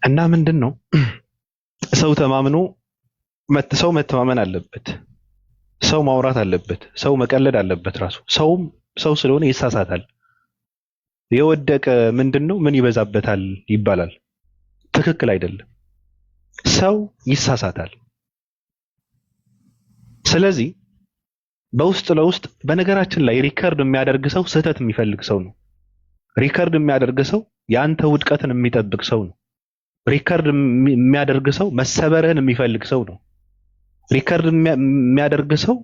እና ምንድነው ሰው ተማምኖ ሰው መተማመን አለበት። ሰው ማውራት አለበት። ሰው መቀለድ አለበት። ራሱ ሰው ስለሆነ ይሳሳታል። የወደቀ ምንድነው ምን ይበዛበታል ይባላል። ትክክል አይደለም። ሰው ይሳሳታል። ስለዚህ በውስጥ ለውስጥ በነገራችን ላይ ሪከርድ የሚያደርግ ሰው ስህተት የሚፈልግ ሰው ነው። ሪከርድ የሚያደርግ ሰው የአንተ ውድቀትን የሚጠብቅ ሰው ነው። ሪከርድ የሚያደርግ ሰው መሰበርህን የሚፈልግ ሰው ነው። ሪከርድ የሚያደርግ ሰው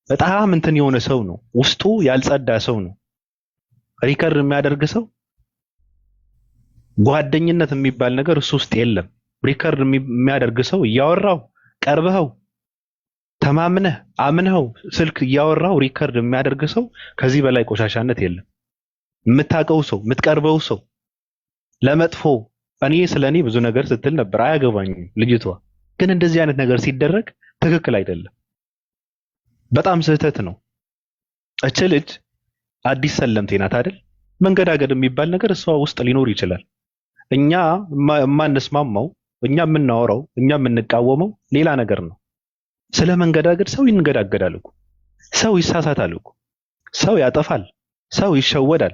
በጣም እንትን የሆነ ሰው ነው። ውስጡ ያልጸዳ ሰው ነው። ሪከርድ የሚያደርግ ሰው ጓደኝነት የሚባል ነገር እሱ ውስጥ የለም። ሪከርድ የሚያደርግ ሰው እያወራው ቀርበኸው ተማምነህ አምነኸው ስልክ እያወራው ሪከርድ የሚያደርግ ሰው ከዚህ በላይ ቆሻሻነት የለም። የምታውቀው ሰው የምትቀርበው ሰው ለመጥፎ እኔ ስለኔ ብዙ ነገር ስትል ነበር፣ አያገባኝም ልጅቷ። ግን እንደዚህ አይነት ነገር ሲደረግ ትክክል አይደለም፣ በጣም ስህተት ነው። እች ልጅ አዲስ ሰለምቴ ናት አይደል? መንገዳገድ የሚባል ነገር እሷ ውስጥ ሊኖር ይችላል። እኛ የማንስማማው እኛ የምናወራው እኛ የምንቃወመው ሌላ ነገር ነው። ስለ መንገዳገድ ሰው ይንገዳገዳል እኮ፣ ሰው ይሳሳታል እኮ፣ ሰው ያጠፋል፣ ሰው ይሸወዳል፣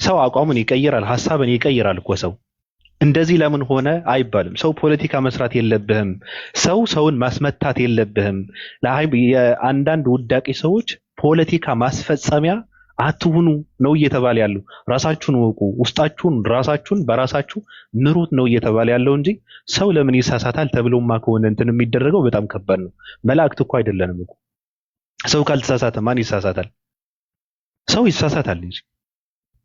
ሰው አቋሙን ይቀይራል፣ ሐሳብን ይቀይራል እኮ ሰው። እንደዚህ ለምን ሆነ አይባልም። ሰው ፖለቲካ መስራት የለብህም። ሰው ሰውን ማስመታት የለብህም። የአንዳንድ ውዳቂ ሰዎች ፖለቲካ ማስፈጸሚያ አትሁኑ ነው እየተባለ ያለው። ራሳችሁን ወቁ፣ ውስጣችሁን ራሳችሁን በራሳችሁ ምሩት ነው እየተባለ ያለው እንጂ ሰው ለምን ይሳሳታል ተብሎማ ከሆነ እንትን የሚደረገው በጣም ከባድ ነው። መላእክት እኮ አይደለንም እኮ። ሰው ካልተሳሳተ ማን ይሳሳታል? ሰው ይሳሳታል እንጂ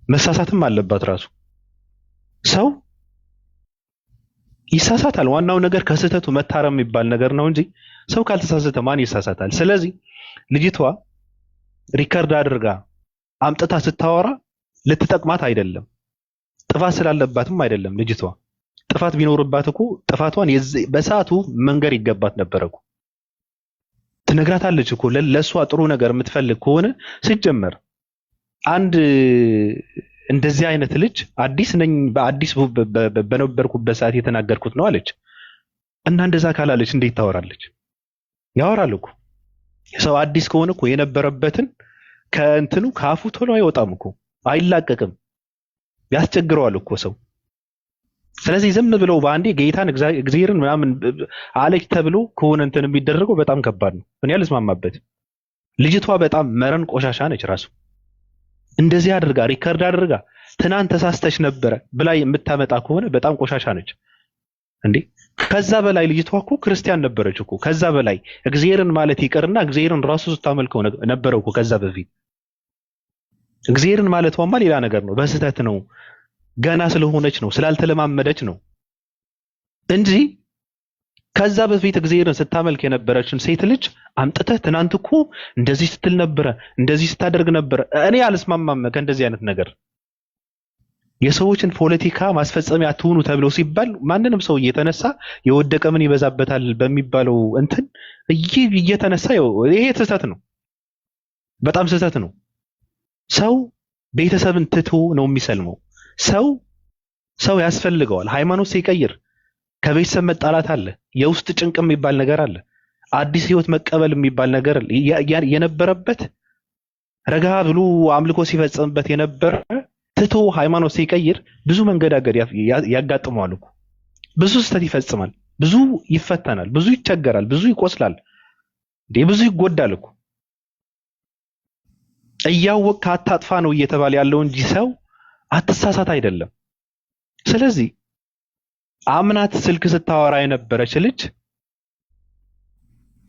መሳሳትም አለባት ራሱ። ሰው ይሳሳታል። ዋናው ነገር ከስህተቱ መታረም የሚባል ነገር ነው እንጂ ሰው ካልተሳሳተ ማን ይሳሳታል? ስለዚህ ልጅቷ ሪከርድ አድርጋ አምጥታ ስታወራ ልትጠቅማት አይደለም፣ ጥፋት ስላለባትም አይደለም። ልጅቷ ጥፋት ቢኖርባት እኮ ጥፋቷን በሰዓቱ መንገር ይገባት ነበር እኮ። ትነግራታለች እኮ ለእሷ ጥሩ ነገር የምትፈልግ ከሆነ ሲጀመር አንድ እንደዚህ አይነት ልጅ አዲስ ነኝ በአዲስ በነበርኩበት ሰዓት የተናገርኩት ነው አለች። እና እንደዛ ካላለች እንዴት ታወራለች? ያወራል እኮ ሰው አዲስ ከሆነ እኮ የነበረበትን ከእንትኑ ካፉ ቶሎ አይወጣም እኮ፣ አይላቀቅም፣ ያስቸግረዋል እኮ ሰው። ስለዚህ ዝም ብለው በአንዴ ጌታን እግዚአብሔርን ምናምን አለች ተብሎ ከሆነ እንትን የሚደረገው በጣም ከባድ ነው። እኔ አልስማማበት። ልጅቷ በጣም መረን ቆሻሻ ነች ራሱ። እንደዚህ አድርጋ ሪከርድ አድርጋ ትናንት ተሳስተሽ ነበረ ብላ የምታመጣ ከሆነ በጣም ቆሻሻ ነች እንዴ። ከዛ በላይ ልጅቷ እኮ ክርስቲያን ነበረች እኮ። ከዛ በላይ እግዚአብሔርን ማለት ይቀርና እግዚአብሔርን ራሱ ስታመልከው ነበረው እኮ ከዛ በፊት። እግዚአብሔርን ማለቷማ ሌላ ነገር ነው፣ በስህተት ነው፣ ገና ስለሆነች ነው፣ ስላልተለማመደች ነው እንጂ ከዛ በፊት እግዚአብሔርን ስታመልክ የነበረችን ሴት ልጅ አምጥተህ ትናንት እኮ እንደዚህ ስትል ነበረ፣ እንደዚህ ስታደርግ ነበረ። እኔ አልስማማም ከእንደዚህ አይነት ነገር። የሰዎችን ፖለቲካ ማስፈጸሚያ አትሁኑ ተብሎ ሲባል ማንንም ሰው እየተነሳ የወደቀ ምን ይበዛበታል በሚባለው እንትን እየተነሳ ይሄ ስህተት ነው፣ በጣም ስህተት ነው። ሰው ቤተሰብን ትቶ ነው የሚሰልመው። ሰው ያስፈልገዋል። ሃይማኖት ሲቀይር ከቤተሰብ መጣላት አለ፣ የውስጥ ጭንቅ የሚባል ነገር አለ፣ አዲስ ህይወት መቀበል የሚባል ነገር አለ። የነበረበት ረጋ ብሎ አምልኮ ሲፈጽምበት የነበረ ትቶ ሃይማኖት ሲቀይር ብዙ መንገዳገድ ያጋጥመዋል እኮ። ብዙ ስህተት ይፈጽማል፣ ብዙ ይፈተናል፣ ብዙ ይቸገራል፣ ብዙ ይቆስላል፣ ብዙ ይጎዳል እኮ። እያወቅህ አታጥፋ ነው እየተባለ ያለው እንጂ ሰው አትሳሳት አይደለም። ስለዚህ አምናት ስልክ ስታወራ የነበረች ልጅ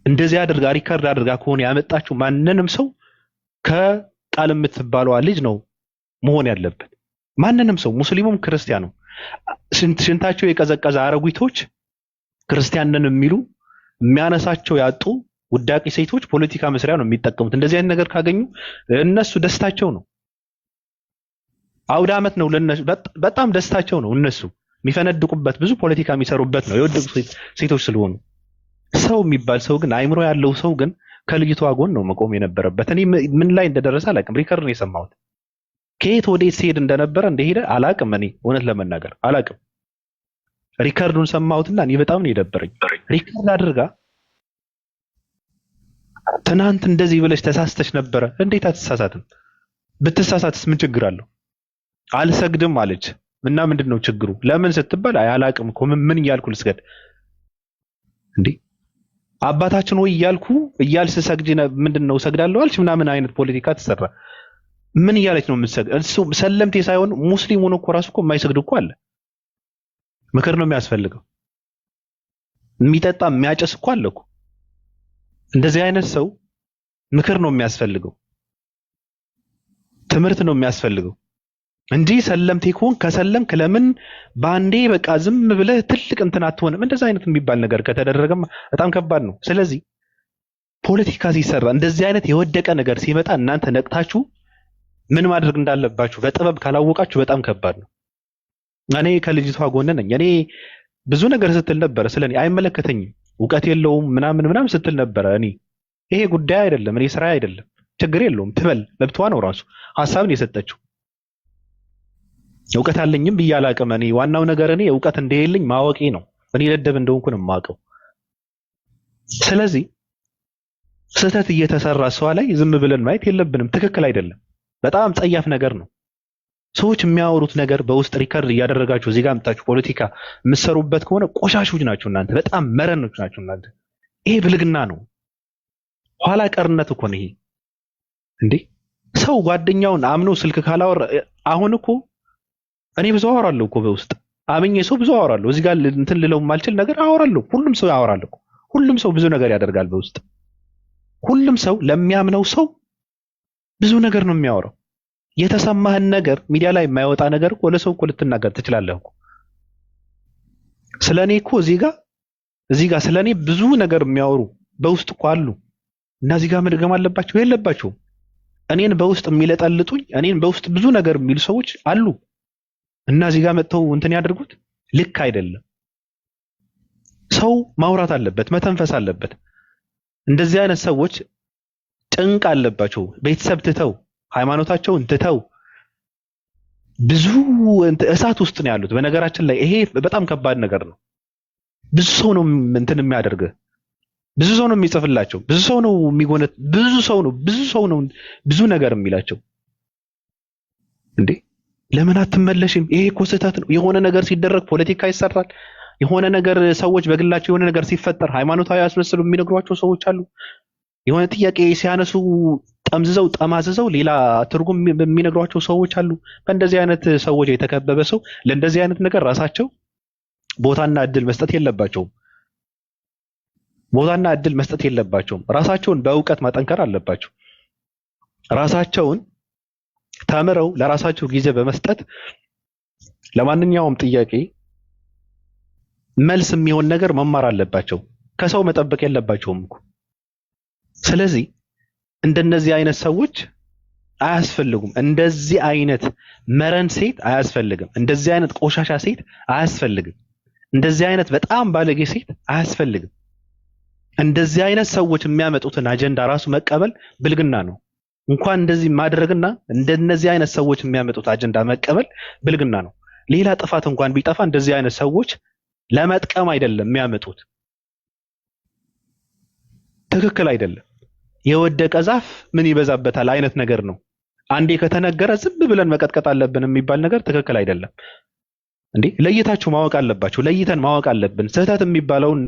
እንደዚህ አድርጋ ሪከርድ አድርጋ ከሆነ ያመጣችው ማንንም ሰው ከቃል የምትባለዋ ልጅ ነው መሆን ያለበት። ማንንም ሰው ሙስሊሙም ክርስቲያኑ ሽንታቸው የቀዘቀዘ አረጉቶች ክርስቲያንን የሚሉ የሚያነሳቸው ያጡ ውዳቂ ሴቶች ፖለቲካ መስሪያ ነው የሚጠቀሙት። እንደዚህ አይነት ነገር ካገኙ እነሱ ደስታቸው ነው። አውደ ዓመት ነው ለነሱ፣ በጣም ደስታቸው ነው። እነሱ የሚፈነድቁበት ብዙ ፖለቲካ የሚሰሩበት ነው የወደቁ ሴቶች ስለሆኑ። ሰው የሚባል ሰው ግን አይምሮ ያለው ሰው ግን ከልጅቷ ጎን ነው መቆም የነበረበት። እኔ ምን ላይ እንደደረሰ አላውቅም። ሪከርድ ነው የሰማሁት። ከየት ወዴት ሲሄድ እንደነበረ እንደሄደ አላውቅም። እኔ እውነት ለመናገር አላውቅም። ሪከርዱን ሰማሁትና እኔ በጣም ነው የደበረኝ። ሪከርድ አድርጋ ትናንት እንደዚህ ብለሽ ተሳስተሽ ነበረ። እንዴት አትሳሳትም? ብትሳሳትስ ምን ችግር አለው? አልሰግድም አለች እና ምንድን ነው ችግሩ? ለምን ስትባል አይ አላቅም እኮ ምን እያልኩ ልስገድ እንዴ? አባታችን ወይ እያልሽ ሰግጂ ምንድን ነው ሰግዳለሁ አልሽ ምናምን አይነት ፖለቲካ ተሰራ። ምን እያለች ነው የምትሰግድ? እሱ ሰለምቴ ሳይሆን ሙስሊም ሆኖ እኮ ራሱ እኮ የማይሰግድ እኮ አለ። ምክር ነው የሚያስፈልገው። የሚጠጣ የሚያጨስ እኮ አለ እኮ። እንደዚህ አይነት ሰው ምክር ነው የሚያስፈልገው፣ ትምህርት ነው የሚያስፈልገው እንጂ ሰለምቴ ከሆንክ ከሰለምክ ለምን ባንዴ በቃ ዝም ብለህ ትልቅ እንትን አትሆንም? እንደዚህ አይነት የሚባል ነገር ከተደረገማ በጣም ከባድ ነው። ስለዚህ ፖለቲካ ሲሰራ እንደዚህ አይነት የወደቀ ነገር ሲመጣ እናንተ ነቅታችሁ ምን ማድረግ እንዳለባችሁ በጥበብ ካላወቃችሁ በጣም ከባድ ነው። እኔ ከልጅቷ ጎን ነኝ። እኔ ብዙ ነገር ስትል ነበረ ስለኔ አይመለከተኝም፣ እውቀት የለውም ምናምን ስትል ነበረ። እኔ ይሄ ጉዳይ አይደለም፣ እኔ ስራ አይደለም፣ ችግር የለውም ትበል፣ መብቷ ነው። ራሱ ሐሳብን የሰጠችው እውቀት አለኝም ብዬ አላቅም። እኔ ዋናው ነገር እኔ እውቀት እንደሌለኝ ማወቄ ነው። እኔ ለደብ እንደሆንኩ ነው የማውቀው። ስለዚህ ስህተት እየተሰራ ሰዋ ላይ ዝም ብለን ማየት የለብንም። ትክክል አይደለም። በጣም ጸያፍ ነገር ነው። ሰዎች የሚያወሩት ነገር በውስጥ ሪከርድ እያደረጋችሁ እዚህ ጋር አምጣችሁ ፖለቲካ የምትሰሩበት ከሆነ ቆሻሾች ናችሁ እናንተ። በጣም መረኖች ናችሁ እናንተ። ይሄ ብልግና ነው። ኋላ ቀርነት እኮ ነው ይሄ። እንዴ ሰው ጓደኛውን አምኖ ስልክ ካላወራ አሁን እኮ እኔ ብዙ አወራለሁ እኮ በውስጥ አምኜ ሰው ብዙ አወራለሁ። እዚህ ጋር እንትን ልለው የማልችል ነገር አወራለሁ። ሁሉም ሰው ያወራል እኮ። ሁሉም ሰው ብዙ ነገር ያደርጋል በውስጥ። ሁሉም ሰው ለሚያምነው ሰው ብዙ ነገር ነው የሚያወራው። የተሰማህን ነገር ሚዲያ ላይ የማይወጣ ነገር እኮ ለሰው እኮ ልትናገር ትችላለህ እኮ። ስለኔ እኮ እዚህ ጋር ስለኔ ብዙ ነገር የሚያወሩ በውስጥ እኮ አሉ እና እዚህ ጋር መድገም አለባቸው የለባቸውም? እኔን በውስጥ የሚለጠልጡኝ እኔን በውስጥ ብዙ ነገር የሚሉ ሰዎች አሉ እና እዚህ ጋር መጥተው እንትን ያደርጉት ልክ አይደለም። ሰው ማውራት አለበት፣ መተንፈስ አለበት። እንደዚህ አይነት ሰዎች ጭንቅ አለባቸው። ቤተሰብ ትተው ሃይማኖታቸውን ትተው ብዙ እሳት ውስጥ ነው ያሉት። በነገራችን ላይ ይሄ በጣም ከባድ ነገር ነው። ብዙ ሰው ነው እንትን የሚያደርግ፣ ብዙ ሰው ነው የሚጽፍላቸው፣ ብዙ ሰው ነው የሚጎነት፣ ብዙ ሰው ነው ብዙ ነገር የሚላቸው። እንዴ ለምን አትመለሽም? ይሄ እኮ ስህተት ነው። የሆነ ነገር ሲደረግ ፖለቲካ ይሰራል። የሆነ ነገር ሰዎች በግላቸው የሆነ ነገር ሲፈጠር ሃይማኖታዊ አስመስሉ የሚነግሯቸው ሰዎች አሉ። የሆነ ጥያቄ ሲያነሱ ጠማዝዘው ሌላ ትርጉም የሚነግሯቸው ሰዎች አሉ። በእንደዚህ አይነት ሰዎች የተከበበ ሰው ለእንደዚህ አይነት ነገር ራሳቸው ቦታና እድል መስጠት የለባቸውም። ቦታና እድል መስጠት የለባቸውም። ራሳቸውን በእውቀት ማጠንከር አለባቸው። ራሳቸውን ተምረው ለራሳቸው ጊዜ በመስጠት ለማንኛውም ጥያቄ መልስ የሚሆን ነገር መማር አለባቸው። ከሰው መጠበቅ የለባቸውም እኮ። ስለዚህ እንደነዚህ አይነት ሰዎች አያስፈልጉም። እንደዚህ አይነት መረን ሴት አያስፈልግም። እንደዚህ አይነት ቆሻሻ ሴት አያስፈልግም። እንደዚህ አይነት በጣም ባለጌ ሴት አያስፈልግም። እንደዚህ አይነት ሰዎች የሚያመጡትን አጀንዳ ራሱ መቀበል ብልግና ነው። እንኳን እንደዚህ ማድረግና እንደነዚህ አይነት ሰዎች የሚያመጡት አጀንዳ መቀበል ብልግና ነው። ሌላ ጥፋት እንኳን ቢጠፋ እንደዚህ አይነት ሰዎች ለመጥቀም አይደለም የሚያመጡት። ትክክል አይደለም። የወደቀ ዛፍ ምን ይበዛበታል አይነት ነገር ነው። አንዴ ከተነገረ ዝም ብለን መቀጥቀጥ አለብን የሚባል ነገር ትክክል አይደለም። እንዴ ለይታችሁ ማወቅ አለባችሁ። ለይተን ማወቅ አለብን። ስህተት የሚባለውን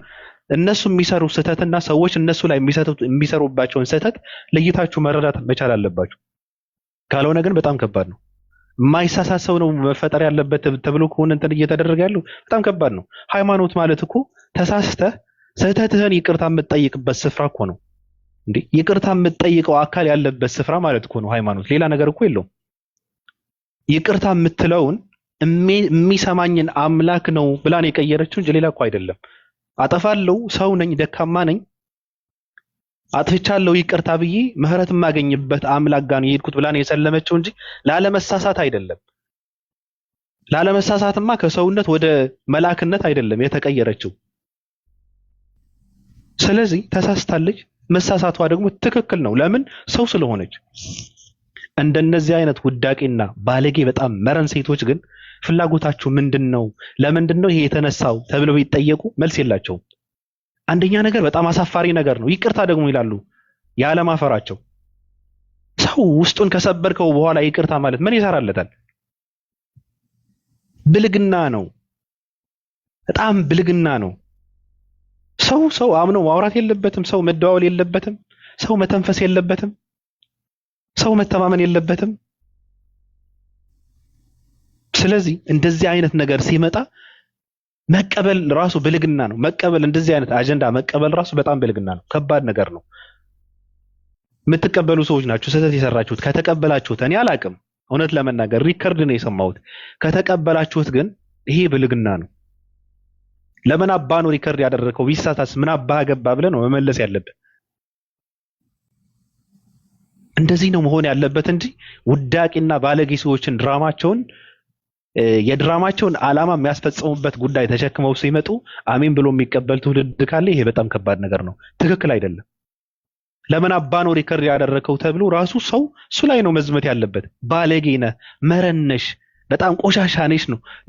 እነሱ የሚሰሩ ስህተትና ሰዎች እነሱ ላይ የሚሰሩባቸውን ስህተት ለይታችሁ መረዳት መቻል አለባችሁ። ካልሆነ ግን በጣም ከባድ ነው። የማይሳሳት ሰው ነው መፈጠር ያለበት ተብሎ ከሆነ እንትን እየተደረገ ያለው በጣም ከባድ ነው። ሃይማኖት ማለት እኮ ተሳስተህ ስህተትህን ይቅርታ የምትጠይቅበት ስፍራ እኮ ነው። እንዴ ይቅርታ የምትጠይቀው አካል ያለበት ስፍራ ማለት እኮ ነው ሃይማኖት። ሌላ ነገር እኮ የለውም። ይቅርታ የምትለውን የሚሰማኝን አምላክ ነው ብላን የቀየረችው እንጂ ሌላ እኮ አይደለም። አጠፋለሁ፣ ሰው ነኝ፣ ደካማ ነኝ፣ አጥፍቻለሁ፣ ይቅርታ ብዬ ምህረት የማገኝበት አምላክ ጋር ነው የሄድኩት ብላን የሰለመችው እንጂ ላለመሳሳት አይደለም። ላለመሳሳትማ ከሰውነት ወደ መላክነት አይደለም የተቀየረችው። ስለዚህ ተሳስታለች። መሳሳቷ ደግሞ ትክክል ነው። ለምን? ሰው ስለሆነች። እንደነዚህ አይነት ውዳቂና ባለጌ በጣም መረን ሴቶች ግን ፍላጎታችሁ ምንድነው? ለምንድነው ይሄ የተነሳው ተብለው ቢጠየቁ መልስ የላቸውም። አንደኛ ነገር በጣም አሳፋሪ ነገር ነው። ይቅርታ ደግሞ ይላሉ ያለማፈራቸው። ሰው ውስጡን ከሰበርከው በኋላ ይቅርታ ማለት ምን ይሰራለታል? ብልግና ነው። በጣም ብልግና ነው። ሰው አምኖ ማውራት የለበትም። ሰው መደዋወል የለበትም። ሰው መተንፈስ የለበትም። ሰው መተማመን የለበትም። ስለዚህ እንደዚህ አይነት ነገር ሲመጣ መቀበል ራሱ ብልግና ነው። መቀበል እንደዚህ አይነት አጀንዳ መቀበል ራሱ በጣም ብልግና ነው። ከባድ ነገር ነው። የምትቀበሉ ሰዎች ናችሁ ስህተት የሰራችሁት። ከተቀበላችሁት እኔ አላቅም፣ እውነት ለመናገር ሪከርድ ነው የሰማሁት። ከተቀበላችሁት ግን ይሄ ብልግና ነው። ለምን አባ ነው ሪከርድ ያደረከው? ቢሳሳስ ምን አባ ገባ ብለህ ነው መመለስ ያለብህ። እንደዚህ ነው መሆን ያለበት እንጂ ውዳቂና ባለጌ ሰዎችን የድራማቸውን ዓላማ የሚያስፈጽሙበት ጉዳይ ተሸክመው ሲመጡ አሜን ብሎ የሚቀበል ትውልድ ካለ ይሄ በጣም ከባድ ነገር ነው። ትክክል አይደለም። ለምን አባ ነው ሪከርድ ያደረከው ተብሎ ራሱ ሰው እሱ ላይ ነው መዝመት ያለበት። ባለጌ ነህ፣ መረነሽ፣ በጣም ቆሻሻ ነሽ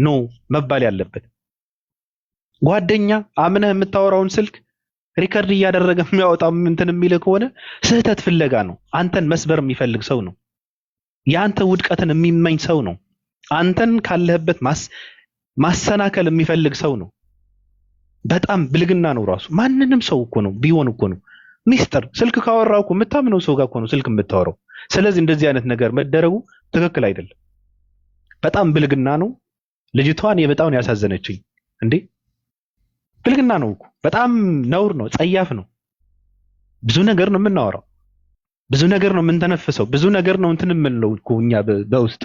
ነው መባል ያለበት። ጓደኛ አምነህ የምታወራውን ስልክ ሪከርድ እያደረገ የሚያወጣው እንትን የሚል ከሆነ ስህተት ፍለጋ ነው። አንተን መስበር የሚፈልግ ሰው ነው። የአንተ ውድቀትን የሚመኝ ሰው ነው። አንተን ካለህበት ማሰናከል የሚፈልግ ሰው ነው። በጣም ብልግና ነው ራሱ። ማንንም ሰው እኮ ነው ቢሆን እኮ ነው ሚስጥር ስልክ ካወራው እኮ የምታምነው ሰው ጋር እኮ ነው ስልክ የምታወራው። ስለዚህ እንደዚህ አይነት ነገር መደረጉ ትክክል አይደለም። በጣም ብልግና ነው። ልጅቷን በጣም ያሳዘነችኝ እንዴ! ብልግና ነው እኮ በጣም ነውር ነው፣ ጸያፍ ነው። ብዙ ነገር ነው የምናወራው፣ ብዙ ነገር ነው የምንተነፍሰው፣ ብዙ ነገር ነው እንትን የምንለው እኮ እኛ በውስጥ።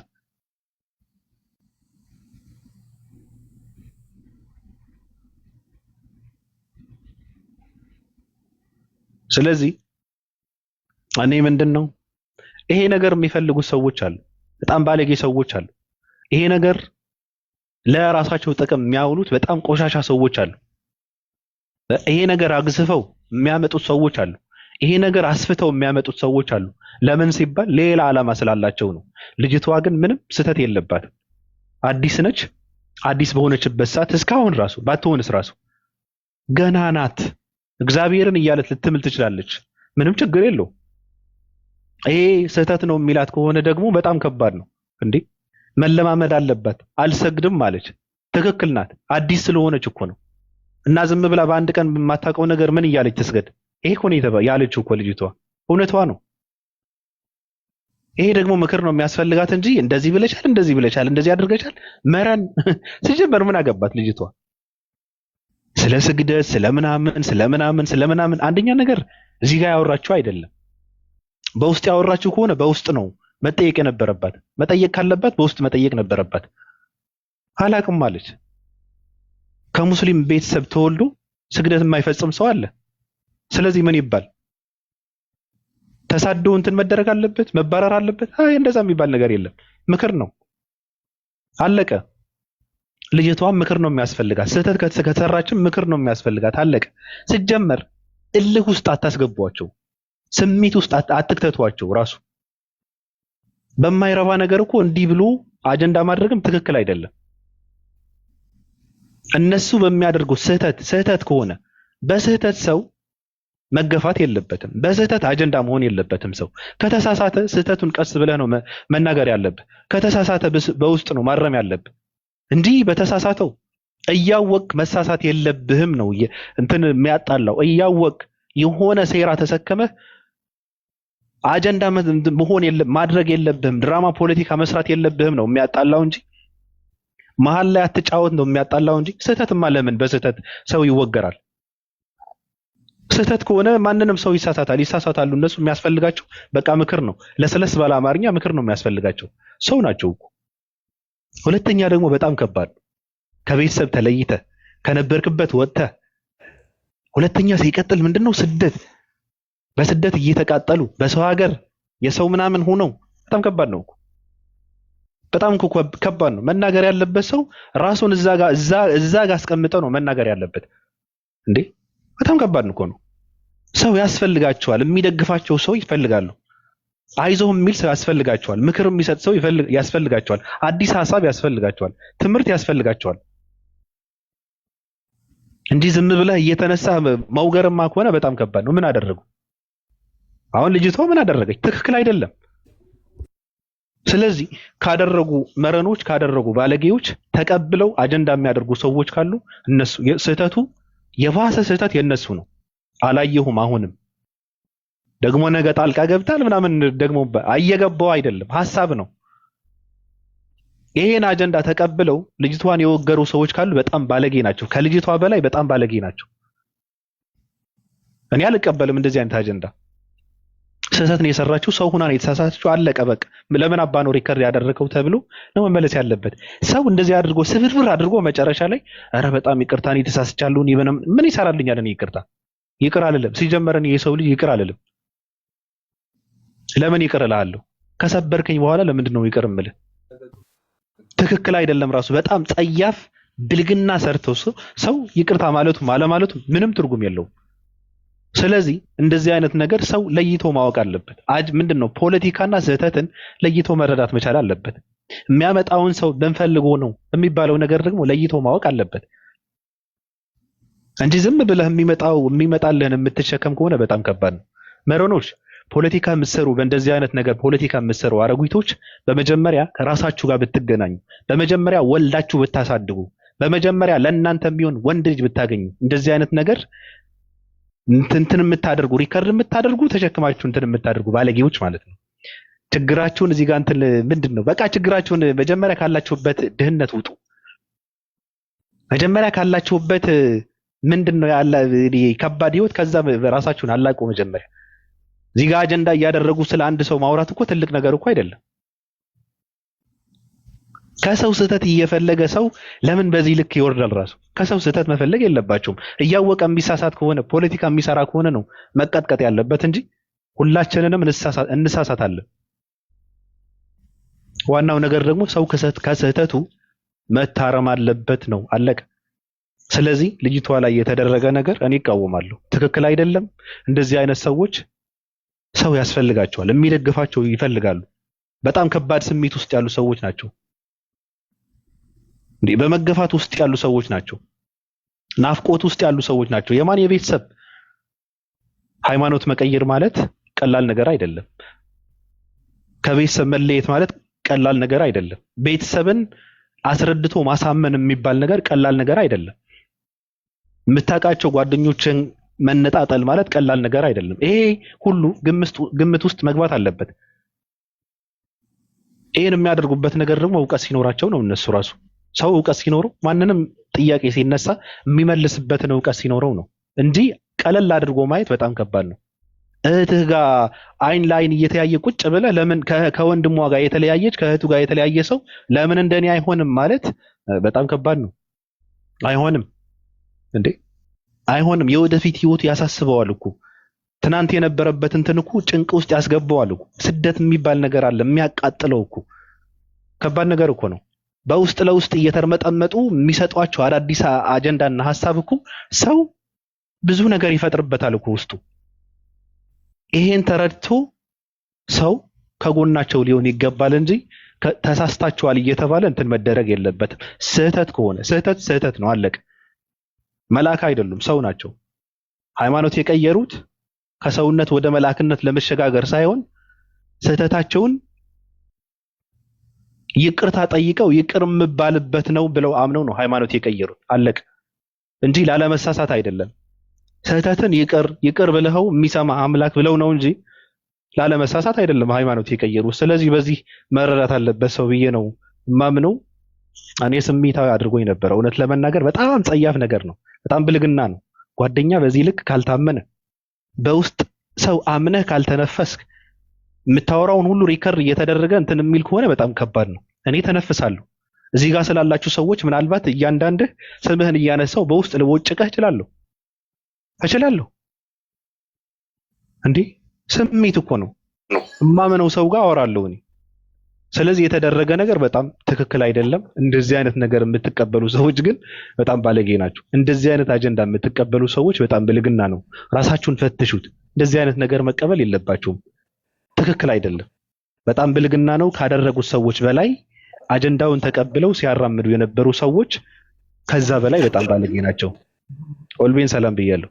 ስለዚህ እኔ ምንድነው ይሄ ነገር የሚፈልጉ ሰዎች አሉ፣ በጣም ባለጌ ሰዎች አሉ። ይሄ ነገር ለራሳቸው ጥቅም የሚያውሉት በጣም ቆሻሻ ሰዎች አሉ። ይሄ ነገር አግዝፈው የሚያመጡት ሰዎች አሉ። ይሄ ነገር አስፍተው የሚያመጡት ሰዎች አሉ። ለምን ሲባል ሌላ ዓላማ ስላላቸው ነው። ልጅቷ ግን ምንም ስህተት የለባትም። አዲስ ነች። አዲስ በሆነችበት ሰዓት እስካሁን ራሱ ባትሆንስ ራሱ ገና ናት። እግዚአብሔርን እያለት ልትምል ትችላለች። ምንም ችግር የለው። ይሄ ስህተት ነው የሚላት ከሆነ ደግሞ በጣም ከባድ ነው እንዴ! መለማመድ አለባት። አልሰግድም ማለች። ትክክል ናት። አዲስ ስለሆነች እኮ ነው። እና ዝም ብላ በአንድ ቀን የማታውቀው ነገር ምን እያለች ትስገድ? ይሄ እኮ ነው ያለችው እኮ ልጅቷ። እውነቷ ነው። ይሄ ደግሞ ምክር ነው የሚያስፈልጋት እንጂ እንደዚህ ብለሻል፣ እንደዚህ አድርገሻል መረን ሲጀመር ምን አገባት ልጅቷ? ስለ ስግደት ስለምናምን አንደኛ ነገር እዚህ ጋር ያወራችሁ አይደለም። በውስጥ ያወራችሁ ከሆነ በውስጥ ነው መጠየቅ የነበረባት። መጠየቅ ካለባት በውስጥ መጠየቅ ነበረባት። አላቅም ማለች። ከሙስሊም ቤተሰብ ተወልዶ ስግደት የማይፈጽም ሰው አለ። ስለዚህ ምን ይባል? ተሳዶ እንትን መደረግ አለበት? መባረር አለበት? አይ እንደዛ የሚባል ነገር የለም። ምክር ነው አለቀ። ልጅቷም ምክር ነው የሚያስፈልጋት። ስህተት ከተሰራችም ምክር ነው የሚያስፈልጋት። አለቀ። ሲጀመር እልህ ውስጥ አታስገቧቸው። ስሜት ውስጥ አትክተቷቸው። ራሱ በማይረባ ነገር እኮ እንዲህ ብሎ አጀንዳ ማድረግም ትክክል አይደለም። እነሱ በሚያደርጉት ስህተት ከሆነ በስህተት ሰው መገፋት የለበትም። በስህተት አጀንዳ መሆን የለበትም። ሰው ከተሳሳተ ስህተቱን ቀስ ብለህ ነው መናገር ያለብህ። ከተሳሳተ በውስጥ ነው ማረም ያለብህ። እንዲህ በተሳሳተው እያወቅ መሳሳት የለብህም ነው እንትን የሚያጣላው። እያወቅ የሆነ ሴራ ተሰከመህ አጀንዳ ማድረግ የለብህም። ድራማ ፖለቲካ መስራት የለብህም ነው የሚያጣላው እንጂ መሀል ላይ አትጫወት ነው የሚያጣላው እንጂ ስህተትማ ለምን በስህተት ሰው ይወገራል? ስህተት ከሆነ ማንንም ሰው ይሳሳታሉ። እነሱ የሚያስፈልጋቸው በቃ ምክር ነው። ለስለስ ባለ አማርኛ ምክር ነው የሚያስፈልጋቸው። ሰው ናቸው እኮ። ሁለተኛ ደግሞ በጣም ከባድ ከቤተሰብ ተለይተ ከነበርክበት ወጥተህ፣ ሁለተኛ ሲቀጥል ምንድነው ስደት፣ በስደት እየተቃጠሉ በሰው ሀገር የሰው ምናምን ሆነው በጣም ከባድ ነው እኮ። በጣም ከባድ ነው። መናገር ያለበት ሰው ራሱን እዛ ጋር አስቀምጠው ነው መናገር ያለበት እንዴ። በጣም ከባድ እኮ ነው። ሰው ያስፈልጋቸዋል። የሚደግፋቸው ሰው ይፈልጋሉ። አይዞህ የሚል ሰው ያስፈልጋቸዋል። ምክር የሚሰጥ ሰው ያስፈልጋቸዋል። አዲስ ሀሳብ ያስፈልጋቸዋል። ትምህርት ያስፈልጋቸዋል እንጂ ዝም ብለህ እየተነሳ መውገርማ ከሆነ በጣም ከባድ ነው። ምን አደረጉ? አሁን ልጅቷ ምን አደረገች? ትክክል አይደለም። ስለዚህ ካደረጉ መረኖች ካደረጉ ባለጌዎች ተቀብለው አጀንዳ የሚያደርጉ ሰዎች ካሉ እነሱ ስህተቱ የባሰ ስህተት የነሱ ነው። አላየሁም አሁንም ደግሞ ነገ ጣልቃ ገብታል ምናምን ደግሞ አየገባው አይደለም ሐሳብ ነው። ይሄን አጀንዳ ተቀብለው ልጅቷን የወገሩ ሰዎች ካሉ በጣም ባለጌ ናቸው። ከልጅቷ በላይ በጣም ባለጌ ናቸው። እኔ አልቀበልም እንደዚህ አይነት አጀንዳ። ስህተት ነው የሰራችው፣ ሰው ሁና ነው የተሳሳተችው። አለቀ በቃ። ለምን አባ ነው ሪከርድ ያደረገው ተብሎ ነው መመለስ ያለበት። ሰው እንደዚህ አድርጎ ስብርብር አድርጎ መጨረሻ ላይ ኧረ በጣም ይቅርታ እኔ ተሳስቻለሁ ምን ይሰራልኛል? እኔ ይቅር አልልም። ሲጀመር እኔ የሰው ልጅ ይቅር አልልም። ለምን ይቅር እልሃለሁ? ከሰበርከኝ በኋላ ለምንድን ነው ይቅር እምልህ? ትክክል አይደለም። ራሱ በጣም ጸያፍ ብልግና ሰርተው ሰው ይቅርታ ማለቱ አለማለቱ ምንም ትርጉም የለውም። ስለዚህ እንደዚህ አይነት ነገር ሰው ለይቶ ማወቅ አለበት። ምንድነው ፖለቲካና ስህተትን ለይቶ መረዳት መቻል አለበት። የሚያመጣውን ሰው በንፈልጎ ነው የሚባለው ነገር ደግሞ ለይቶ ማወቅ አለበት እንጂ ዝም ብለህ የሚመጣልህን የምትሸከም ከሆነ በጣም ከባድ ነው። መሮኖች ፖለቲካ የምትሰሩ በእንደዚህ አይነት ነገር ፖለቲካ የምትሰሩ አረጉቶች በመጀመሪያ ከራሳችሁ ጋር ብትገናኙ፣ በመጀመሪያ ወልዳችሁ ብታሳድጉ፣ በመጀመሪያ ለእናንተ የሚሆን ወንድ ልጅ ብታገኙ እንደዚህ አይነት ነገር እንትን የምታደርጉ ሪከርድ የምታደርጉ ተሸክማችሁ እንትን የምታደርጉ ባለጌዎች ማለት ነው። ችግራችሁን እዚህ ጋር እንትን ምንድነው? በቃ ችግራችሁን መጀመሪያ ካላችሁበት ድህነት ውጡ። መጀመሪያ ካላችሁበት ምንድነው ያለ ከባድ ህይወት፣ ከዛ ራሳችሁን አላቁ። መጀመሪያ እዚህ ጋር አጀንዳ እያደረጉ ስለ አንድ ሰው ማውራት እኮ ትልቅ ነገር እኮ አይደለም። ከሰው ስህተት እየፈለገ ሰው ለምን በዚህ ልክ ይወርዳል? ራሱ ከሰው ስህተት መፈለግ የለባቸውም። እያወቀ የሚሳሳት ከሆነ ፖለቲካ የሚሰራ ከሆነ ነው መቀጥቀጥ ያለበት እንጂ ሁላችንንም እንሳሳታለን። ዋናው ነገር ደግሞ ሰው ከስህተቱ መታረም አለበት ነው፣ አለቀ። ስለዚህ ልጅቷ ላይ የተደረገ ነገር እኔ እቃወማለሁ፣ ትክክል አይደለም። እንደዚህ አይነት ሰዎች ሰው ያስፈልጋቸዋል፣ የሚደግፋቸው ይፈልጋሉ። በጣም ከባድ ስሜት ውስጥ ያሉ ሰዎች ናቸው። በመገፋት ውስጥ ያሉ ሰዎች ናቸው። ናፍቆት ውስጥ ያሉ ሰዎች ናቸው። የማን የቤተሰብ ሃይማኖት መቀየር ማለት ቀላል ነገር አይደለም። ከቤተሰብ መለየት ማለት ቀላል ነገር አይደለም። ቤተሰብን አስረድቶ ማሳመን የሚባል ነገር ቀላል ነገር አይደለም። የምታውቃቸው ጓደኞችን መነጣጠል ማለት ቀላል ነገር አይደለም። ይሄ ሁሉ ግምት ውስጥ መግባት አለበት። ይሄን የሚያደርጉበት ነገር ደግሞ እውቀት ሲኖራቸው ነው። እነሱ ራሱ ሰው እውቀት ሲኖረው ማንንም ጥያቄ ሲነሳ የሚመልስበትን እውቀት ሲኖረው ነው እንጂ ቀለል አድርጎ ማየት በጣም ከባድ ነው። እህትህ ጋር አይን ለአይን እየተያየ ቁጭ ብለህ ለምን ከወንድሟ ጋር የተለያየች ከእህቱ ጋር የተለያየ ሰው ለምን እንደኔ አይሆንም ማለት በጣም ከባድ ነው። አይሆንም እንዴ አይሆንም። የወደፊት ህይወቱ ያሳስበዋል እኮ ትናንት የነበረበት እንትን እኮ ጭንቅ ውስጥ ያስገባዋል እኮ። ስደት የሚባል ነገር አለ የሚያቃጥለው እኮ። ከባድ ነገር እኮ ነው። በውስጥ ለውስጥ እየተርመጠመጡ የሚሰጧቸው አዳዲስ አጀንዳና ሐሳብ እኮ ሰው ብዙ ነገር ይፈጥርበታል እኮ ውስጡ። ይሄን ተረድቶ ሰው ከጎናቸው ሊሆን ይገባል እንጂ ተሳስታችኋል እየተባለ እንትን መደረግ የለበትም። ስህተት ከሆነ ስህተት ነው፣ አለቀ። መልአክ አይደሉም፣ ሰው ናቸው። ሃይማኖት የቀየሩት ከሰውነት ወደ መልአክነት ለመሸጋገር ሳይሆን ስህተታቸውን ይቅርታ ጠይቀው ይቅር የምባልበት ነው ብለው አምነው ነው ሃይማኖት የቀየሩት፣ አለቀ እንጂ ላለመሳሳት አይደለም። ስህተትን ይቅር ብለው የሚሰማ አምላክ ብለው ነው እንጂ ላለመሳሳት አይደለም ሃይማኖት የቀየሩት። ስለዚህ በዚህ መረዳት አለበት ሰው ብዬ ነው ማምነው። እኔ ስሜታዊ አድርጎኝ ነበር እውነት ለመናገር። በጣም ጸያፍ ነገር ነው፣ በጣም ብልግና ነው። ጓደኛ በዚህ ልክ ካልታመነ፣ በውስጥ ሰው አምነህ ካልተነፈስክ፣ የምታወራውን ሁሉ ሪከርድ እየተደረገ እንትን የሚል ከሆነ በጣም ከባድ ነው። እኔ ተነፍሳለሁ። እዚህ ጋር ስላላችሁ ሰዎች ምናልባት እያንዳንድህ ስምህን እያነሳው በውስጥ ልቦጭቀህ እችላለሁ እንዴ ስሜት እኮ ነው። እማመነው ሰው ጋር አወራለሁ እኔ። ስለዚህ የተደረገ ነገር በጣም ትክክል አይደለም። እንደዚህ አይነት ነገር የምትቀበሉ ሰዎች ግን በጣም ባለጌ ናቸው። እንደዚህ አይነት አጀንዳ የምትቀበሉ ሰዎች በጣም ብልግና ነው። ራሳችሁን ፈትሹት። እንደዚህ አይነት ነገር መቀበል የለባችሁም። ትክክል አይደለም። በጣም ብልግና ነው። ካደረጉት ሰዎች በላይ አጀንዳውን ተቀብለው ሲያራምዱ የነበሩ ሰዎች ከዛ በላይ በጣም ባለጌ ናቸው። ኦልቤን ሰላም ብያለሁ።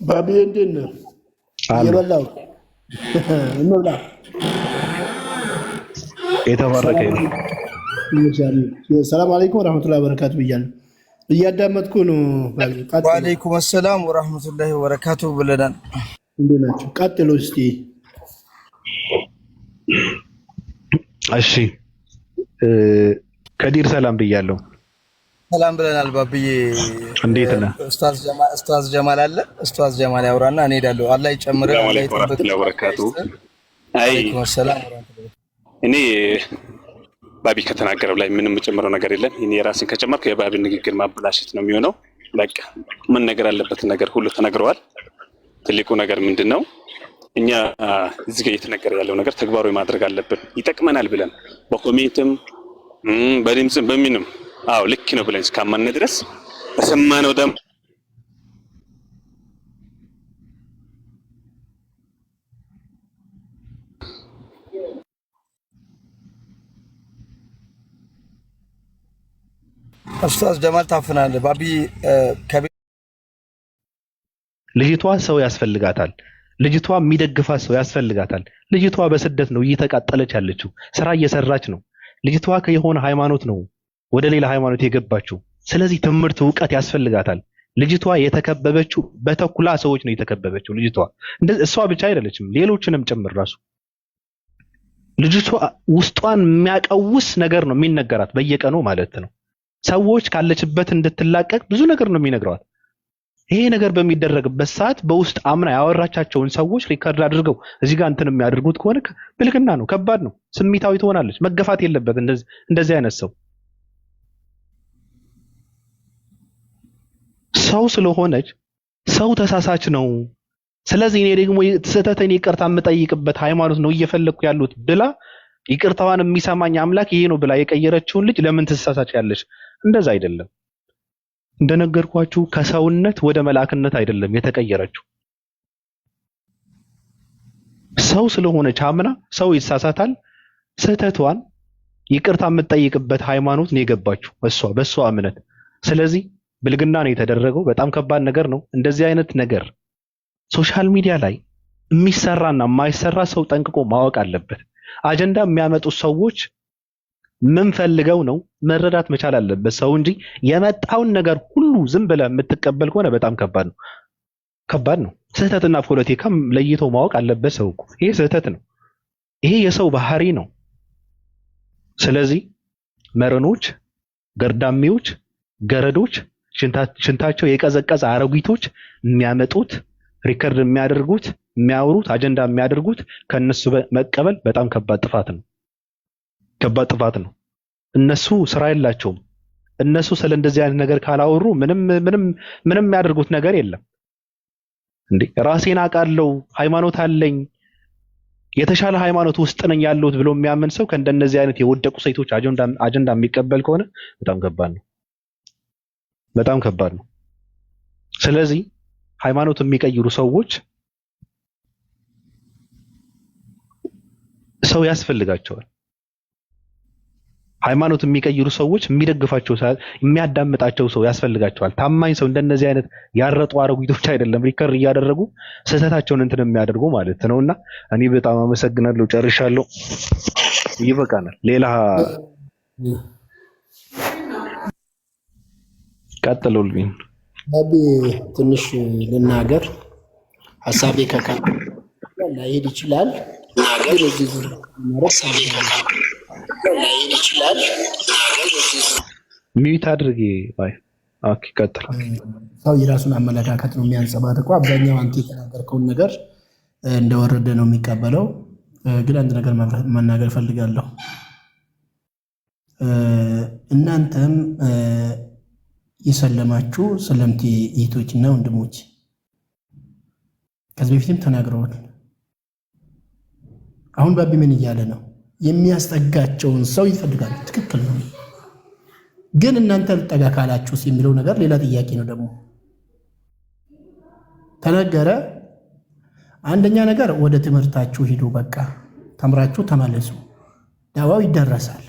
ባቢ እንዴት ነህ? እየበላሁ እንብላ። የተባረከ ይሁን። ሰላም አለይኩም ወራህመቱላሂ ወበረካቱ ብያለሁ። እያዳመጥኩ ነው። ወአለይኩም ሰላም ወራህመቱላሂ ወበረካቱ ብለናል። እንዴት ናችሁ? ቀጥሉ እስቲ። እሺ ከዲር ሰላም ብያለሁ። ሰላም ብለናል። ባብዬ እንዴት ነህ? ኡስታዝ ጀማል አለ። ኡስታዝ ጀማል ያውራና እኔ ሄዳለሁ። አላህ ይጨምር። አላህ ይጠብቅ። አይ እኔ ባቢ ከተናገረው ላይ ምንም የምጨምረው ነገር የለም። እኔ የራስን ከጨመርኩ የባቢን ንግግር ማበላሸት ነው የሚሆነው። በቃ ምን ነገር አለበት ነገር ሁሉ ተነግረዋል። ትልቁ ነገር ምንድነው? እኛ እዚህ ጋር እየተነገረ ያለው ነገር ተግባራዊ ማድረግ አለብን። ይጠቅመናል ብለን በኮሜንትም በድምፅም በምንም አዎ ልክ ነው ብለን እስካማን ድረስ በሰማነው ደም ኡስታዝ ጀማል ታፍናል። ባቢ ልጅቷ ሰው ያስፈልጋታል። ልጅቷ የሚደግፋት ሰው ያስፈልጋታል። ልጅቷ በስደት ነው እየተቃጠለች ያለችው፣ ስራ እየሰራች ነው። ልጅቷ ከየሆነ ሃይማኖት ነው ወደ ሌላ ሃይማኖት የገባችው። ስለዚህ ትምህርት፣ እውቀት ያስፈልጋታል። ልጅቷ የተከበበችው በተኩላ ሰዎች ነው የተከበበችው። ልጅቷ እሷ ብቻ አይደለችም፣ ሌሎችንም ጭምር ራሱ ልጅቷ ውስጧን የሚያቀውስ ነገር ነው የሚነገራት በየቀኑ ማለት ነው። ሰዎች ካለችበት እንድትላቀቅ ብዙ ነገር ነው የሚነግሯት። ይሄ ነገር በሚደረግበት ሰዓት በውስጥ አምና ያወራቻቸውን ሰዎች ሪከርድ አድርገው እዚህ ጋር እንትን የሚያደርጉት ከሆነ ብልግና ነው፣ ከባድ ነው። ስሜታዊ ትሆናለች። መገፋት የለበት እንደዚህ አይነት ሰው ስለሆነች ሰው ተሳሳች ነው። ስለዚህ እኔ ደግሞ ስህተቴን ይቅርታ የምጠይቅበት ሃይማኖት ነው እየፈለግኩ ያሉት ብላ ይቅርታዋን የሚሰማኝ አምላክ ይሄ ነው ብላ የቀየረችውን ልጅ ለምን ትሳሳች ያለች? እንደዛ አይደለም። እንደነገርኳችሁ ከሰውነት ወደ መላእክነት አይደለም የተቀየረችው። ሰው ስለሆነች አምና ሰው ይሳሳታል። ስህተቷን ይቅርታ የምትጠይቅበት ሃይማኖት ነው የገባችው በሷ እምነት። ስለዚህ ብልግና ነው የተደረገው። በጣም ከባድ ነገር ነው። እንደዚህ አይነት ነገር ሶሻል ሚዲያ ላይ የሚሰራና የማይሰራ ሰው ጠንቅቆ ማወቅ አለበት። አጀንዳ የሚያመጡት ሰዎች ምን ፈልገው ነው መረዳት መቻል አለበት ሰው እንጂ የመጣውን ነገር ሁሉ ዝም ብለህ የምትቀበል ከሆነ በጣም ከባድ ነው። ስህተትና ፖለቲካ ለይቶ ማወቅ አለበት ሰው እኮ። ይሄ ስህተት ነው። ይሄ የሰው ባህሪ ነው። ስለዚህ መረኖች፣ ገርዳሚዎች፣ ገረዶች፣ ሽንታቸው የቀዘቀዘ አረጊቶች የሚያመጡት ሪከርድ የሚያደርጉት የሚያወሩት አጀንዳ የሚያደርጉት ከነሱ መቀበል በጣም ከባድ ጥፋት ነው። እነሱ ስራ የላቸውም። እነሱ ስለ እንደዚህ አይነት ነገር ካላወሩ ምንም የሚያደርጉት ነገር የለም። እንዴ ራሴን አውቃለሁ፣ ሃይማኖት አለኝ፣ የተሻለ ሃይማኖት ውስጥ ነኝ ያለሁት ብሎ የሚያምን ሰው ከእንደነዚህ አይነት የወደቁ ሴቶች አጀንዳ የሚቀበል ከሆነ በጣም ከባድ ነው። ስለዚህ ሃይማኖት የሚቀይሩ ሰዎች ሰው ያስፈልጋቸዋል። ሃይማኖት የሚቀይሩ ሰዎች የሚደግፋቸው የሚያዳምጣቸው ሰው ያስፈልጋቸዋል። ታማኝ ሰው፣ እንደነዚህ አይነት ያረጡ አረጉቶች አይደለም ሪከር እያደረጉ ስህተታቸውን እንትን የሚያደርጉ ማለት ነውና እኔ በጣም አመሰግናለሁ። ጨርሻለሁ። ይበቃናል። ሌላ ቀጥሉልኝ። ባቢ ትንሽ ልናገር። ሐሳቤ ከካለ ላይሄድ ይችላል። ሚዩት አድርጌ ባይ። ኦኬ ቀጥል። ሰው የራሱን አመለካከት ነው የሚያንጸባርቀው። አብዛኛው አንተ የተናገርከውን ነገር እንደወረደ ነው የሚቀበለው። ግን አንድ ነገር መናገር ፈልጋለሁ። እናንተም የሰለማችሁ ሰለምቴ እህቶችና ወንድሞች ከዚህ በፊትም ተናግረዋል። አሁን ባቢ ምን እያለ ነው? የሚያስጠጋቸውን ሰው ይፈልጋሉ። ትክክል ነው። ግን እናንተ ልጠጋ ካላችሁስ የሚለው ነገር ሌላ ጥያቄ ነው። ደግሞ ተነገረ አንደኛ ነገር ወደ ትምህርታችሁ ሂዱ። በቃ ተምራችሁ ተመለሱ። ዳዋው ይደረሳል።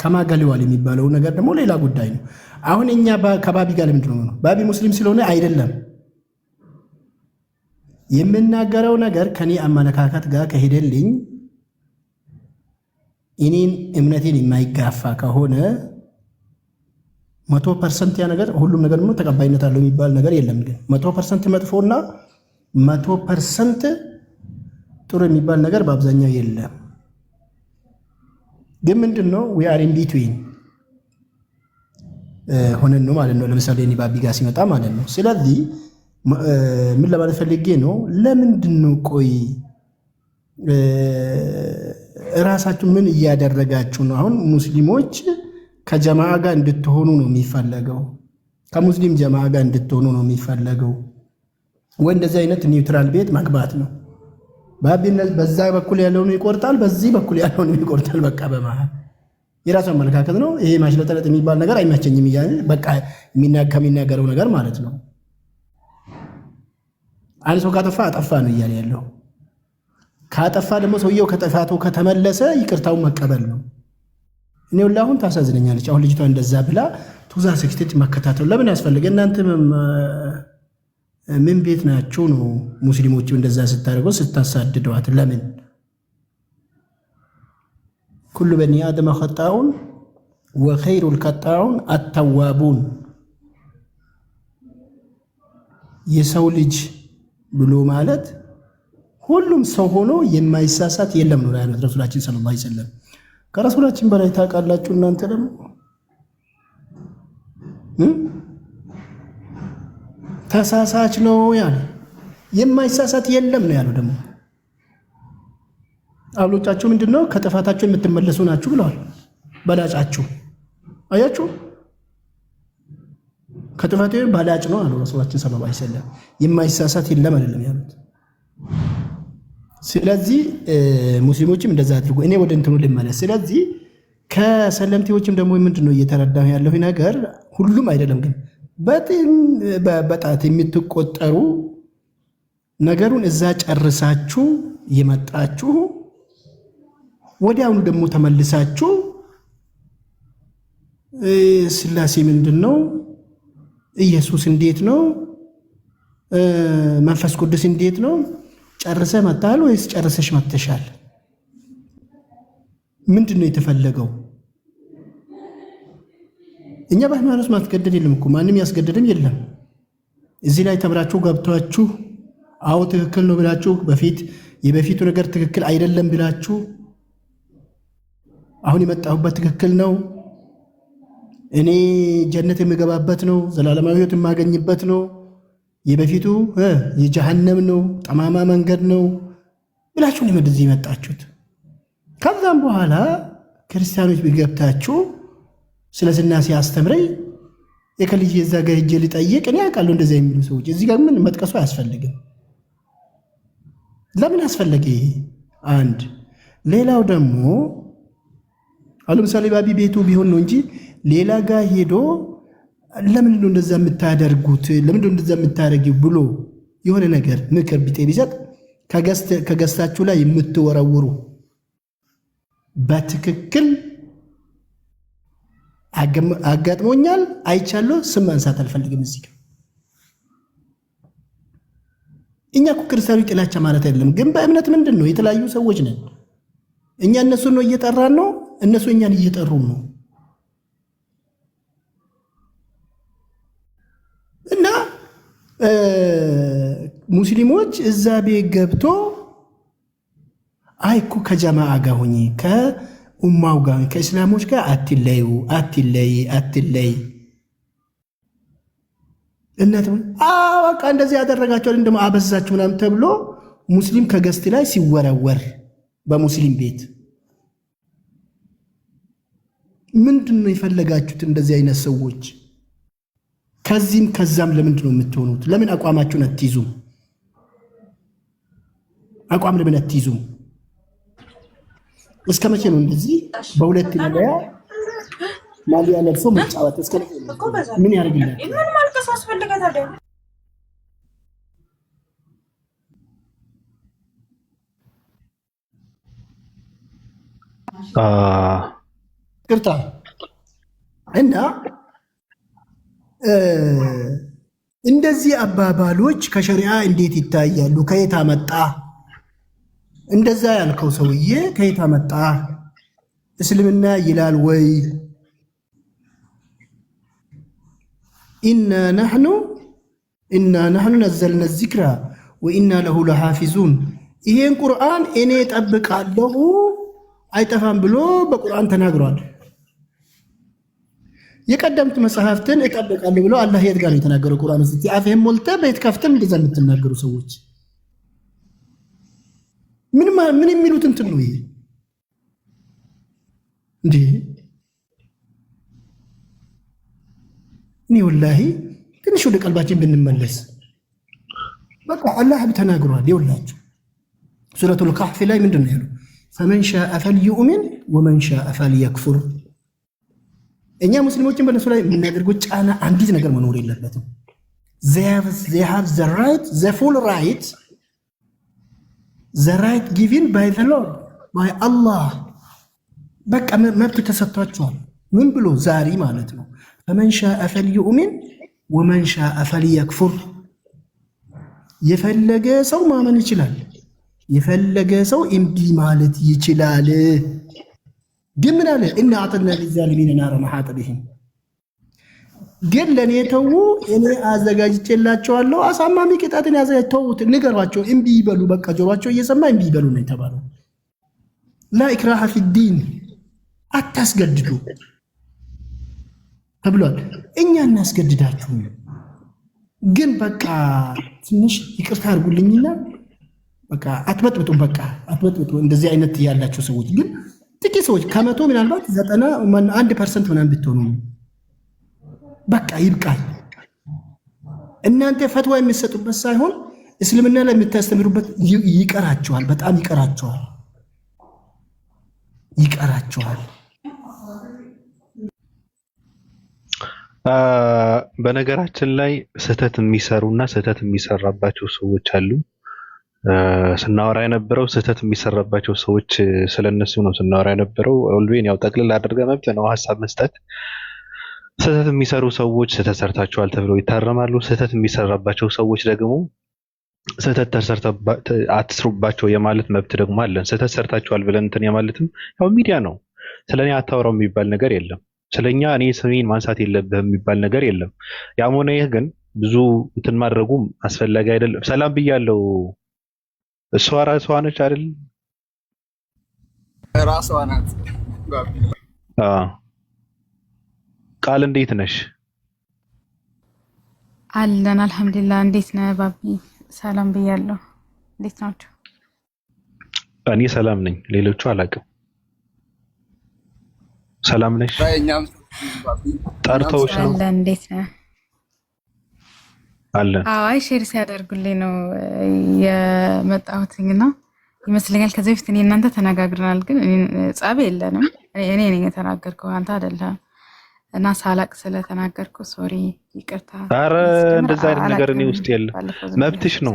ከማገሊዋል የሚባለው ነገር ደግሞ ሌላ ጉዳይ ነው። አሁን እኛ ከባቢ ጋር ለምንድን ነው ባቢ ሙስሊም ስለሆነ አይደለም የምናገረው ነገር ከኔ አመለካከት ጋር ከሄደልኝ እኔን እምነቴን የማይጋፋ ከሆነ 100% ያ ነገር ሁሉም ነገር ነው ተቀባይነት አለው የሚባል ነገር የለም። ግን 100% መጥፎና 100% ጥሩ የሚባል ነገር በአብዛኛው የለም። ግን ምንድነው we are in between ሆነን ነው ማለት ነው። ለምሳሌ እኔ ባቢ ጋር ሲመጣ ማለት ነው። ስለዚህ ምን ለማለት ፈልጌ ነው፣ ለምንድነው ቆይ ራሳችሁ ምን እያደረጋችሁ ነው? አሁን ሙስሊሞች ከጀማዓ ጋር እንድትሆኑ ነው የሚፈለገው፣ ከሙስሊም ጀማዓ ጋር እንድትሆኑ ነው የሚፈለገው። ወይ እንደዚህ አይነት ኒውትራል ቤት መግባት ነው። ባቢነት በዛ በኩል ያለውን ይቆርጣል፣ በዚህ በኩል ያለውን ይቆርጣል። በቃ በመሃል የራሱ አመለካከት ነው። ይሄ ማሽለጠለጥ የሚባል ነገር አይመቸኝም እያለ በቃ ከሚናገረው ነገር ማለት ነው። አንድ ሰው ካጠፋ አጠፋ ነው እያለ ያለው። ካጠፋ ደግሞ ሰውየው ከጥፋቱ ከተመለሰ ይቅርታውን መቀበል ነው። እኔ ሁላሁን ታሳዝነኛለች። አሁን ልጅቷ እንደዛ ብላ ቱዛ ሰክቴት መከታተል ለምን ያስፈልገ? እናንተ ምን ቤት ናቸው ነው ሙስሊሞቹ እንደዛ ስታደርገው ስታሳድደዋት? ለምን ኩሉ በኒ አደም ኸጣኡን ወኸይሩል ኸጣኡን አተዋቡን። የሰው ልጅ ብሎ ማለት ሁሉም ሰው ሆኖ የማይሳሳት የለም ነው ያሉት ረሱላችን ሰለላሁ ዐለይሂ ወሰለም። ከረሱላችን በላይ ታውቃላችሁ እናንተ ደግሞ ተሳሳች ነው ያለ፣ የማይሳሳት የለም ነው ያለው። ደግሞ አብሎቻችሁ ምንድነው ከጥፋታችሁ የምትመለሱ ናችሁ ብለዋል። በላጫችሁ አያችሁ፣ ከጥፋቱ በላጭ ነው አሉ ረሱላችን ሰለላሁ ዐለይሂ ወሰለም። የማይሳሳት የለም አይደለም ያሉት። ስለዚህ ሙስሊሞችም እንደዛ አድርጎ እኔ ወደ እንትኑ ልመለስ። ስለዚህ ከሰለምቴዎችም ደግሞ ምንድነው እየተረዳሁ ያለው ነገር ሁሉም አይደለም ግን በጣት የምትቆጠሩ ነገሩን እዛ ጨርሳችሁ የመጣችሁ ወዲያውኑ ደግሞ ተመልሳችሁ ስላሴ ምንድነው፣ ኢየሱስ እንዴት ነው፣ መንፈስ ቅዱስ እንዴት ነው፣ ጨርሰ መጣል ወይስ ጨርሰሽ መጥተሻል? ምንድነው የተፈለገው? እኛ በሃይማኖት ማስገደድ የለም እኮ ማንም ያስገደደም የለም። እዚህ ላይ ተምራችሁ ገብታችሁ አዎ ትክክል ነው ብላችሁ የበፊቱ ነገር ትክክል አይደለም ብላችሁ አሁን የመጣሁበት ትክክል ነው፣ እኔ ጀነት የምገባበት ነው፣ ዘላለማዊ ሕይወት የማገኝበት ነው፣ የበፊቱ የጀሃነም ነው፣ ጠማማ መንገድ ነው ብላችሁ ነው ወደዚህ የመጣችሁት። ከዛም በኋላ ክርስቲያኖች ቢገብታችሁ ስለ ስላሴ አስተምረኝ የከልጅ የዛ ጋር ሄጄ ልጠይቅ እኔ አውቃለሁ እንደዛ የሚሉ ሰዎች እዚህ ጋር ምን መጥቀሱ አያስፈልግም። ለምን አስፈለገ? አንድ ሌላው ደግሞ አሁን ለምሳሌ ባቢ ቤቱ ቢሆን ነው እንጂ ሌላ ጋር ሄዶ ለምን ነው እንደዛ የምታደርጉት፣ ለምን ነው እንደዛ የምታደርጊው ብሎ የሆነ ነገር ምክር ቢጤ ቢሰጥ ከገስታችሁ ላይ የምትወረውሩ በትክክል አጋጥሞኛል አይቻለሁ፣ ስም ማንሳት አልፈልግም እዚህ ጋር። እኛ እኮ ክርስቲያኖች ጥላቻ ማለት አይደለም፣ ግን በእምነት ምንድን ነው የተለያዩ ሰዎች ነን። እኛ እነሱን ነው እየጠራን ነው፣ እነሱ እኛን እየጠሩ ነው። እና ሙስሊሞች እዛ ቤት ገብቶ አይ እኮ ከጀማዓ ጋር ሆኜ ከኡማው ጋር ከእስላሞች ጋር አትለይ እናት በቃ እንደዚህ ያደረጋቸው እንደማ አበዛችሁ ምናምን ተብሎ ሙስሊም ከገስት ላይ ሲወረወር በሙስሊም ቤት ምንድነው የፈለጋችሁት? እንደዚህ አይነት ሰዎች ከዚህም ከዛም ለምንድን ነው የምትሆኑት? ለምን አቋማችሁን አትይዙም? አቋም ለምን አትይዙም? እስከ መቼ ነው እንደዚህ በሁለት ማሊያ ለብሶ መጫወት? እስከ መቼ ምን ያደርግልናል? ምን ማልቀስ አስፈልጋታለሁ? ቅርታ እና እንደዚህ አባባሎች ከሸሪዓ እንዴት ይታያሉ? ከየት አመጣ? እንደዛ ያልከው ሰውዬ ከየት አመጣ? እስልምና ይላል ወይ? ኢና ነሕኑ ነዘልና ዚክራ ወኢና ለሁ ለሓፊዙን። ይሄን ቁርአን እኔ እጠብቃለሁ አይጠፋም ብሎ በቁርአን ተናግሯል። የቀደምት መጽሐፍትን እጠብቃለሁ ብሎ አላህ የት ጋር ነው የተናገረው? ቁርአን ውስጥ አፍህም ሞልተህ ቤት ከፍተም እንደዛ የምትናገሩ ሰዎች ምን የሚሉት እንትን ነው ይሄ እንዴ? እኔ ወላሂ ትንሽ ወደ ቀልባችን ብንመለስ በቃ አላህ ተናግሯል። ይኸውላችሁ ሱረቱል ካህፍ ላይ ምንድን ነው ያለው? ፈመን ሻአ ፈልዩእሚን ወመን ሻአ ፈልየክፉር። እኛ ሙስሊሞችን በነሱ ላይ የምናደርገው ጫና አንዲት ነገር መኖር የለበትም። they have the right, the full right, the right given by the Lord, by Allah። በቃ መብት ተሰጥቷቸዋል። ምን ብሎ ዛሬ ማለት ነው ፈመን ሻአ ፈልዩእሚን ወመን ሻአ ፈልየክፉር። የፈለገ ሰው ማመን ይችላል፣ የፈለገ ሰው እምቢ ማለት ይችላል። ግን ምን አለ? እና አጥና ለዛሊሚን ናረ መሐጠ ቢሂም። ግን ለኔ ተው እኔ አዘጋጅቼላቸዋለሁ አሳማሚ ቅጣትን ያዘጋጅተውት ንገሯቸው፣ እምቢ ይበሉ። በቃ ጆሮአቸው እየሰማ እምቢ ይበሉ ነው የተባለው። ላ ኢክራሃ ፊዲን፣ አታስገድዱ ተብሏል። እኛ እናስገድዳችሁ ግን በቃ ትንሽ ይቅርታ አድርጉልኝና በቃ አትበጥብጡ፣ በቃ አትበጥብጡ። እንደዚህ አይነት ያላቸው ሰዎች ግን ጥቂት ሰዎች ከመቶ ምናልባት 91% ምናምን ብትሆኑ በቃ ይብቃል። እናንተ ፈትዋ የሚሰጡበት ሳይሆን እስልምና ላይ የምታስተምሩበት ይቀራቸዋል፣ በጣም ይቀራቸዋል። በነገራችን ላይ ስህተት የሚሰሩና ስህተት የሚሰራባቸው ሰዎች አሉ። ስናወራ የነበረው ስህተት የሚሰራባቸው ሰዎች ስለነሱ ነው ስናወራ የነበረው። ኦልዌን ያው ጠቅልል አድርገህ መብት ነው ሀሳብ መስጠት። ስህተት የሚሰሩ ሰዎች ስህተት ሰርታቸዋል ተብለው ይታረማሉ። ስህተት የሚሰራባቸው ሰዎች ደግሞ ስህተት አትስሩባቸው የማለት መብት ደግሞ አለን። ስህተት ሰርታቸዋል ብለን እንትን የማለትም ያው ሚዲያ ነው። ስለኔ አታወራው የሚባል ነገር የለም። ስለኛ እኔ ስሜን ማንሳት የለብህም የሚባል ነገር የለም። ያም ሆነ ይህ ግን ብዙ እንትን ማድረጉም አስፈላጊ አይደለም። ሰላም ብያለሁ። እሷ ራሷ ነች አይደል? ራሷ ናት። ቃል እንዴት ነሽ? አለን አልሐምዱሊላህ። እንዴት ነህ ባቢ? ሰላም ብያለሁ። እንዴት ናችሁ? እኔ ሰላም ነኝ፣ ሌሎቹ አላውቅም። ሰላም ነሽ? ጠርተውሽ ነው? አለን። እንዴት ነህ? አለን። አይ ሼር ሲያደርጉልኝ ነው የመጣሁትና ይመስለኛል። ከዚህ በፊት እኔ እናንተ ተነጋግረናል፣ ግን ጸብ የለንም። እኔ ነኝ የተናገርከው አንተ አይደለም። እና ሳላቅ ስለተናገርኩ ሶሪ፣ ይቅርታ። ኧረ እንደዛ አይነት ነገር እኔ ውስጥ የለም። መብትሽ ነው።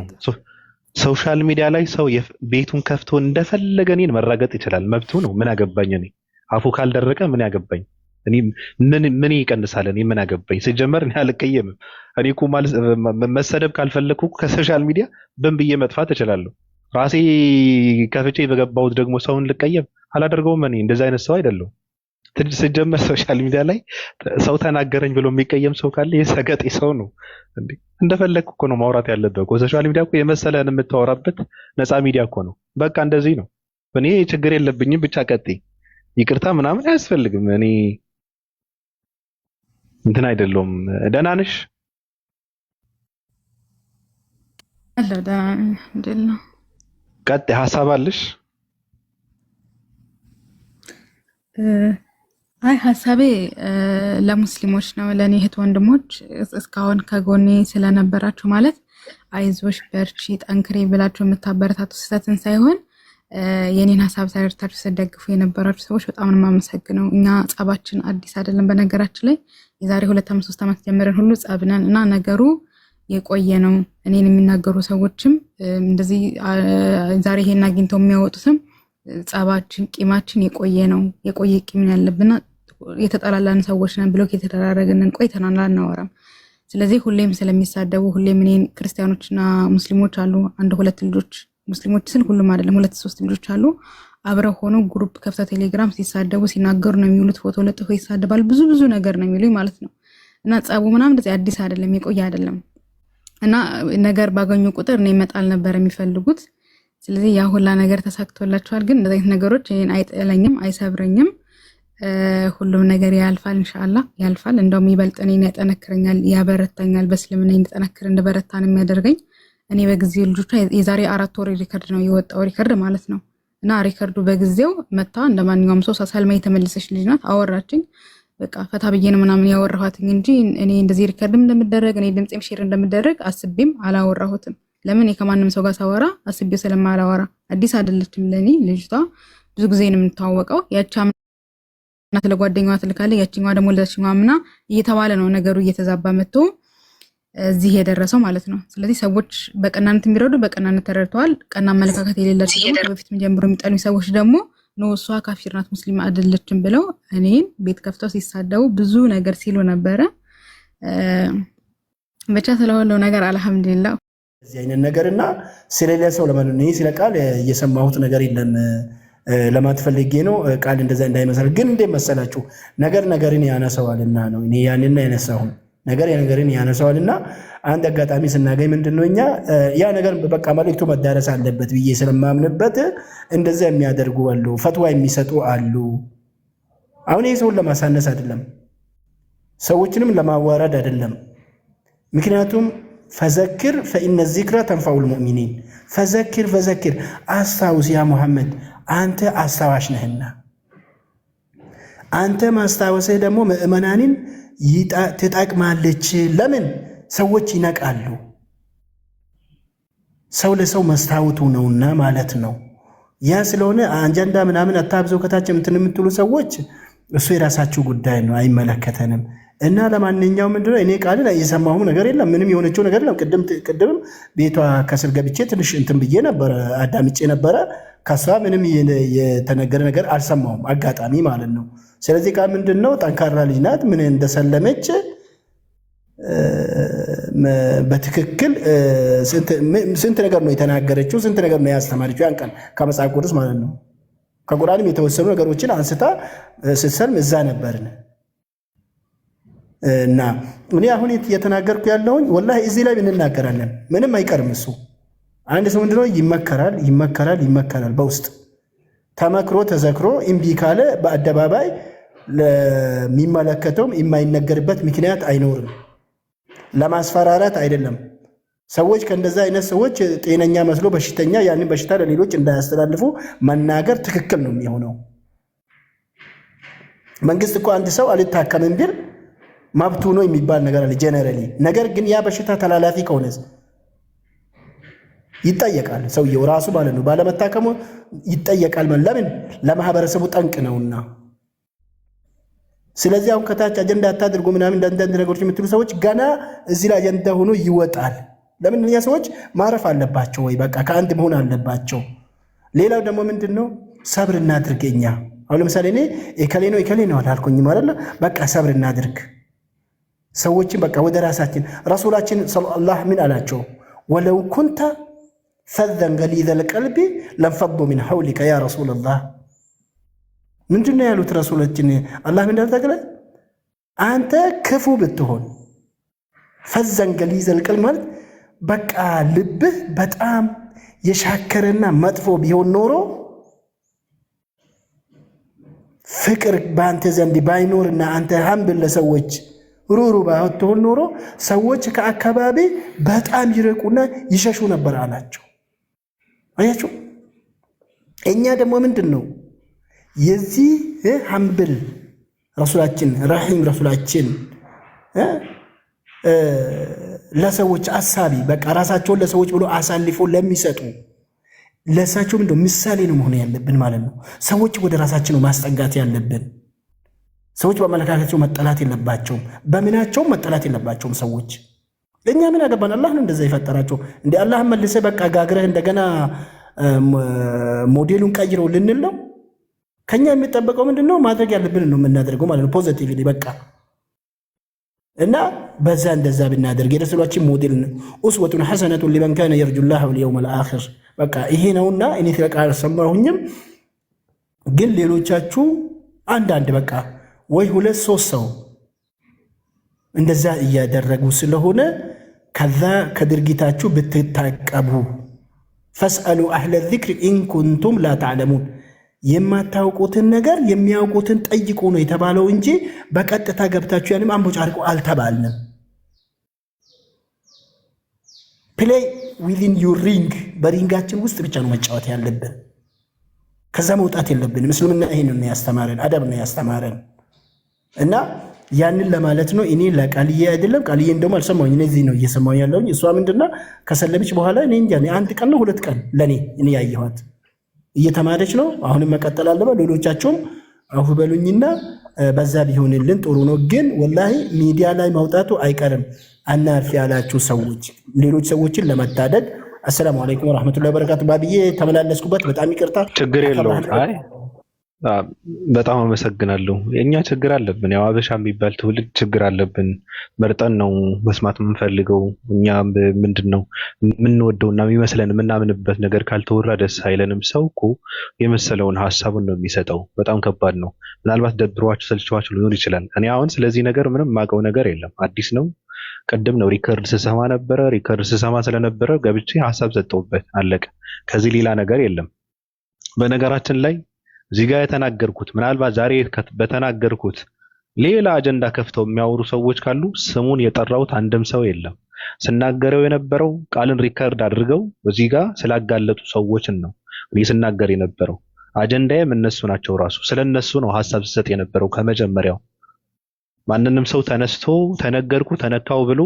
ሶሻል ሚዲያ ላይ ሰው ቤቱን ከፍቶ እንደፈለገ እኔን መራገጥ ይችላል፣ መብቱ ነው። ምን አገባኝ እኔ? አፉ ካልደረቀ ምን ያገባኝ? እኔ ምን ይቀንሳል? እኔ ምን አገባኝ? ሲጀመር እኔ አልቀየምም። እኔ እኮ መሰደብ ካልፈለኩ ከሶሻል ሚዲያ ብዬ መጥፋት እችላለሁ። ራሴ ከፍቼ በገባሁት ደግሞ ሰውን ልቀየም አላደርገውም። እኔ እንደዛ አይነት ሰው አይደለሁም። ሲጀመር ሶሻል ሚዲያ ላይ ሰው ተናገረኝ ብሎ የሚቀየም ሰው ካለ የሰገጤ ሰው ነው። እንደፈለግኩ እኮ ነው ማውራት ያለበት እኮ። ሶሻል ሚዲያ እኮ የመሰለህን የምታወራበት ነፃ ሚዲያ እኮ ነው። በቃ እንደዚህ ነው። እኔ ችግር የለብኝም። ብቻ ቀጥይ። ይቅርታ ምናምን አያስፈልግም። እኔ እንትን አይደለሁም። ደህና ነሽ? አለሁ ደህና ነኝ አልሐምዱሊላህ። ቀጥይ። ሀሳብ አለሽ? አይ ሀሳቤ ለሙስሊሞች ነው፣ ለእኔ እህት ወንድሞች እስካሁን ከጎኔ ስለነበራችሁ ማለት አይዞሽ በርቺ ጠንክሬ ብላችሁ የምታበረታቱ ስህተትን ሳይሆን የኔን ሀሳብ ተረድታችሁ ስትደግፉ የነበራችሁ ሰዎች በጣም ነው የማመሰግነው። እኛ ጸባችን አዲስ አይደለም። በነገራችን ላይ የዛሬ 2 ዓመት 3 ዓመት ጀምረን ሁሉ ጸብነን እና ነገሩ የቆየ ነው። እኔን የሚናገሩ ሰዎችም እንደዚህ ዛሬ ይሄን አግኝተው የሚያወጡትም ጸባችን ቂማችን የቆየ ነው። የቆየ ቂም ያለብና የተጠላላን ሰዎች ነን ብሎ የተደራረግንን ቆይተናል አናወራም። ስለዚህ ሁሌም ስለሚሳደቡ ሁሌም እኔን ክርስቲያኖችና ሙስሊሞች አሉ አንድ ሁለት ልጆች ሙስሊሞች ስል ሁሉም አይደለም 2-3 ልጆች አሉ አብረው ሆነው ግሩፕ ከፍታ ቴሌግራም ሲሳደቡ ሲናገሩ ነው የሚውሉት። ፎቶ ለጥፎ ይሳደባል። ብዙ ነገር ነው የሚሉኝ ማለት ነው። እና ጸቡ ምናምን እንደዚህ አዲስ አይደለም የቆየ አይደለም። እና ነገር ባገኙ ቁጥር እኔ መጣል ነበር የሚፈልጉት። ስለዚህ ያ ሁላ ነገር ተሳክቶላቸዋል። ግን እንደዚህ አይነት ነገሮች እኔን አይጥለኝም አይሰብረኝም። ሁሉም ነገር ያልፋል ኢንሻአላህ ያልፋል። እንደውም ይበልጥ እኔን ያጠነክረኛል ያበረታኛል። በእስልምና እንድጠነክር እንደበረታ ነው የሚያደርገኝ። እኔ በጊዜው ልጆቿ የዛሬ 4 ወር ሪከርድ ነው የወጣው ሪከርድ ማለት ነው። እና ሪከርዱ በጊዜው መታ እንደማንኛውም ሰው ሰልማ የተመለሰች ልጅ ናት። አወራችኝ በቃ ፈታ ብዬ ነው ምናምን ያወራኋትኝ እንጂ እኔ እንደዚህ ሪከርድም እንደምደረግ እኔ ድምጼም ሼር እንደምደረግ አስቤም አላወራሁትም። ለምን ከማንም ሰው ጋር ሳወራ አስቤው ስለማላወራ። አዲስ አይደለችም ለኔ ልጅቷ። ብዙ ጊዜ ነው የምንተዋወቀው። ያቻም እና ለጓደኛዋ ትልካለች ያቺኛዋ ደግሞ ለዛችኛዋ ምና እየተባለ ነው ነገሩ እየተዛባ መጥቶ እዚህ የደረሰው ማለት ነው። ስለዚህ ሰዎች በቀናነት የሚረዱ በቀናነት ተረድተዋል። ቀና አመለካከት የሌላቸው ደግሞ በፊት ጀምሮ የሚጠሉኝ ሰዎች ደግሞ ነው እሷ ካፊር ናት ሙስሊም አይደለችም ብለው እኔን ቤት ከፍተው ሲሳደቡ ብዙ ነገር ሲሉ ነበረ። ብቻ ስለሆነው ነገር አልሐምዱሊላህ እዚህ አይነት ነገርና ስለሌላ ሰው ለማንነ ስለ ቃል እየሰማሁት ነገር የለም ለማለት ፈልጌ ነው። ቃል እንደዛ እንዳይመስል ግን እንደ መሰላችሁ ነገርን ያነሳዋልና ነው እኔ ያንንና ያነሳሁን ነገርን ያነሳዋልና አንድ አጋጣሚ ስናገኝ ምንድነው እኛ ያ ነገር በቃ መልእክቱ መዳረስ አለበት ብዬ ስለማምንበት እንደዛ የሚያደርጉ አሉ፣ ፈትዋ የሚሰጡ አሉ። አሁን ይሄ ሰውን ለማሳነስ አይደለም፣ ሰዎችንም ለማዋረድ አይደለም። ምክንያቱም ፈዘክር ፈኢነ ዚክራ ተንፈዑል ሙእሚኒን ፈዘክር አስታውስ ያ ሙሐመድ አንተ አስታዋሽ ነህና አንተ ማስታወስህ ደግሞ ምእመናንን ትጠቅማለች። ለምን ሰዎች ይነቃሉ። ሰው ለሰው መስታወቱ ነውና ማለት ነው። ያ ስለሆነ አጀንዳ ምናምን አታብዘው ከታች የምትሉ ሰዎች እሱ የራሳችሁ ጉዳይ ነው፣ አይመለከተንም። እና ለማንኛውም ምንድነው እኔ ቃልን እየሰማሁ ነገር የለም፣ ምንም የሆነችው ነገር የለም። ቅድም ቤቷ ከስር ገብቼ ትንሽ እንትን ብዬ ነበር፣ አዳምጬ ነበረ። ከሷ ምንም የተነገረ ነገር አልሰማሁም፣ አጋጣሚ ማለት ነው። ስለዚህ ቃል ምንድነው ጠንካራ ልጅ ናት። ምን እንደሰለመች በትክክል ስንት ነገር ነው የተናገረችው፣ ስንት ነገር ነው ያስተማረችው ያን ቀን ከመጽሐፍ ቅዱስ ማለት ነው። ከቁርአንም የተወሰኑ ነገሮችን አንስታ ስትሰልም እዛ ነበርን። እና እኔ አሁን እየተናገርኩ ያለሁኝ ወላሂ እዚህ ላይ እንናገራለን፣ ምንም አይቀርም። እሱ አንድ ሰው ምንድነው ይመከራል በውስጥ ተመክሮ ተዘክሮ እምቢ ካለ በአደባባይ ለሚመለከተውም የማይነገርበት ምክንያት አይኖርም። ለማስፈራራት አይደለም። ሰዎች ከእንደዛ አይነት ሰዎች ጤነኛ መስሎ በሽተኛ ያንን በሽታ ለሌሎች እንዳያስተላልፉ መናገር ትክክል ነው የሚሆነው። መንግስት እኮ አንድ ሰው አልታከምም ቢል መብቱ ነው የሚባል ነገር አለ ጀነራሊ። ነገር ግን ያ በሽታ ተላላፊ ከሆነ ይጠየቃል፣ ሰውየው ራሱ ማለት ነው። ባለመታከሙ ይጠየቃል። ለምን? ለማህበረሰቡ ጠንቅ ነውና። ስለዚህ አሁን ከታች አጀንዳ አታድርጉ ምናምን እንዳንዳንድ ነገሮች የምትሉ ሰዎች ገና እዚህ ላይ አጀንዳ ሆኖ ይወጣል። ለምን? እነኛ ሰዎች ማረፍ አለባቸው ወይ በቃ ከአንድ መሆን አለባቸው። ሌላው ደግሞ ምንድነው ሰብር እናድርግ። እኛ አሁን ለምሳሌ እኔ እከሌ ነው አላልኩኝ ማለት በቃ ሰብር እናድርግ። ሰዎችን በቃ ወደ ራሳችን ረሱላችን ሰለላሁ ምን አላቸው? ወለው ኩንተ ፈዘን ገሊዘል ቀልቢ ለንፈዱ ሚን ሐውሊከ ያ ረሱላላህ። ምንድነው ያሉት ረሱላችን? አላህ ምን እንዳልተገለ አንተ ክፉ ብትሆን ፈዘን ገሊዘል ቀልቢ ማለት በቃ ልብህ በጣም የሻከረና መጥፎ ቢሆን ኖሮ ፍቅር በአንተ ዘንድ ባይኖርና አንተ ሀምብል ለሰዎች ሩሩ ባትሆን ኖሮ ሰዎች ከአካባቢ በጣም ይርቁና ይሸሹ ነበር አላቸው። አያችሁ፣ እኛ ደግሞ ምንድነው የዚህ ሀምብል ረሱላችን ረሂም ረሱላችን ለሰዎች አሳቢ በቃ ራሳቸውን ለሰዎች ብሎ አሳልፎ ለሚሰጡ ለሳቸው ምንድነው ምሳሌ ነው መሆን ያለብን ማለት ነው። ሰዎች ወደ ራሳችን ነው ማስጠጋት ያለብን። ሰዎች በመለካከታቸው መጠላት የለባቸውም፣ በምናቸውም መጠላት የለባቸውም። ሰዎች ለኛ ምን ያገባን? አላህ ነው እንደዛ ይፈጠራቸው። እንደ አላህ መልሰ በቃ ጋግረህ እንደገና ሞዴሉን ቀይረው ልንል ነው? ከኛ የሚጠበቀው ምንድነው? ማድረግ ያለብን ነው የምናደርገው ማለት ነው። ፖዚቲቭሊ በቃ እና በዛ እንደዛ ብናደርግ የረሱላችን ሞዴል ነው። ኡስወቱን ሐሰነቱን ሊመን ካነ የርጁላህ ወልየውመል አኺር በቃ ይሄ ነውና እኔ ተቃር ሰማሁኝም። ግን ሌሎቻችሁ አንዳንድ በቃ ወይ 2-3 ሰው እንደዛ እያደረጉ ስለሆነ ከዛ ከድርጊታችሁ ብትታቀቡ። ፈስአሉ አህለ ዚክር ኢን ኩንቱም ላ ተዕለሙን የማታውቁትን ነገር የሚያውቁትን ጠይቁ ነው የተባለው እንጂ በቀጥታ ገብታችሁ ያንም አንቦጫርቁ አልተባልንም። ፕሌይ ዊዚን ዩር ሪንግ በሪንጋችን ውስጥ ብቻ ነው መጫወት ያለብን። ከዛ መውጣት የለብንም። እስልምና ይሄን ነው ያስተማረን፣ አደብ ነው ያስተማረን። እና ያንን ለማለት ነው። እኔ ለቃልዬ አይደለም ቃልዬ እንደውም አልሰማሁኝ፣ እዚህ ነው እየሰማሁኝ ያለሁኝ። እሷ ምንድነው ከሰለመች በኋላ እኔ እንጃ 1 ቀን ነው 2 ቀን ለኔ እኔ ያየኋት እየተማረች ነው። አሁንም መቀጠል አለበት። ሌሎቻችሁም አሁ በሉኝና በዛ ቢሆንልን ጥሩ ነው። ግን ወላሂ ሚዲያ ላይ ማውጣቱ አይቀርም። አናርፍ ያላችሁ ሰዎች ሌሎች ሰዎችን ለመታደግ አሰላሙ አለይኩም ወራህመቱላሂ ወበረካቱ። ባብዬ ተመላለስኩበት፣ በጣም ይቅርታ። ችግር የለውም። አይ በጣም አመሰግናለሁ። የኛ ችግር አለብን፣ ያው አበሻ የሚባል ትውልድ ችግር አለብን። መርጠን ነው መስማት የምንፈልገው። እኛ ምንድነው የምንወደውና የሚመስለን የምናምንበት ነገር ካልተወራ ደስ አይለንም። ሰው እኮ የመሰለውን ሀሳቡን ነው የሚሰጠው። በጣም ከባድ ነው። ምናልባት ደብሯችሁ ሰልችኋችሁ ሊሆን ይችላል። እኔ አሁን ስለዚህ ነገር ምንም የማውቀው ነገር የለም፣ አዲስ ነው። ቅድም ነው ሪከርድ ስሰማ ነበረ። ሪከርድ ስሰማ ስለነበረ ገብቼ ሀሳብ ሰጠውበት፣ አለቀ። ከዚህ ሌላ ነገር የለም። በነገራችን ላይ እዚህ ጋር የተናገርኩት ምናልባት ዛሬ በተናገርኩት ሌላ አጀንዳ ከፍተው የሚያወሩ ሰዎች ካሉ ስሙን የጠራሁት አንድም ሰው የለም። ስናገረው የነበረው ቃልን ሪከርድ አድርገው እዚህ ጋር ስላጋለጡ ሰዎችን ነው እኔ ስናገር የነበረው። አጀንዳዬም እነሱ ናቸው። ራሱ ስለነሱ ነው ሀሳብ ስሰጥ የነበረው ከመጀመሪያው። ማንንም ሰው ተነስቶ ተነገርኩ ተነካው ብሎ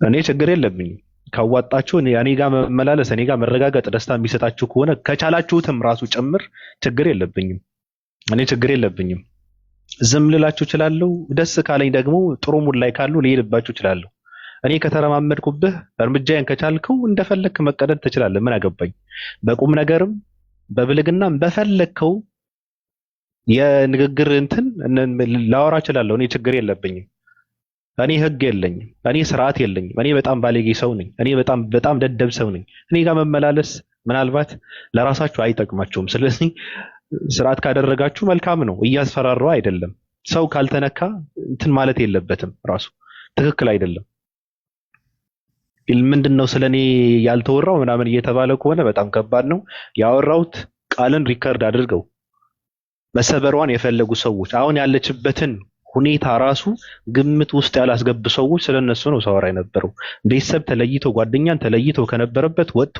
እኔ ችግር የለብኝም። ካዋጣችሁ እኔ ጋር መመላለስ እኔ ጋር መረጋገጥ ደስታ የሚሰጣችሁ ከሆነ ከቻላችሁትም ራሱ ጭምር ችግር የለብኝም። እኔ ችግር የለብኝም። ዝም ልላችሁ እችላለሁ። ደስ ካለኝ ደግሞ ጥሩ ሙድ ላይ ካሉ ልሄድባችሁ እችላለሁ። እኔ ከተረማመድኩብህ እርምጃዬን ከቻልከው እንደፈለክ መቀደድ ትችላለህ። ምን አገባኝ? በቁም ነገርም በብልግናም በፈለከው የንግግር እንትን ላወራ እችላለሁ። እኔ ችግር የለብኝም። እኔ ህግ የለኝም። እኔ ስርዓት የለኝም። እኔ በጣም ባለጌ ሰው ነኝ። እኔ በጣም ደደብ ሰው ነኝ። እኔ ጋር መመላለስ ምናልባት ለራሳችሁ አይጠቅማችሁም። ስለዚህ ስርዓት ካደረጋችሁ መልካም ነው። እያስፈራራው አይደለም። ሰው ካልተነካ እንትን ማለት የለበትም። ራሱ ትክክል አይደለም። ምንድነው ስለኔ ያልተወራው ምናምን እየተባለ ከሆነ በጣም ከባድ ነው። ያወራሁት ቃልን ሪከርድ አድርገው መሰበሯን የፈለጉ ሰዎች አሁን ያለችበትን ሁኔታ ራሱ ግምት ውስጥ ያላስገቡ ሰዎች ስለነሱ ነው ሳወራ የነበረው። ቤተሰብ ተለይቶ ጓደኛን ተለይቶ ከነበረበት ወጥቶ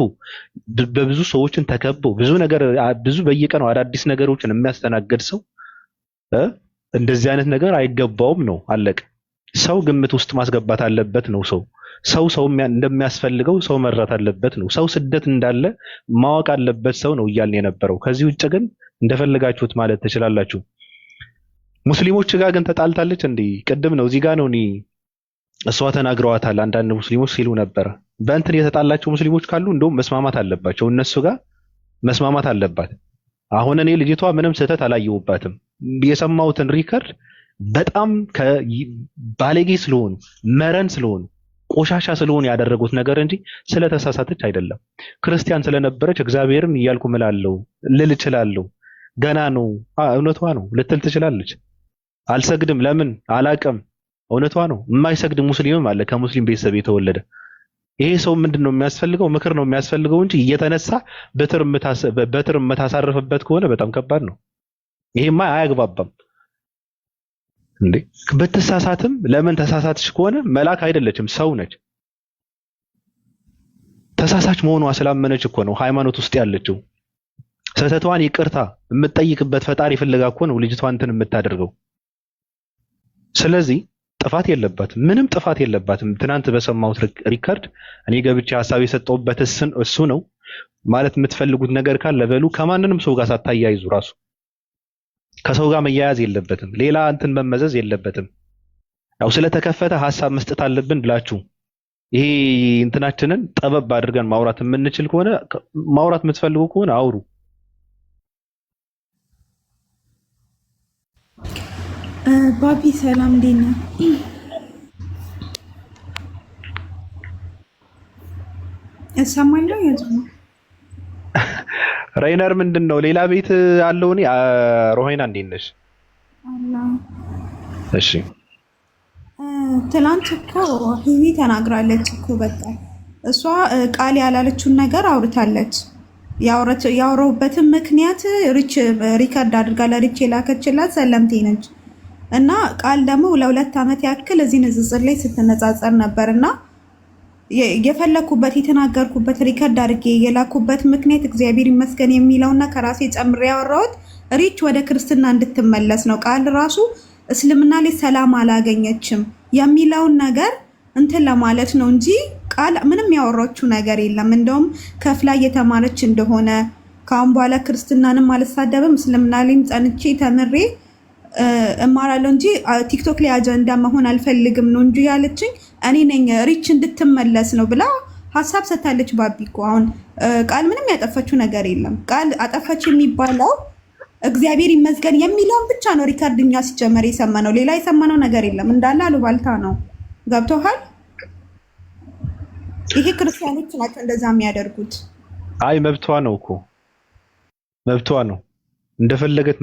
በብዙ ሰዎችን ተከቦ ብዙ በየቀኑ አዳዲስ ነገሮችን የሚያስተናግድ ሰው እንደዚህ አይነት ነገር አይገባውም ነው። አለቀ። ሰው ግምት ውስጥ ማስገባት አለበት ነው። ሰው እንደሚያስፈልገው ሰው መራት አለበት ነው። ሰው ስደት እንዳለ ማወቅ አለበት ሰው ነው እያልን የነበረው። ከዚህ ውጭ ግን እንደፈለጋችሁት ማለት ትችላላችሁ። ሙስሊሞች ጋር ግን ተጣልታለች እንዴ? ቅድም ነው እዚህ ጋር ነው እሷ ተናግረዋታል። አንዳንድ ሙስሊሞች ሲሉ ነበር በእንትን የተጣላቸው ሙስሊሞች ካሉ እንደውም መስማማት አለባቸው። እነሱ ጋር መስማማት አለባት። አሁን እኔ ልጅቷ ምንም ስህተት አላየሁባትም። የሰማሁትን ሪከርድ በጣም ባለጌ ስለሆኑ መረን ስለሆኑ ቆሻሻ ስለሆኑ ያደረጉት ነገር እንጂ ስለተሳሳተች አይደለም። ክርስቲያን ስለነበረች እግዚአብሔርን እያልኩ እምላለሁ ልል እችላለሁ። ገና ነው። እውነቷ ነው ልትል ትችላለች። አልሰግድም ለምን አላቅም። እውነቷ ነው። የማይሰግድ ሙስሊምም አለ ከሙስሊም ቤተሰብ የተወለደ። ይሄ ሰው ምንድነው የሚያስፈልገው? ምክር ነው የሚያስፈልገው እንጂ እየተነሳ በትር የምታሳርፍበት ከሆነ በጣም ከባድ ነው። ይሄማ አያግባባም እንዴ። ብትሳሳትም ለምን ተሳሳትሽ ከሆነ መልአክ አይደለችም ሰው ነች። ተሳሳች መሆኗ ስላመነች እኮ ነው ሃይማኖት ውስጥ ያለችው። ስህተቷን ይቅርታ የምትጠይቅበት ፈጣሪ ፍለጋ እኮ ነው ልጅቷን እንትን የምታደርገው። ስለዚህ ጥፋት የለባትም፣ ምንም ጥፋት የለባትም። ትናንት በሰማሁት ሪከርድ እኔ ገብቼ ሐሳብ የሰጠሁበት እሱ ነው ማለት የምትፈልጉት ነገር ካለ በሉ። ከማንንም ሰው ጋር ሳታያይዙ ራሱ ከሰው ጋር መያያዝ የለበትም። ሌላ እንትን መመዘዝ የለበትም። ያው ስለተከፈተ ሐሳብ መስጠት አለብን ብላችሁ ይሄ እንትናችንን ጠበብ አድርገን ማውራት የምንችል ከሆነ ማውራት የምትፈልጉ ከሆነ አውሩ። ባቢ ሰላም፣ እንዴት ነህ? እሰማለሁ። ሬይነር ምንድን ነው ሌላ ቤት አለው? እኔ ሮሃይና እንዴት ነሽ? እሺ ትላንት እኮ ሂዊ ተናግራለች እኮ በቃ እሷ ቃል ያላለችውን ነገር አውርታለች። ያወራሁበትን ምክንያት ሪከርድ አድርጋ ለሪች የላከችላት ሰለምቴ ነች እና ቃል ደግሞ ለ2 ዓመት ያክል እዚህ ንጽጽር ላይ ስትነጻጸር ነበር እና የፈለኩበት የተናገርኩበት ሪከርድ አድርጌ የላኩበት ምክንያት እግዚአብሔር ይመስገን የሚለውና ከራሴ ጨምሬ ያወራሁት ሪች ወደ ክርስትና እንድትመለስ ነው። ቃል ራሱ እስልምና ላይ ሰላም አላገኘችም የሚለውን ነገር እንትን ለማለት ነው እንጂ ቃል ምንም ያወራችው ነገር የለም። እንደውም ከፍላ እየተማረች እንደሆነ ካሁን በኋላ ክርስትናንም አልሳደብም እስልምና ላይም ጸንቼ ተምሬ እማራለሁ እንጂ ቲክቶክ ላይ አጀንዳ መሆን አልፈልግም ነው እንጂ ያለችኝ እኔ ነኝ ሪች እንድትመለስ ነው ብላ ሀሳብ ሰታለች። ባቢ እኮ አሁን ቃል ምንም ያጠፋችው ነገር የለም። ቃል አጠፋች የሚባለው እግዚአብሔር ይመስገን የሚለውን ብቻ ነው ሪካርድኛ ሲጀመር የሰማነው። ሌላ የሰማነው ነገር የለም። እንዳለ አሉባልታ ነው። ገብቶሃል? ይሄ ክርስቲያኖች ናቸው እንደዛ የሚያደርጉት። አይ መብቷ ነው እኮ መብቷ ነው። እንደፈለገች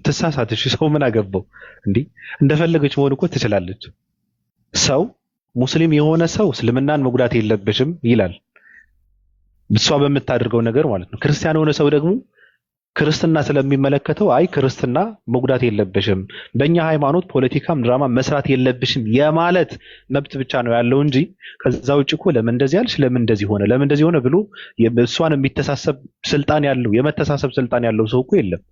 ትሳሳት። እሺ ሰው ምን አገባው እንዴ? እንደፈለገች መሆን እኮ ትችላለች። ሰው ሙስሊም የሆነ ሰው እስልምናን መጉዳት የለበሽም ይላል፣ እሷ በምታደርገው ነገር ማለት ነው። ክርስቲያን የሆነ ሰው ደግሞ ክርስትና ስለሚመለከተው አይ ክርስትና መጉዳት የለበሽም፣ በእኛ ሃይማኖት ፖለቲካም ድራማ መስራት የለብሽም የማለት መብት ብቻ ነው ያለው እንጂ ከዛ ውጭ እኮ ለምን እንደዚህ ያልሽ፣ ለምን እንደዚህ ሆነ፣ ለምን እንደዚህ ሆነ ብሎ እሷን የሚተሳሰብ ስልጣን ያለው የመተሳሰብ ስልጣን ያለው ሰው እኮ የለም።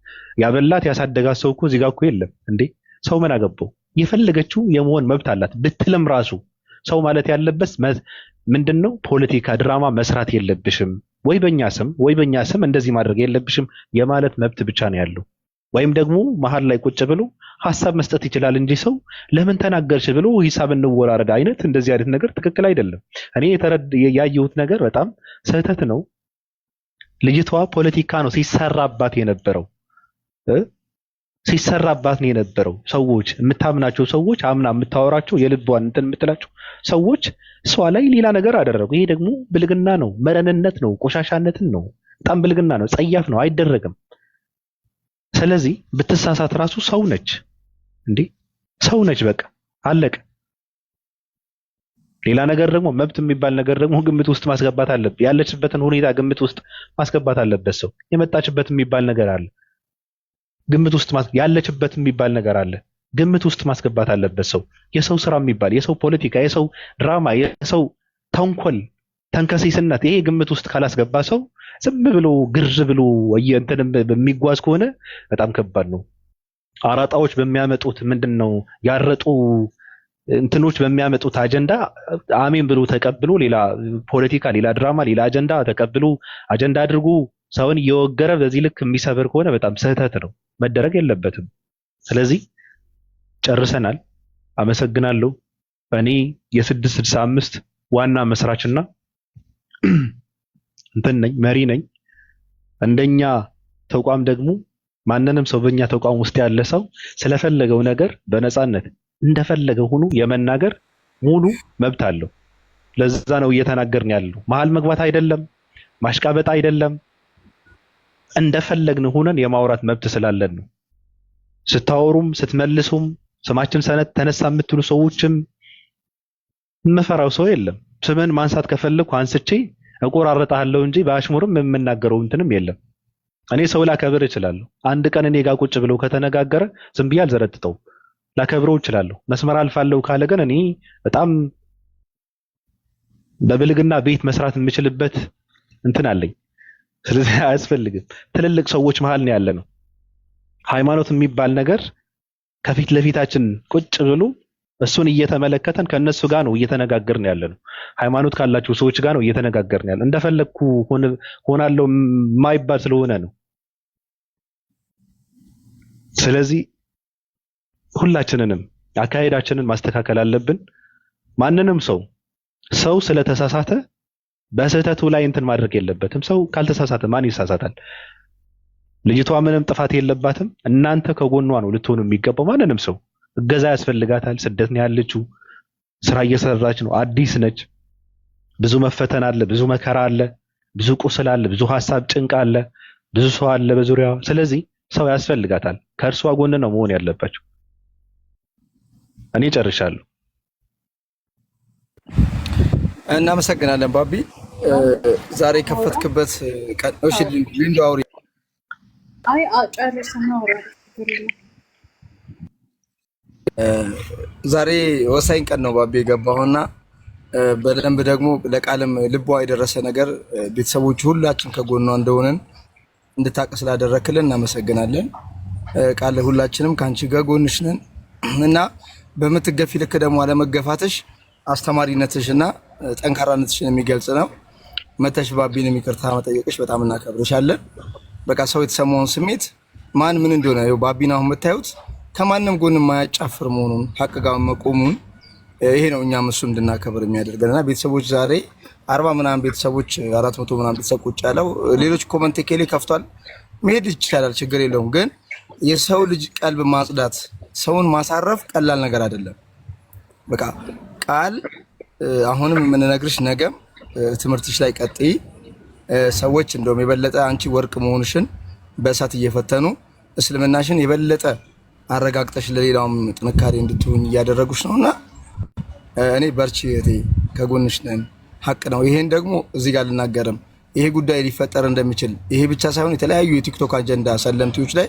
ያበላት ያሳደጋት ሰው እኮ እዚህ ጋር እኮ የለም እንዴ። ሰው ምን አገባው? የፈለገችው የመሆን መብት አላት ብትልም ራሱ ሰው ማለት ያለበት ምንድነው? ፖለቲካ ድራማ መስራት የለብሽም ወይ በእኛ ስም እንደዚህ ማድረግ የለብሽም የማለት መብት ብቻ ነው ያለው። ወይም ደግሞ መሀል ላይ ቁጭ ብሎ ሀሳብ መስጠት ይችላል እንጂ ሰው ለምን ተናገርሽ ብሎ ሂሳብ እንወራረድ አይነት እንደዚህ አይነት ነገር ትክክል አይደለም። እኔ ያየሁት ነገር በጣም ስህተት ነው። ልጅቷ ፖለቲካ ነው ሲሰራባት የነበረው ሰዎች የምታምናቸው ሰዎች አምና የምታወራቸው የልቧን እንትን የምትላቸው ሰዎች እሷ ላይ ሌላ ነገር አደረጉ። ይሄ ደግሞ ብልግና ነው፣ መረንነት ነው፣ ቆሻሻነትን ነው። በጣም ብልግና ነው፣ ጸያፍ ነው፣ አይደረግም። ስለዚህ ብትሳሳት ራሱ ሰው ነች እንዴ፣ ሰው ነች፣ በቃ አለቀ። ሌላ ነገር ደግሞ መብት የሚባል ነገር ደግሞ ግምት ውስጥ ማስገባት አለበት። ያለችበትን ሁኔታ ግምት ውስጥ ማስገባት አለበት። ሰው የመጣችበት የሚባል ነገር አለ ግምት ውስጥ ያለችበት የሚባል ነገር አለ ግምት ውስጥ ማስገባት አለበት። ሰው የሰው ስራ የሚባል የሰው ፖለቲካ፣ የሰው ድራማ፣ የሰው ተንኮል፣ ተንከሲስነት ይሄ ግምት ውስጥ ካላስገባ ሰው ዝም ብሎ ግር ብሎ እንትን በሚጓዝ ከሆነ በጣም ከባድ ነው። አራጣዎች በሚያመጡት ምንድነው ያረጡ እንትኖች በሚያመጡት አጀንዳ አሜን ብሎ ተቀብሎ ሌላ ፖለቲካ፣ ሌላ ድራማ፣ ሌላ አጀንዳ ተቀብሎ አጀንዳ አድርጎ ሰውን እየወገረ በዚህ ልክ የሚሰብር ከሆነ በጣም ስህተት ነው፣ መደረግ የለበትም። ስለዚህ ጨርሰናል። አመሰግናለሁ። እኔ የ665 ዋና መስራችና እንትን ነኝ፣ መሪ ነኝ። እንደኛ ተቋም ደግሞ ማንንም ሰው በእኛ ተቋም ውስጥ ያለ ሰው ስለፈለገው ነገር በነፃነት እንደፈለገ ሆኖ የመናገር ሙሉ መብት አለው። ለዛ ነው እየተናገርን ያለው። መሀል መግባት አይደለም፣ ማሽቃበጥ አይደለም። እንደፈለግን ሆነን የማውራት መብት ስላለን ነው። ስታወሩም ስትመልሱም ስማችን ሰነት ተነሳ የምትሉ ሰዎችም የምፈራው ሰው የለም። ስምን ማንሳት ከፈለኩ አንስቼ እቆራረጣለሁ እንጂ በአሽሙርም የምናገረው እንትንም የለም። እኔ ሰው ላከብር እችላለሁ። አንድ ቀን እኔ ጋር ቁጭ ብለው ከተነጋገረ ዝም ብዬ አልዘረጥጠው፣ ላከብረው እችላለሁ። መስመር አልፋለሁ ካለ ግን እኔ በጣም በብልግና ቤት መስራት የምችልበት እንትን አለኝ። ስለዚህ አያስፈልግም። ትልልቅ ሰዎች መሀል ነው ያለ ነው። ሃይማኖት የሚባል ነገር ከፊት ለፊታችን ቁጭ ብሎ እሱን እየተመለከተን ከነሱ ጋር ነው እየተነጋገርን ያለ ነው። ሃይማኖት ካላቸው ሰዎች ጋር ነው እየተነጋገርን ያለ። እንደፈለኩ ሆናለሁ የማይባል ስለሆነ ነው። ስለዚህ ሁላችንንም አካሄዳችንን ማስተካከል አለብን። ማንንም ሰው ሰው ስለተሳሳተ በስህተቱ ላይ እንትን ማድረግ የለበትም። ሰው ካልተሳሳተ ማን ይሳሳታል? ልጅቷ ምንም ጥፋት የለባትም። እናንተ ከጎኗ ነው ልትሆኑ የሚገባው። ማንንም ሰው እገዛ ያስፈልጋታል። ስደት ነው ያለችው፣ ስራ እየሰራች ነው፣ አዲስ ነች። ብዙ መፈተን አለ፣ ብዙ መከራ አለ፣ ብዙ ቁስል አለ፣ ብዙ ሀሳብ ጭንቅ አለ፣ ብዙ ሰው አለ በዙሪያዋ። ስለዚህ ሰው ያስፈልጋታል። ከእርሷ ጎን ነው መሆን ያለባቸው። እኔ ጨርሻለሁ። እናመሰግናለን ባቢ። ዛሬ ከፈትክበት ቀን ነው። እሺ ሊንዶ አውሪ። አይ ጨርሰና አውራ። ዛሬ ወሳኝ ቀን ነው ባቢ የገባውና በደንብ ደግሞ ለቃልም ልቧ የደረሰ ነገር ቤተሰቦች ሁላችን ከጎኗ እንደሆነን እንድታውቅ ስላደረክልን እናመሰግናለን። ቃል ሁላችንም ካንቺ ጋር ጎንሽ ነን እና በምትገፊ ልክ ደግሞ አለመገፋትሽ አስተማሪነትሽና ጠንካራነትሽን የሚገልጽ ነው። መተሽ ባቢን ይቅርታ መጠየቅሽ በጣም እናከብርሻለን። በቃ ሰው የተሰማውን ስሜት ማን ምን እንደሆነ ይኸው ባቢን አሁን የምታዩት ከማንም ጎን የማያጫፍር መሆኑን ሀቅ ጋር መቆሙን ይሄ ነው እኛም እሱ እንድናከብር የሚያደርገንና ቤተሰቦች ዛሬ 40 ምናምን ቤተሰቦች 400 ምናምን ቤተሰብ ቁጭ ያለው ሌሎች ኮመንት ኬሌ ከፍቷል። መሄድ ይችላል፣ ችግር የለውም። ግን የሰው ልጅ ቀልብ ማጽዳት፣ ሰውን ማሳረፍ ቀላል ነገር አይደለም። በቃ ቃል አሁንም የምንነግርሽ ነገም ትምህርትሽ ላይ ቀጥይ። ሰዎች እንደውም የበለጠ አንቺ ወርቅ መሆንሽን በእሳት እየፈተኑ እስልምናሽን የበለጠ አረጋግጠሽ ለሌላውም ጥንካሬ እንድትሆኝ እያደረጉሽ ነውና እኔ በርቺ እህቴ፣ ከጎንሽ ነን። ሀቅ ነው። ይሄን ደግሞ እዚህ ጋር ልናገርም ይሄ ጉዳይ ሊፈጠር እንደሚችል ይሄ ብቻ ሳይሆን የተለያዩ የቲክቶክ አጀንዳ ሰለምቲዎች ላይ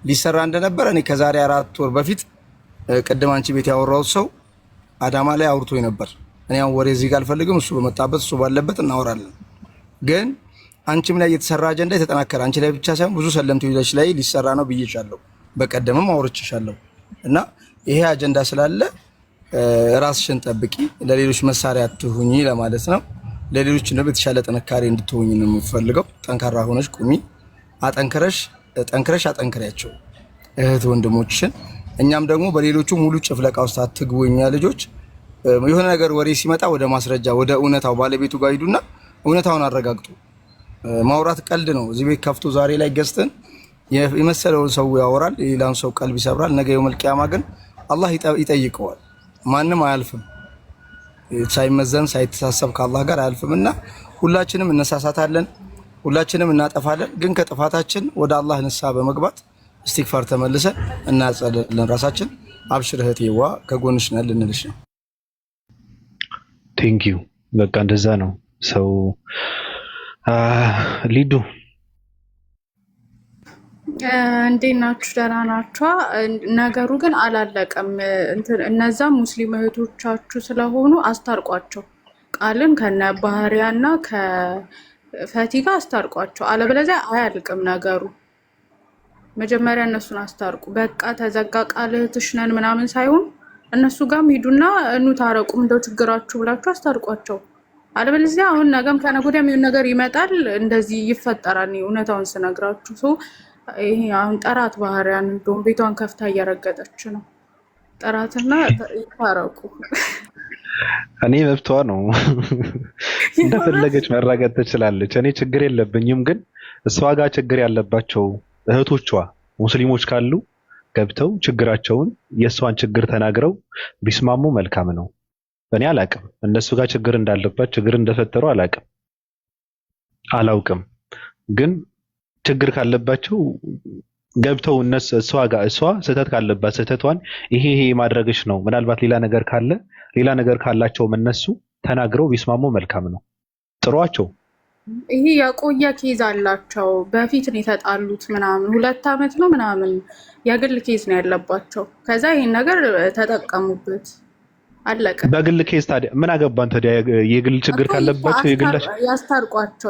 ሊሰራ እንደነበረ እኔ ከዛሬ 4 ወር በፊት ቅድም አንቺ ቤት ያወራሁት ሰው አዳማ ላይ አውርቶኝ ነበር። እኔ አሁን ወሬ እዚህ ጋር አልፈልግም። እሱ በመጣበት እሱ ባለበት እናወራለን። ግን አንቺም ላይ የተሰራ አጀንዳ የተጠናከረ አንቺ ላይ ብቻ ሳይሆን ብዙ ሰለምቲዎች ላይ ሊሰራ ነው ብዬሻለሁ። በቀደምም አውርቼሻለሁ እና ይሄ አጀንዳ ስላለ ራስሽን ጠብቂ፣ ለሌሎች መሳሪያ አትሁኚ ለማለት ነው። ለሌሎች ነው የተሻለ ጥንካሬ እንድትሆኚ ነው የምፈልገው። ጠንካራ ሆነሽ ቁሚ። ጠንክረሽ አጠንክሪያቸው እህት ወንድሞችሽን። እኛም ደግሞ በሌሎቹ ሙሉ ጭፍለቃ ውስጥ አትግቡ። እኛ ልጆች የሆነ ነገር ወሬ ሲመጣ ወደ ማስረጃ ወደ እውነታው ባለቤቱ ጋር ሂዱና እውነታውን አረጋግጡ። ማውራት ቀልድ ነው። እዚህ ቤት ከፍቶ ዛሬ ላይ ገዝተን የመሰለውን ሰው ያወራል፣ ሌላውን ሰው ቀልብ ይሰብራል። ነገ የውመል ቂያማ ግን አላህ ይጠይቀዋል። ማንም አያልፍም፣ ሳይመዘን ሳይተሳሰብ ከአላህ ጋር አያልፍምና ሁላችንም እነሳሳታለን፣ ሁላችንም እናጠፋለን። ግን ከጥፋታችን ወደ አላህ ንስሐ በመግባት እስቲግፋር ተመልሰን እናጸልለን ራሳችን። አብሽር እህቴዋ ከጎንሽ ነን ልንልሽ ነው። ቴንክ ዩ። በቃ እንደዛ ነው ሰው ሊዱ እንዴት ናችሁ? ደህና ናችሁ? ነገሩ ግን አላለቀም። እነዛ ሙስሊም እህቶቻችሁ ስለሆኑ አስታርቋቸው። ቃልን ከነ ባህሪያና ከፈቲ ጋር አስታርቋቸው። አለበለዚያ አያልቅም ነገሩ። መጀመሪያ እነሱን አስታርቁ። በቃ ተዘጋ፣ ቃል እህትሽ ነን ምናምን ሳይሆን እነሱ ጋርም ሂዱና እኑ ታረቁም እንደው ችግራችሁ ብላችሁ አስታርቋቸው። አለበለዚያ አሁን ነገም ከነገ ወዲያም የሆነ ነገር ይመጣል፣ እንደዚህ ይፈጠራል። እውነታውን ስነግራችሁ ይሄ አሁን ጠራት ባህሪያን እንደውም ቤቷን ከፍታ እያረገጠች ነው። ጠራትና ይታረቁ። እኔ መብቷ ነው፣ እንደፈለገች መራገጥ ትችላለች። እኔ ችግር የለብኝም። ግን እሷ ጋር ችግር ያለባቸው እህቶቿ ሙስሊሞች ካሉ ገብተው ችግራቸውን የእሷን ችግር ተናግረው ቢስማሙ መልካም ነው። እኔ አላቅም እነሱ ጋር ችግር እንዳለባት ችግር እንደፈጠሩ አላውቅም። ግን ችግር ካለባቸው ገብተው እሷ ስህተት ካለባት ስህተቷን ይሄ ማድረግሽ ነው፣ ምናልባት ሌላ ነገር ካላቸውም እነሱ ተናግረው ቢስማሙ መልካም ነው። ጥሯቸው። ይሄ የቆየ ኬዝ አላቸው። በፊት ነው የተጣሉት ምናምን 2 ዓመት ነው ምናምን የግል ኬዝ ነው ያለባቸው። ከዛ ይሄን ነገር ተጠቀሙበት፣ አለቀ። በግል ኬዝ ታዲያ ምን አገባን ታዲያ? የግል ችግር ካለባቸው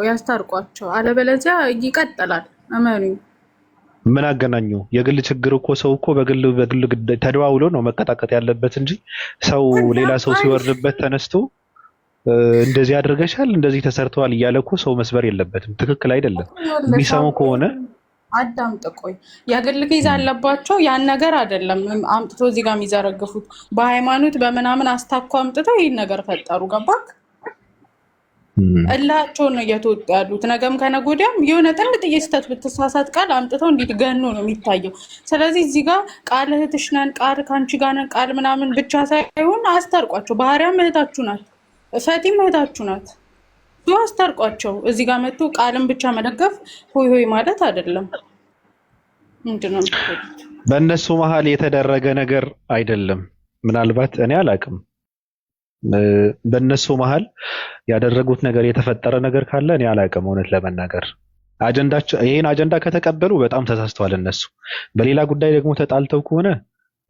ያስታርቋቸው፣ አለበለዚያ ይቀጥላል። እመኑ። ምን አገናኘው? የግል ችግር እኮ ሰው እኮ በግል ተደዋውሎ ነው መቀጣቀጥ ያለበት እንጂ ሰው ሌላ ሰው ሲወርድበት ተነስቶ እንደዚህ አድርገሻል እንደዚህ ተሰርተዋል እያለ እኮ ሰው መስበር የለበትም። ትክክል አይደለም። የሚሰሙ ከሆነ አዳምጥ። ቆይ የግል ኬዝ አለባቸው። ያን ነገር አይደለም አምጥቶ እዚህ ጋር የሚዘረግፉት። በሃይማኖት በምናምን አስታኮ አምጥተው ይህን ነገር ፈጠሩ። ገባክ? እላቸውን ነው እየተወጡ ያሉት። ነገም ከነገ ወዲያም የሆነ ጥንጥዬ ስህተት ብትሳሳት ቃል አምጥተው እንዴት ገኖ ነው የሚታየው። ስለዚህ እዚህ ጋር ቃል እህትሽ ነን፣ ቃል ከአንቺ ጋር ነን፣ ቃል ምናምን ብቻ ሳይሆን አስታርቋቸው። ባህሪያም እህታችሁ ናት፣ ፈቲም እህታችሁ ናት። አስታርቋቸው። እዚህ ጋር መጥቶ ቃልን ብቻ መደገፍ ሆይ ሆይ ማለት አይደለም። ምንድነው በእነሱ መሀል የተደረገ ነገር አይደለም። ምናልባት እኔ አላቅም በእነሱ መሀል ያደረጉት ነገር የተፈጠረ ነገር ካለ እኔ አላቅም። እውነት ለመናገር ይሄን አጀንዳ ከተቀበሉ በጣም ተሳስተዋል እነሱ። በሌላ ጉዳይ ደግሞ ተጣልተው ከሆነ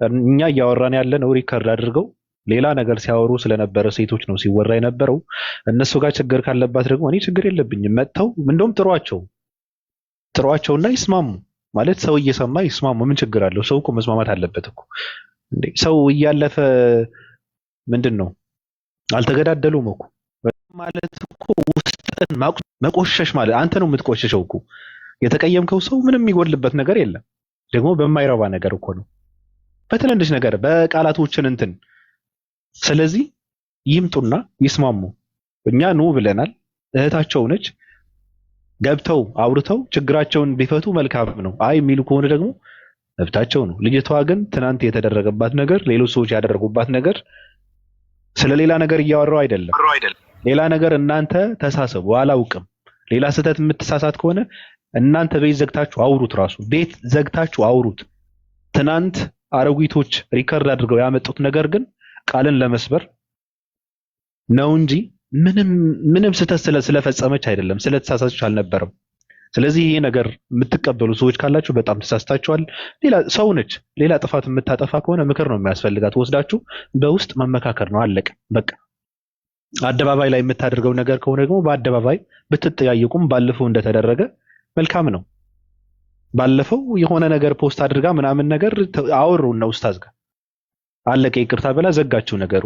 እኛ እያወራን ያለ ነው ሪከርድ አድርገው ሌላ ነገር ሲያወሩ ስለነበረ ሴቶች ነው ሲወራ የነበረው። እነሱ ጋር ችግር ካለባት ደግሞ እኔ ችግር የለብኝም። መጥተው እንደውም ጥሯቸውና ይስማሙ ማለት ሰው እየሰማ ይስማሙ። ምን ችግር አለው? ሰው እኮ መስማማት አለበት እኮ እንዴ። ሰው እያለፈ ምንድን ነው አልተገዳደሉም እኮ ማለት እኮ ውስጥን መቆሸሽ ማለት አንተ ነው የምትቆሸሸው እኮ። የተቀየምከው ሰው ምንም የሚጎልበት ነገር የለም። ደግሞ በማይረባ ነገር እኮ ነው፣ በትንንሽ ነገር በቃላቶችን እንትን። ስለዚህ ይምጡና ይስማሙ። እኛ ኑ ብለናል። እህታቸው ነች። ገብተው አውርተው ችግራቸውን ቢፈቱ መልካም ነው። አይ የሚሉ ከሆነ ደግሞ መብታቸው ነው። ልጅቷ ግን ትናንት የተደረገባት ነገር፣ ሌሎች ሰዎች ያደረጉባት ነገር ስለሌላ ነገር እያወራው አይደለም። ሌላ ነገር እናንተ ተሳሰቡ። አላውቅም። ሌላ ስህተት የምትሳሳት ከሆነ እናንተ ቤት ዘግታችሁ አውሩት። ራሱ ቤት ዘግታችሁ አውሩት። ትናንት አረጉቶች ሪከርድ አድርገው ያመጡት ነገር ግን ቃልን ለመስበር ነው እንጂ ምንም ስህተት ስለፈጸመች አይደለም፣ ስለተሳሳተች አልነበረም። ስለዚህ ይሄ ነገር የምትቀበሉ ሰዎች ካላችሁ በጣም ተሳስታችኋል። ሌላ ሰው ነች። ሌላ ጥፋት የምታጠፋ ከሆነ ምክር ነው የሚያስፈልጋት። ወስዳችሁ በውስጥ መመካከር ነው። አለቀ በቃ። አደባባይ ላይ የምታደርገው ነገር ከሆነ ደግሞ በአደባባይ ብትጠያየቁም ባለፈው እንደተደረገ መልካም ነው። ባለፈው የሆነ ነገር ፖስት አድርጋ ምናምን ነገር አወሩና ኡስታዝ ጋር አለቀ፣ ይቅርታ ብላ ዘጋችሁ ነገሩ።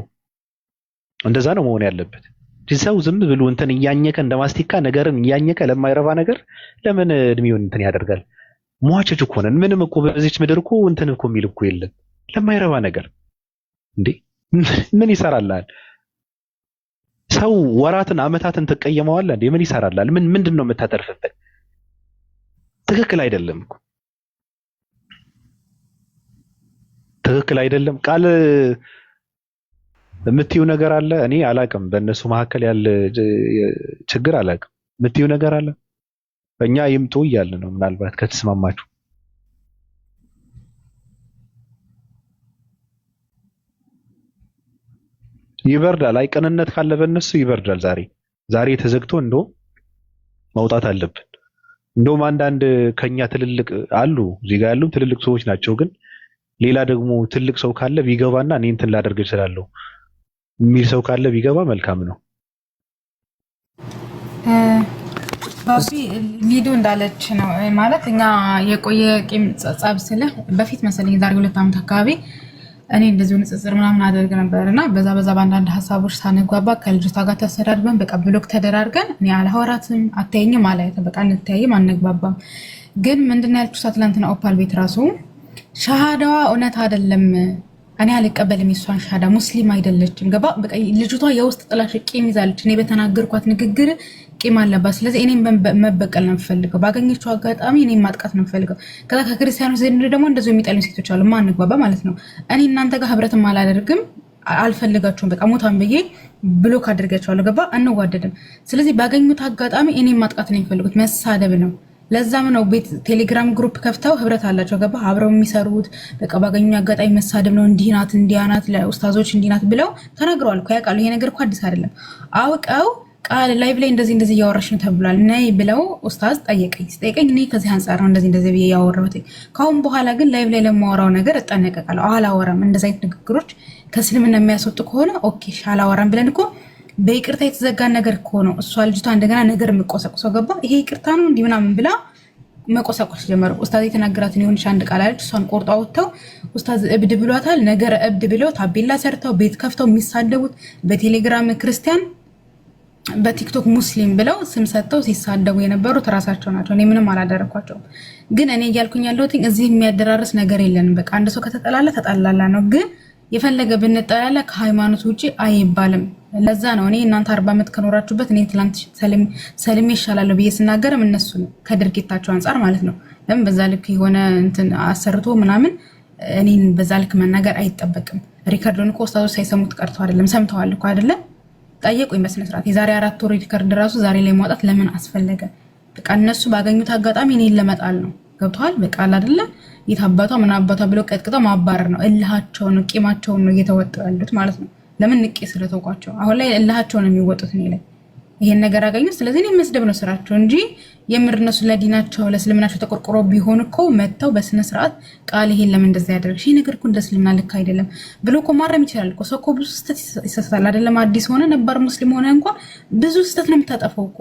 እንደዛ ነው መሆን ያለበት። ሰው ዝም ብሎ እንትን እያኘከ እንደማስቲካ ነገርን እያኘከ ለማይረባ ነገር ለምን እድሜውን እንትን ያደርጋል? ሟቸች እኮ ነን። ምንም እኮ በዚች ምድር እኮ እንትን እኮ የሚል እኮ የለም ለማይረባ ነገር። እንዴ ምን ይሰራላል? ሰው ወራትን አመታትን ተቀየመዋል እንዴ? ምን ይሰራላል? ምንድን ነው የምታተርፍበት? ትክክል አይደለም እኮ ትክክል አይደለም። ቃል የምትዩ ነገር አለ። እኔ አላቅም፣ በእነሱ መካከል ያለ ችግር አላቅም። የምትዩ ነገር አለ። በእኛ ይምጡ እያለ ነው። ምናልባት ከተስማማችሁ ይበርዳል። አይ ቅንነት ካለ በእነሱ ይበርዳል። ዛሬ ተዘግቶ እንደውም መውጣት አለብን። እንደውም አንዳንድ ከኛ ትልልቅ አሉ፣ እዚህ ጋር ያሉ ትልልቅ ሰዎች ናቸው። ግን ሌላ ደግሞ ትልቅ ሰው ካለ ቢገባና እኔ እንትን ላደርግ እችላለሁ የሚል ሰው ካለ ቢገባ መልካም ነው። ባቢ ሊዱ እንዳለች ነው ማለት እኛ የቆየ ቂም ጸብ ስለ በፊት መሰለኝ ዛሬ 2 ዓመት አካባቢ እኔ እንደዚሁ ንጽጽር ምናምን አደርግ ነበርና በዛ በአንዳንድ ሀሳቦች ሳንግባባ ከልጅቷ ጋር ተሰዳድበን በቃ ብሎክ ተደራርገን እኔ አላወራትም አታየኝም ማለት በቃ እንተያይም አንግባባም። ግን ምንድነው ያልኩት ትናንትና ኦፓል ቤት ራሱ ሻሃዳዋ እውነት አይደለም እኔ አልቀበልም የሷን ሻሃዳ ሙስሊም አይደለችም ገባ በቃ ልጅቷ የውስጥ ጥላሽ ቂም ይዛለች። እኔ በተናገርኳት ንግግር ቂም አለባት። ስለዚህ እኔም መበቀል ነው የምፈልገው፣ ባገኘችው አጋጣሚ እኔም ማጥቃት ነው የምፈልገው። ከዛ ከክርስቲያኖች ዘንድ ደግሞ እንደዚሁ የሚጠሉኝ ሴቶች አሉ። ማንግባባ ማለት ነው። እኔ እናንተ ጋር ህብረትም አላደርግም አልፈልጋችሁም በቃ ሞታን ብዬ ብሎክ አድርጋችኋለሁ ገባ አንዋደድም። ስለዚህ ባገኙት አጋጣሚ እኔም ማጥቃት ነው የሚፈልጉት፣ መሳደብ ነው። ለዛም ነው ቤት ቴሌግራም ግሩፕ ከፍተው ህብረት አላቸው ገባ አብረው የሚሰሩት በቃ ባገኙ አጋጣሚ መሳደብ ነው። እንዲናት እንዲያናት ለኡስታዞች እንዲናት ብለው ተናግረዋል እኮ ያውቃሉ። ይሄ ነገር እኮ አዲስ አይደለም። አውቀው ቃል ላይቭ ላይ እንደዚህ እያወራሽ ነው ተብሏል ነይ ብለው ኡስታዝ ጠየቀኝ። እኔ ከዚህ አንፃር ነው እንደዚህ ብዬ ያወራሁት። ካሁን በኋላ ግን ላይቭ ላይ ለማወራው ነገር እጠነቀቃለሁ። አላወራም። እንደዚህ አይነት ንግግሮች ከእስልምና የሚያስወጡ ከሆነ ኦኬ አላወራም ብለን እኮ በይቅርታ የተዘጋን ነገር እኮ ነው። እሷ ልጅቷ እንደገና ነገር የምቆሰቁሰው ገባ ይሄ ይቅርታ ነው እንዲህ ምናምን ብላ መቆሰቆስ ጀመሩ። ኡስታዝ የተናገራትን የሆነች አንድ ቃል አለች። እሷን ቆርጦ አውጥተው ኡስታዝ እብድ ብሏታል ነገር እብድ ብለው ታቤላ ሰርተው ቤት ከፍተው የሚሳደቡት በቴሌግራም ክርስቲያን በቲክቶክ ሙስሊም ብለው ስም ሰጥተው ሲሳደቡ የነበሩት ራሳቸው ናቸው። እኔ ምንም አላደረኳቸውም። ግን እኔ እያልኩኝ ያለሁት እዚህ የሚያደራርስ ነገር የለንም። በቃ አንድ ሰው ከተጠላላ ተጣላላ ነው። ግን የፈለገ ብንጠላላ ከሃይማኖት ውጪ አይባልም። ለዛ ነው እኔ እናንተ 40 ዓመት ከኖራችሁበት እኔ ትላንት ሰልሜ ይሻላለሁ ብዬ ስናገርም እነሱ ከድርጊታቸው አንፃር ማለት ነው። ለምን በዛ ልክ የሆነ እንትን አሰርቶ ምናምን እኔን በዛ ልክ መናገር አይጠበቅም። ሪከርዱን እኮ ኡስታዞች ሳይሰሙት ቀርተው አይደለም፣ ሰምተዋል እኮ አይደለ? ጠየቁኝ በስነ ስርዓት። የዛሬ 4 ወር ሪከርድ ራሱ ዛሬ ላይ ማውጣት ለምን አስፈለገ? በቃ እነሱ ባገኙት አጋጣሚ እኔን ለመጣል ነው። ገብተዋል? በቃ አይደለ? የታባቷ ምን አባቷ ብለው ቀጥቅጠው ማባረር ነው። እልሃቸው ነው፣ ቂማቸው ነው እየተወጡ ያሉት ማለት ነው። ለምን ንቄ ስለተውቋቸው አሁን ላይ እልሃቸው ነው የሚወጡት እኔ ላይ ይሄን ነገር አገኙ። ስለዚህ እኔ መስደብ ነው ስራቸው እንጂ የምር እነሱ ለዲናቸው ለእስልምናቸው ተቆርቆሮ ቢሆን እኮ መተው በስነ ስርዓት ቃል ይሄን ለምን እንደዛ ያደርግሽ ይሄ ነገር እኮ እንደ እስልምና ልክ አይደለም ብሎ እኮ ማረም ይችላል እኮ። ሰው እኮ ብዙ ስህተት ይሰሳል አይደለም? አዲስ ሆነ ነባር ሙስሊም ሆነ እንኳን ብዙ ስህተት ነው የምታጠፈው እኮ።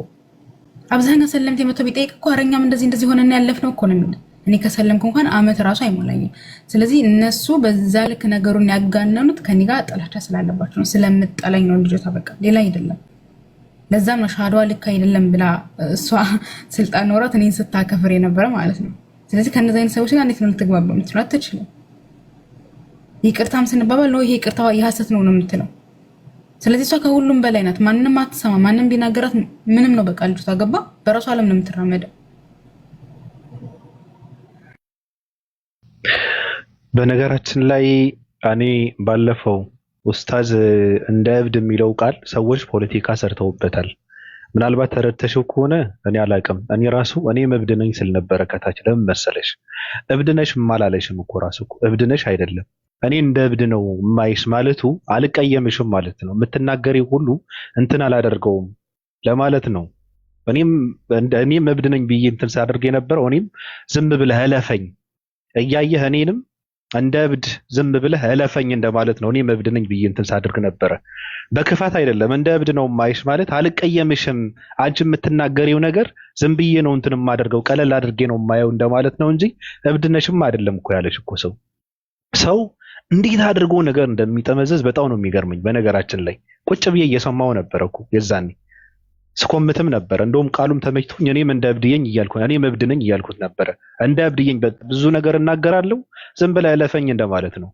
አብዛኛው ሰለምቴ መቶ ቢጠይቅ እኮ አረኛም እንደዚህ ሆነና ያለፍነው እኮ ነው የሚለው። እኔ ከሰለምኩ እንኳን አመት ራሱ አይሞላኝም። ስለዚህ እነሱ በዛ ልክ ነገሩን ያጋነኑት ከኔ ጋር ጥላቻ ስላለባቸው ነው። ስለምጠላኝ ነው ልጆታ፣ በቃ ሌላ አይደለም። ለዛም ነው ሻዷ ልክ አይደለም ብላ እሷ ስልጣን ኖራት እኔን ስታከፍር የነበረ ማለት ነው። ስለዚህ ከነዛ አይነት ሰዎች ጋር እንዴት ነው ልትግባባ የምትችለው? አትችልም። ይቅርታም ስንባባል ነው ይሄ ይቅርታ የሐሰት ነው የምትለው። ስለዚህ እሷ ከሁሉም በላይ ናት። ማንንም አትሰማ። ማንንም ቢናገራት ምንም ነው በቃ ልጅቷ ገባ በራሷ ዓለም ነው የምትራመደው። በነገራችን ላይ እኔ ባለፈው ኡስታዝ እንደ እብድ የሚለው ቃል ሰዎች ፖለቲካ ሰርተውበታል። ምናልባት ተረድተሽው ከሆነ እኔ አላቅም። እኔ እብድ ነኝ ስል ነበረ ከታች። ለምን መሰለሽ? እብድ ነሽ ማላለሽም እኮ ራሱ እኮ እብድ ነሽ አይደለም። እኔ እንደ እብድ ነው የማይሽ ማለቱ አልቀየምሽም ማለት ነው። የምትናገሪው ሁሉ እንትን አላደርገውም ለማለት ነው። እኔም እብድ ነኝ ብዬ እንትን ሳደርግ የነበረው እኔም ዝም ብለህ እለፈኝ እያየህ እኔንም እንደ እብድ ዝም ብለህ እለፈኝ እንደማለት ነው። እኔም እብድ ነኝ ብዬ እንትን ሳደርግ ነበረ። በክፋት አይደለም። እንደ እብድ ነው የማይሽ ማለት አልቀየምሽም። አንቺ የምትናገሪው ነገር ዝም ብዬ ነው እንትን የማደርገው ቀለል አድርጌ ነው የማየው እንደማለት ነው እንጂ እብድ ነሽም አይደለም እኮ ያለሽ እኮ። ሰው እንዴት አድርጎ ነገር እንደሚጠመዘዝ በጣም ነው የሚገርመኝ። በነገራችን ላይ ቁጭ ብዬ እየሰማው ነበረ እኮ የዛኔ ስኮምትም ነበር። እንደውም ቃሉም ተመችቶኝ እኔም እንደ እብድየኝ እያልኩ እኔም እብድ ነኝ እያልኩት ነበረ። እንደ እብድየኝ ብዙ ነገር እናገራለሁ ዝም ብለህ እለፈኝ እንደማለት ነው።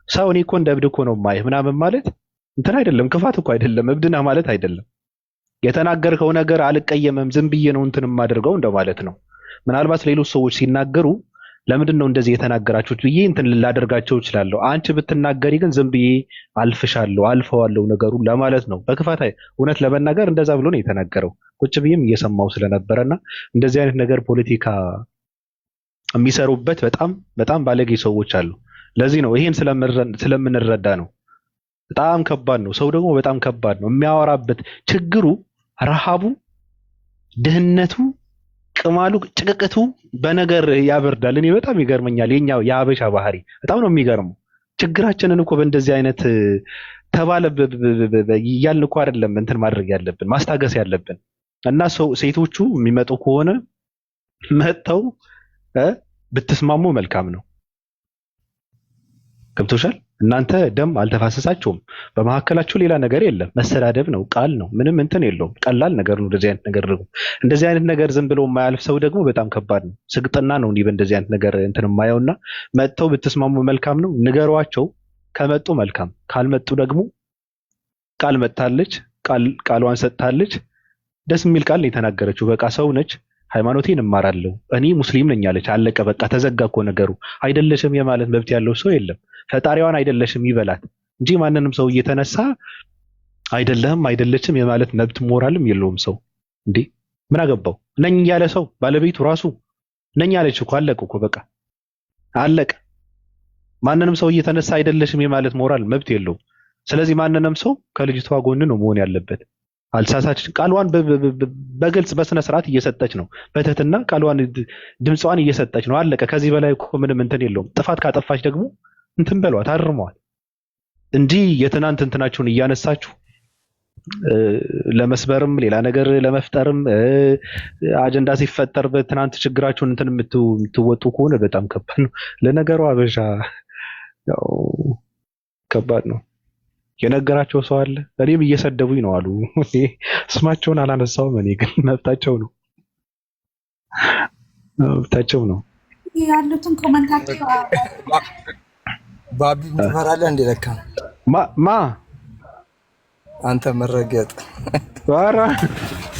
ሰው እኔ እኮ እንደ እብድ እኮ ነው የማይህ ምናምን ማለት እንትን አይደለም፣ ክፋት እኮ አይደለም፣ እብድና ማለት አይደለም። የተናገርከው ነገር አልቀየምም ዝም ብዬ ነው እንትን የማደርገው እንደማለት ነው። ምናልባት ሌሎች ሰዎች ሲናገሩ ለምንድን ነው እንደዚህ የተናገራችሁት ብዬ እንትን ላደርጋቸው እችላለሁ። አንቺ ብትናገሪ ግን ዝም ብዬ አልፈዋለሁ ነገሩን ለማለት ነው። በክፋት እውነት ለመናገር እንደዛ ብሎ ነው የተናገረው። ቁጭ ብዬም እየሰማው ስለነበረና እንደዚህ አይነት ነገር ፖለቲካ የሚሰሩበት በጣም በጣም ባለጌ ሰዎች አሉ። ለዚህ ነው ይሄን ስለምንረዳ ነው። በጣም ከባድ ነው። ሰው ደግሞ በጣም ከባድ ነው የሚያወራበት። ችግሩ፣ ረሃቡ፣ ድህነቱ፣ ቅማሉ፣ ጭቅቅቱ በነገር ያበርዳል። እኔ በጣም ይገርመኛል የኛው የሀበሻ ባህሪ በጣም ነው የሚገርመው። ችግራችንን እኮ በእንደዚህ አይነት ተባለ እያልን እኮ አይደለም እንትን ማድረግ ያለብን ማስታገስ ያለብን። እና ሴቶቹ የሚመጡ ከሆነ መጥተው ብትስማሙ መልካም ነው። ገብቶሻል? እናንተ ደም አልተፋሰሳችሁም። በመካከላችሁ ሌላ ነገር የለም። መሰዳደብ ነው፣ ቃል ነው፣ ምንም እንትን የለውም። ቀላል ነገር ነው። እንደዚህ አይነት ነገር ደግሞ እንደዚህ አይነት ነገር ዝም ብሎ የማያልፍ ሰው ደግሞ በጣም ከባድ ነው። ስግጥና ነው እንዲህ በእንደዚህ አይነት ነገር እንትን የማየውና መጥተው ብትስማሙ መልካም ነው። ንገሯቸው። ከመጡ መልካም፣ ካልመጡ ደግሞ ቃል መጥታለች፣ ቃሏን ሰጥታለች። ደስ የሚል ቃል ነው የተናገረችው። በቃ ሰው ነች። ሃይማኖቴን እማራለሁ እኔ ሙስሊም ነኝ አለች። አለቀ በቃ ተዘጋ እኮ ነገሩ። አይደለሽም የማለት መብት ያለው ሰው የለም። ፈጣሪዋን አይደለሽም ይበላት እንጂ ማንንም ሰው እየተነሳ አይደለህም አይደለችም የማለት መብት ሞራልም የለውም ሰው። እንዴ ምን አገባው? ነኝ ያለ ሰው ባለቤቱ ራሱ ነኝ ያለች እኮ አለቀ እኮ በቃ አለቀ። ማንንም ሰው እየተነሳ አይደለሽም የማለት ሞራል መብት የለውም። ስለዚህ ማንንም ሰው ከልጅቷ ጎን ነው መሆን ያለበት። አልሳሳች ቃሏን በግልጽ በስነ ስርዓት እየሰጠች ነው። በትህትና ቃሏን ድምጿን እየሰጠች ነው። አለቀ። ከዚህ በላይ እኮ ምንም እንትን የለውም። ጥፋት ካጠፋች ደግሞ እንትን በሏት፣ አርመዋል እንጂ የትናንት እንትናችሁን እያነሳችሁ ለመስበርም ሌላ ነገር ለመፍጠርም አጀንዳ ሲፈጠር በትናንት ችግራችሁን እንትን የምትወጡ ከሆነ በጣም ከባድ ነው። ለነገሩ አበሻ ያው ከባድ ነው። የነገራቸው ሰው አለ። እኔም እየሰደቡኝ ነው አሉ። ስማቸውን አላነሳውም። እኔ ግን መብታቸው ነው ነው ያሉትን ኮመንታቸው ባቢ ትፈራለህ እንዴ? ለካ ማ አንተ መረገጥ ኧረ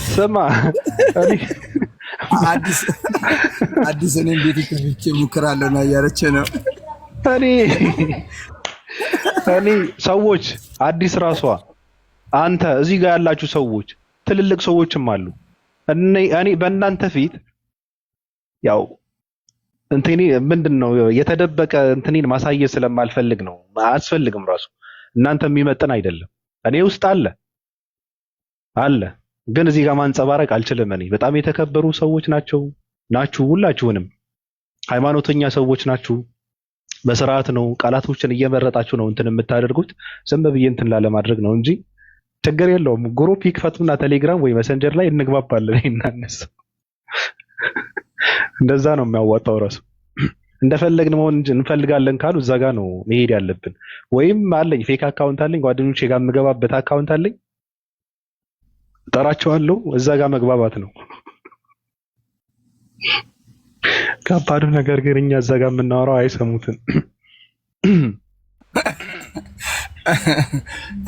ስማ እኔ አዲስ እኔም ቤት ከፍቼ እሞክራለሁ እና እያለች ነው። እኔ ሰዎች አዲስ ራሷ አንተ እዚህ ጋር ያላችሁ ሰዎች ትልልቅ ሰዎችም አሉ። እኔ በእናንተ ፊት ያው እንትኔ ምንድነው የተደበቀ እንትኔን ማሳየት ስለማልፈልግ ነው። አያስፈልግም ራሱ እናንተ የሚመጥን አይደለም። እኔ ውስጥ አለ ግን እዚህ ጋር ማንጸባረቅ አልችልም። እኔ በጣም የተከበሩ ሰዎች ናችሁ ሁላችሁንም ሃይማኖተኛ ሰዎች ናችሁ። በስርዓት ነው ቃላቶችን እየመረጣችሁ ነው እንትን የምታደርጉት። ዝም ብዬ እንትን ላለማድረግ ነው እንጂ ችግር የለውም። ግሩፕ ይክፈቱና ቴሌግራም ወይ መሰንጀር ላይ እንግባባለን። እናነሳ እንደዛ ነው የሚያዋጣው። ራሱ እንደፈለግን መሆን እንፈልጋለን ካሉ እዛ ጋር ነው መሄድ ያለብን። ወይም አለኝ ፌክ አካውንት አለኝ፣ ጓደኞቼ ጋር የምገባበት አካውንት አለኝ፣ ጠራቸዋለሁ። እዛ ጋር መግባባት ነው። ከባዱ ነገር ግን እኛ እዛ ጋር የምናወራው አይሰሙትም።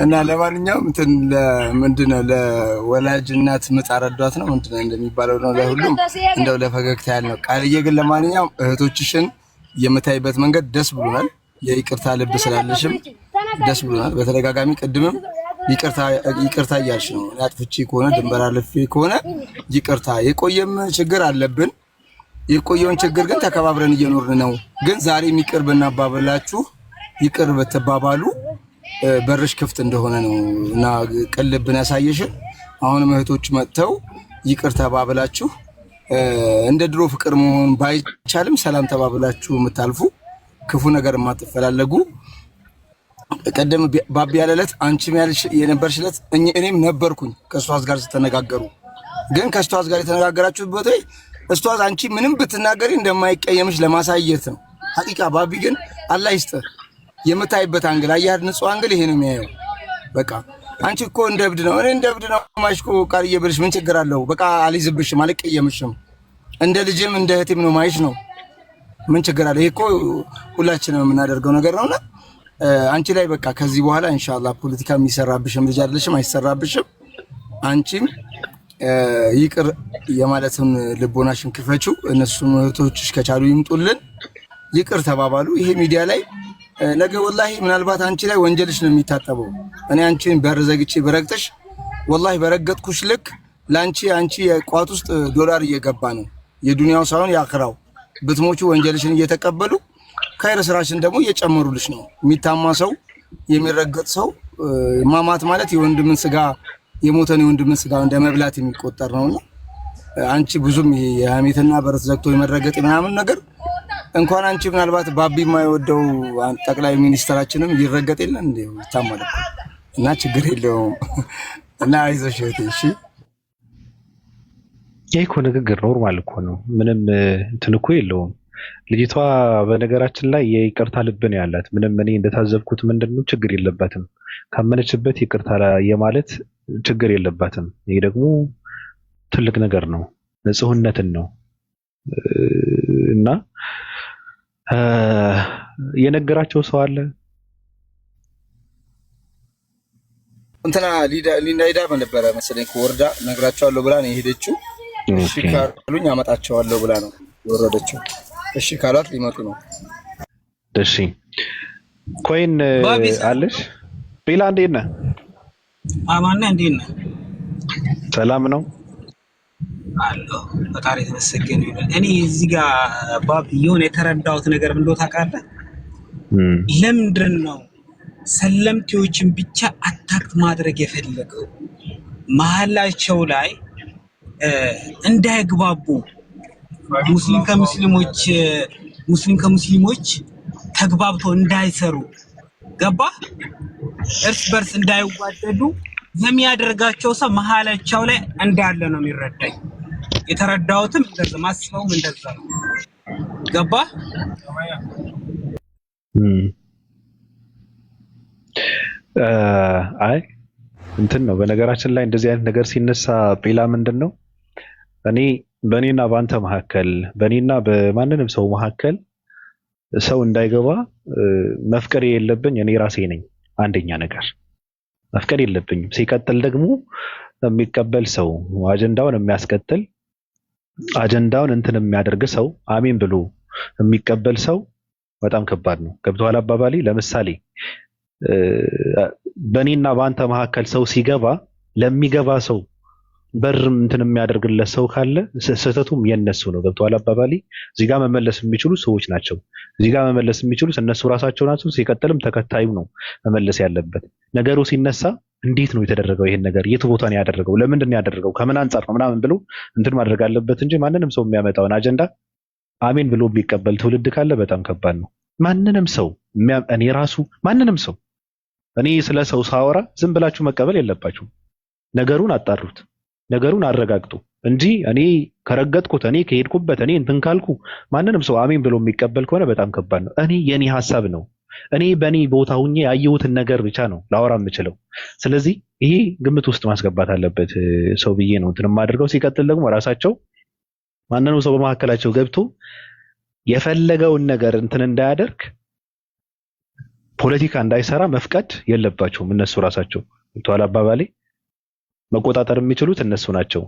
እና ለማንኛውም እንትን ምንድነው ለወላጅ እናት ምጥ አረዷት ነው ምንድነው እንደሚባለው ነው። ለሁሉም እንደው ለፈገግታ ያህል ነው። ቃልዬ ግን ለማንኛውም እህቶችሽን የምታይበት መንገድ ደስ ብሎናል። የይቅርታ ልብ ስላለሽም ደስ ብሎናል። በተደጋጋሚ ቅድምም ይቅርታ እያልሽ ነው። አጥፍቼ ከሆነ ድንበር አልፌ ከሆነ ይቅርታ። የቆየም ችግር አለብን። የቆየውን ችግር ግን ተከባብረን እየኖርን ነው። ግን ዛሬ ይቅር ብናባብላችሁ ይቅር በተባባሉ በርሽ ክፍት እንደሆነ ነው እና ቅልብን ያሳየሽን። አሁንም እህቶች መጥተው ይቅር ተባብላችሁ እንደ ድሮ ፍቅር መሆን ባይቻልም ሰላም ተባብላችሁ የምታልፉ ክፉ ነገር የማትፈላለጉ ቀደም ባቢ ያለለት አንቺም ያልሽ የነበርሽለት እኔም ነበርኩኝ ከሷዝ ጋር ተነጋገሩ። ግን ከሷዝ ጋር የተነጋገራችሁበት ወይ እሷዝ አንቺ ምንም ብትናገሪ እንደማይቀየምሽ ለማሳየት ነው። ሐቂቃ ባቢ ግን አላህ ይስጥህ የምታይበት አንግል አያድ ንጹህ አንግል ይሄ ነው የሚያየው። በቃ አንቺ እኮ እንደ እብድ ነው እኔ እንደ እብድ ነው ማሽኮ ቃልዬ ብልሽ ምን ችግር አለው? በቃ አልይዝብሽም አልቀየምሽም እንደ ልጅም እንደ እህቴም ነው ማይሽ ነው ምን ችግር አለው? ይሄ እኮ ሁላችንም የምናደርገው ነገር ነውና አንቺ ላይ በቃ ከዚህ በኋላ ኢንሻአላህ ፖለቲካ የሚሰራብሽም ልጅ አይደለሽም፣ አይሰራብሽም። አንቺም ይቅር የማለትን ልቦናሽን ክፈችው። እነሱም እህቶችሽ ከቻሉ ይምጡልን፣ ይቅር ተባባሉ። ይሄ ሚዲያ ላይ ነገ ወላሂ ምናልባት አንቺ ላይ ወንጀልሽ ነው የሚታጠበው። እኔ አንቺን በር ዘግቼ በረግጥሽ ወላሂ በረገጥኩሽ ልክ ላንቺ አንቺ የቋት ውስጥ ዶላር እየገባ ነው፣ የዱንያው ሳይሆን ያክራው። ብትሞቹ ወንጀልሽን እየተቀበሉ ከይር ስራሽን ደግሞ እየጨመሩልሽ ነው። የሚታማ ሰው የሚረገጥ ሰው ማማት ማለት የወንድምን ስጋ የሞተን የወንድምን ስጋ እንደ መብላት የሚቆጠር ነውና አንቺ ብዙም ይሄ የሐሜትና በረት ዘግቶ የመረገጥ ምናምን ነገር እንኳን አንቺ ምናልባት ባቢ የማይወደው ጠቅላይ ሚኒስትራችንም ይረገጥ የለ እንዴ ይታማል እና ችግር የለውም እና አይዞሽ እህቴ እሺ። ይሄ እኮ ንግግር ኖርማል እኮ ነው። ምንም እንትን እኮ የለውም። ልጅቷ በነገራችን ላይ የይቅርታ ልብ ነው ያላት። ምንም እኔ እንደታዘብኩት ምንድነው ችግር የለባትም። ካመነችበት ይቅርታ የማለት ችግር የለባትም። ይሄ ደግሞ ትልቅ ነገር ነው፣ ንጹህነትን ነው እና የነገራቸው ሰው አለ እንትና ሊዳ ነበረ መሰለኝ ከወርዳ ነግራቸዋለሁ ብላ ነው የሄደችው። እሺ ካሉኝ አመጣቸዋለሁ ብላ ነው የወረደችው። እሺ ካሏት ሊመጡ ነው። እሺ ኮይን አለሽ ቢላ እንዴት ነህ? አማን ነህ? እንዴት ነህ? ሰላም ነው አለሁ። ፈጣሪ የተመሰገነ ይሁን። እኔ እዚህ ጋር ባብ የሆነ የተረዳሁት ነገር ምን እንደሆነ ታውቃለህ? ለምንድን ነው ሰለምቴዎችን ብቻ አታክት ማድረግ የፈለገው? መሀላቸው ላይ እንዳይግባቡ ሙስሊም ከሙስሊሞች ተግባብተው እንዳይሰሩ ገባ እርስ በርስ እንዳይዋደዱ የሚያደርጋቸው ሰው መሀላቸው ላይ እንዳለ ነው የሚረዳኝ። የተረዳሁትም እንደዛ ማስበውም እንደዛ ነው። ገባ አይ እንትን ነው። በነገራችን ላይ እንደዚህ አይነት ነገር ሲነሳ ሌላ ምንድን ነው እኔ በእኔና በአንተ መካከል በእኔና በማንንም ሰው መካከል ሰው እንዳይገባ መፍቀር የለብኝ እኔ ራሴ ነኝ። አንደኛ ነገር መፍቀድ የለብኝም። ሲቀጥል ደግሞ የሚቀበል ሰው አጀንዳውን የሚያስቀጥል አጀንዳውን እንትን የሚያደርግ ሰው አሜን ብሎ የሚቀበል ሰው በጣም ከባድ ነው። ገብቶሃል አባባሌ? ለምሳሌ በእኔና በአንተ መካከል ሰው ሲገባ ለሚገባ ሰው በር እንትን የሚያደርግለት ሰው ካለ ስህተቱም የነሱ ነው። ገብቶሃል አባባሌ? እዚህ ጋር መመለስ የሚችሉ ሰዎች ናቸው። እዚህ ጋር መመለስ የሚችሉት እነሱ ራሳቸው ናቸው። ሲቀጥልም ተከታዩ ነው መመለስ ያለበት። ነገሩ ሲነሳ እንዴት ነው የተደረገው? ይሄን ነገር የት ቦታ ነው ያደረገው? ለምንድን ነው ያደረገው? ከምን አንጻር ነው ምናምን ብሎ እንትን ማድረግ አለበት እንጂ ማንንም ሰው የሚያመጣውን አጀንዳ አሜን ብሎ የሚቀበል ትውልድ ካለ በጣም ከባድ ነው። ማንንም ሰው እኔ ራሱ ማንንም ሰው እኔ ስለ ሰው ሳወራ ዝም ብላችሁ መቀበል የለባችሁም። ነገሩን አጣሩት፣ ነገሩን አረጋግጡ እንጂ እኔ ከረገጥኩት እኔ ከሄድኩበት እኔ እንትን ካልኩ ማንንም ሰው አሜን ብሎ የሚቀበል ከሆነ በጣም ከባድ ነው። እኔ የኔ ሐሳብ ነው። እኔ በእኔ ቦታ ሁኜ ያየሁትን ነገር ብቻ ነው ላወራ የምችለው። ስለዚህ ይሄ ግምት ውስጥ ማስገባት አለበት ሰው ብዬ ነው እንትን የማደርገው። ሲቀጥል ደግሞ ራሳቸው ማንንም ሰው በመካከላቸው ገብቶ የፈለገውን ነገር እንትን እንዳያደርግ ፖለቲካ እንዳይሰራ መፍቀድ የለባቸውም እነሱ ራሳቸው። እንቷል አባባሌ መቆጣጠር የሚችሉት እነሱ ናቸው።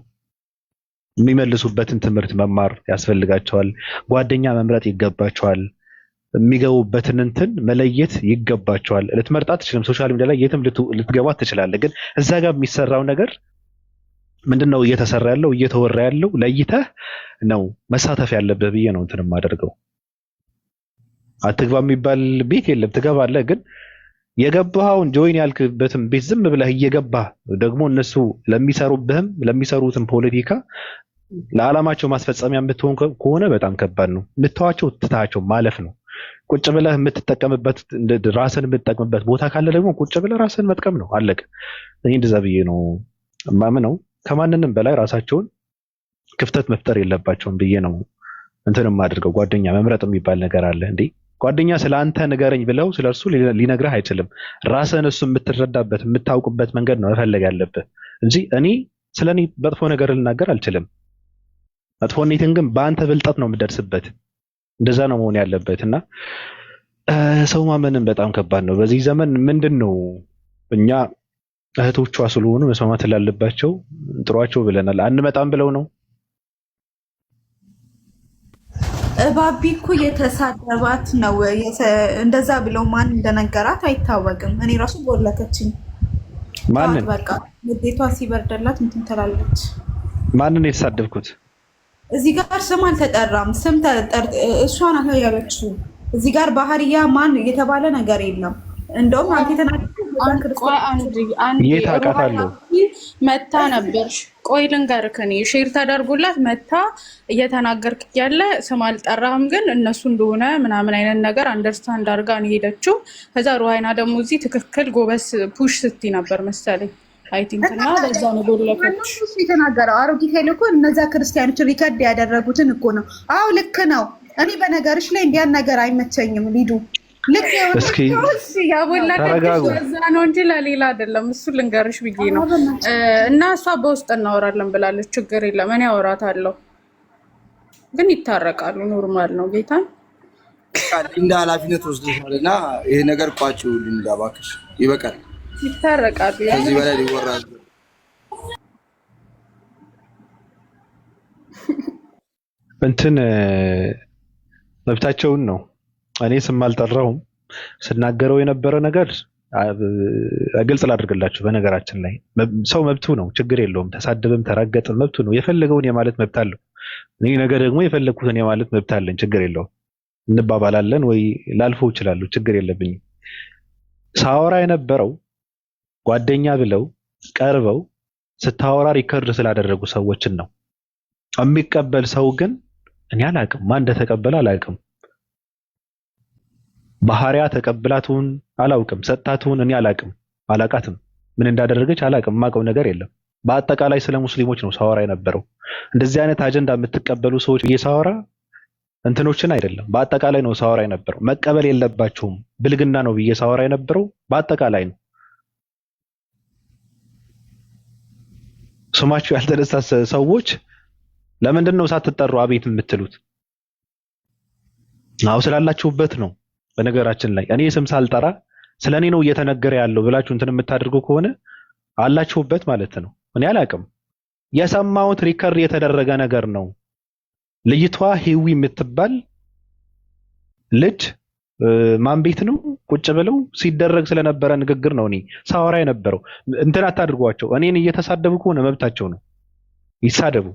የሚመልሱበትን ትምህርት መማር ያስፈልጋቸዋል። ጓደኛ መምረጥ ይገባቸዋል። የሚገቡበትን እንትን መለየት ይገባቸዋል። ልትመርጥ አትችልም። ሶሻል ሚዲያ ላይ የትም ልትገባ ትችላለህ። ግን እዛ ጋር የሚሰራው ነገር ምንድነው እየተሰራ ያለው እየተወራ ያለው ለይተህ ነው መሳተፍ ያለብህ ብዬ ነው እንትን የማደርገው። አትግባ የሚባል ቤት የለም፣ ትገባለህ። ግን የገባኸውን ጆይን ያልክበትም ቤት ዝም ብለህ እየገባህ ደግሞ እነሱ ለሚሰሩብህም ለሚሰሩትም ፖለቲካ ለዓላማቸው ማስፈጸሚያ የምትሆን ከሆነ በጣም ከባድ ነው። የምትተዋቸው ትታቸው ማለፍ ነው። ቁጭ ብለህ የምትጠቀምበት ራስን የምትጠቅምበት ቦታ ካለ ደግሞ ቁጭ ብለህ ራስን መጥቀም ነው። አለቀ። እኔ እንደዛ ብዬ ነው ማምነው። ከማንንም በላይ ራሳቸውን ክፍተት መፍጠር የለባቸውም ብዬ ነው እንትን የማደርገው። ጓደኛ መምረጥ የሚባል ነገር አለ እንዴ? ጓደኛ ስለ አንተ ንገረኝ ብለው ስለ እርሱ ሊነግርህ አይችልም። ራስህን እሱ የምትረዳበት የምታውቅበት መንገድ ነው መፈለግ ያለብህ እንጂ እኔ ስለ እኔ መጥፎ ነገር ልናገር አልችልም። መጥፎነትን ግን በአንተ ብልጠት ነው የምደርስበት። እንደዛ ነው መሆን ያለበት እና ሰው ማመንን በጣም ከባድ ነው በዚህ ዘመን። ምንድን ነው እኛ እህቶቿ ስለሆኑ መስማማት ላለባቸው ጥሯቸው ብለናል። አንመጣም ብለው ነው ባቢ እኮ የተሳደባት ነው። እንደዛ ብለው ማን እንደነገራት አይታወቅም። እኔ ራሱ ቦለከችኝ። ማንን? በቃ ንዴቷ ሲበርደላት እንትን ትላለች። ማንን የተሳደብኩት? እዚህ ጋር ስም አልተጠራም። ስም እሷ ናት ያለችው። እዚህ ጋር ባህሪያ ማን የተባለ ነገር የለም። እንደውም አንተ የት አውቃታለሁ? መታ ነበርሽ። ቆይ ልንገርህ፣ እኔ ሼር ተደርጎላት መታ እየተናገርክ ያለ ስም አልጠራህም፣ ግን እነሱ እንደሆነ ምናምን አይነት ነገር አንደርስታንድ አድርጋ ነው ሄደችው። ከዛ ሩሃይና ደግሞ እዚህ ትክክል ጎበስ ፑሽ ስትይ ነበር መሰለኝ አይ ቲንክ እና ለዛ ነው ጎለከች የተናገረው። አሮጊት ሄል እኮ እነዛ ክርስቲያኖች ሪከርድ ያደረጉትን እኮ ነው። አዎ ልክ ነው። እኔ በነገርሽ ላይ እንዲያን ነገር አይመቸኝም ሊዱ እስኪ ተረጋጉ። እዛ ነው እንጂ ለሌላ አይደለም። እሱ ልንገርሽ ብዬ ነው። እና እሷ በውስጥ እናወራለን ብላለች። ችግር የለም እኔ አወራታለሁ፣ ግን ይታረቃሉ። ኖርማል ነው። ጌታን እንደ ኃላፊነት ወስደሻል እና ይሄ ነገር ቋጭው ሊንዳ እባክሽ ይበቃል። ይታረቃሉ። ከዚህ በላይ ሊወራ እንትን መብታቸውን ነው። እኔ ስም አልጠራሁም። ስናገረው የነበረ ነገር ግልጽ ላድርግላችሁ። በነገራችን ላይ ሰው መብቱ ነው፣ ችግር የለውም። ተሳደበም ተራገጠም መብቱ ነው። የፈለገውን የማለት መብት አለው። እኔ ነገር ደግሞ የፈለግኩትን የማለት መብት አለኝ። ችግር የለውም። እንባባላለን ወይ ላልፈው እችላለሁ። ችግር የለብኝም። ሳወራ የነበረው ጓደኛ ብለው ቀርበው ስታወራ ሪከርድ ስላደረጉ ሰዎችን ነው። የሚቀበል ሰው ግን እኔ አላቅም፣ ማን እንደተቀበለ አላቅም። ባህሪያ ተቀብላቱን አላውቅም፣ ሰጣቱን እኔ አላቅም፣ አላቃትም። ምን እንዳደረገች አላቅም። የማውቀው ነገር የለም። በአጠቃላይ ስለ ሙስሊሞች ነው ሳወራ የነበረው። እንደዚህ አይነት አጀንዳ የምትቀበሉ ሰዎች ብዬ ሳወራ እንትኖችን አይደለም፣ በአጠቃላይ ነው ሳወራ የነበረው። መቀበል የለባችሁም ብልግና ነው ብዬ ሳወራ የነበረው በአጠቃላይ ነው። ስማችሁ ያልተነሳ ሰዎች ለምንድን ነው ሳትጠሩ አቤት የምትሉት? አው ስላላችሁበት ነው። በነገራችን ላይ እኔ ስም ሳልጠራ ስለኔ ነው እየተነገረ ያለው ብላችሁ እንትን የምታደርጉ ከሆነ አላችሁበት ማለት ነው። እኔ አላቅም። የሰማሁት ሪከርድ የተደረገ ነገር ነው። ልጅቷ ሂዊ የምትባል ልጅ ማን ቤት ነው ቁጭ ብለው ሲደረግ ስለነበረ ንግግር ነው እኔ ሳወራ የነበረው። እንትን አታድርጓቸው። እኔን እየተሳደቡ ከሆነ መብታቸው ነው፣ ይሳደቡ።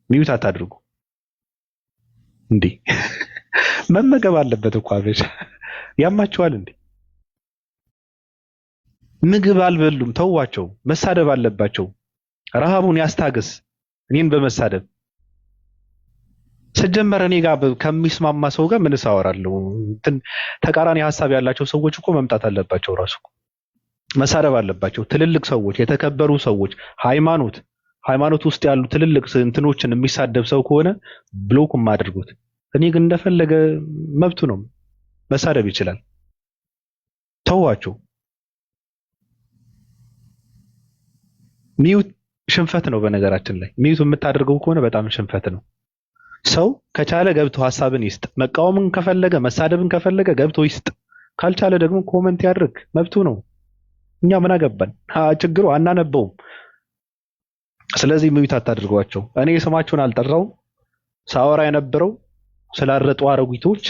ሚዩት አታድርጉ። እንዴ መመገብ አለበት እኮ አበሻ። ያማቸዋል እንዴ? ምግብ አልበሉም፣ ተዋቸው። መሳደብ አለባቸው። ረሃቡን ያስታግስ እኔን በመሳደብ ስጀመር እኔ ጋር ከሚስማማ ሰው ጋር ምን ሳወራለሁ? ተቃራኒ ሀሳብ ያላቸው ሰዎች እኮ መምጣት አለባቸው። ራሱ መሳደብ አለባቸው። ትልልቅ ሰዎች፣ የተከበሩ ሰዎች፣ ሃይማኖት ውስጥ ያሉ ትልልቅ እንትኖችን የሚሳደብ ሰው ከሆነ ብሎክም አድርጉት። እኔ ግን እንደፈለገ መብቱ ነው፣ መሳደብ ይችላል። ተዋቸው። ሚዩት ሽንፈት ነው። በነገራችን ላይ ሚዩት የምታደርገው ከሆነ በጣም ሽንፈት ነው። ሰው ከቻለ ገብቶ ሀሳብን ይስጥ። መቃወምን ከፈለገ መሳደብን ከፈለገ ገብቶ ይስጥ። ካልቻለ ደግሞ ኮመንት ያድርግ፣ መብቱ ነው። እኛ ምን አገባን? ችግሩ አናነበውም። ስለዚህ ሚዩት አታድርጓቸው። እኔ ስማችሁን አልጠራውም። ሳወራ የነበረው ስላረጡ አረጉቶች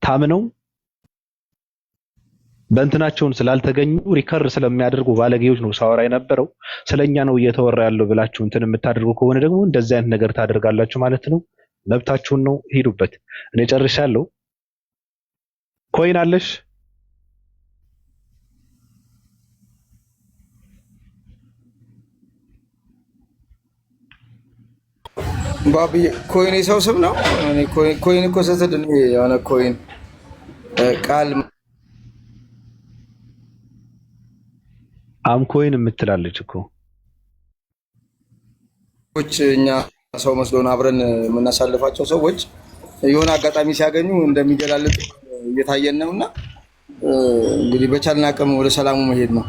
ታምነው በእንትናቸውን ስላልተገኙ ሪከርድ ስለሚያደርጉ ባለጌዎች ነው ሳወራ የነበረው። ስለኛ ነው እየተወራ ያለው ብላችሁ እንትን የምታደርጉ ከሆነ ደግሞ እንደዚህ አይነት ነገር ታደርጋላችሁ ማለት ነው። መብታችሁን ነው፣ ሄዱበት። እኔ ጨርሻለሁ። ኮይን አለሽ? ባቢ ኮይን የሰው ስም ነው። ኮይን እኮ ስትል እኔ የሆነ ኮይን ቃል ኮይን የምትላለች እኮ እኛ ሰው መስሎን አብረን የምናሳልፋቸው ሰዎች የሆነ አጋጣሚ ሲያገኙ እንደሚገላልጥ እየታየን ነውና እንግዲህ በቻልን አቅም ወደ ሰላሙ መሄድ ነው።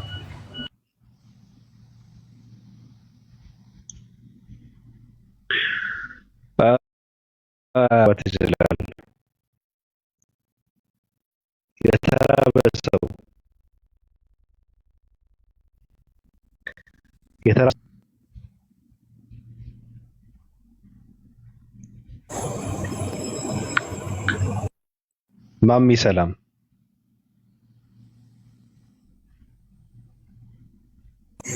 የተራበ ሰው ማሚ ሰላም።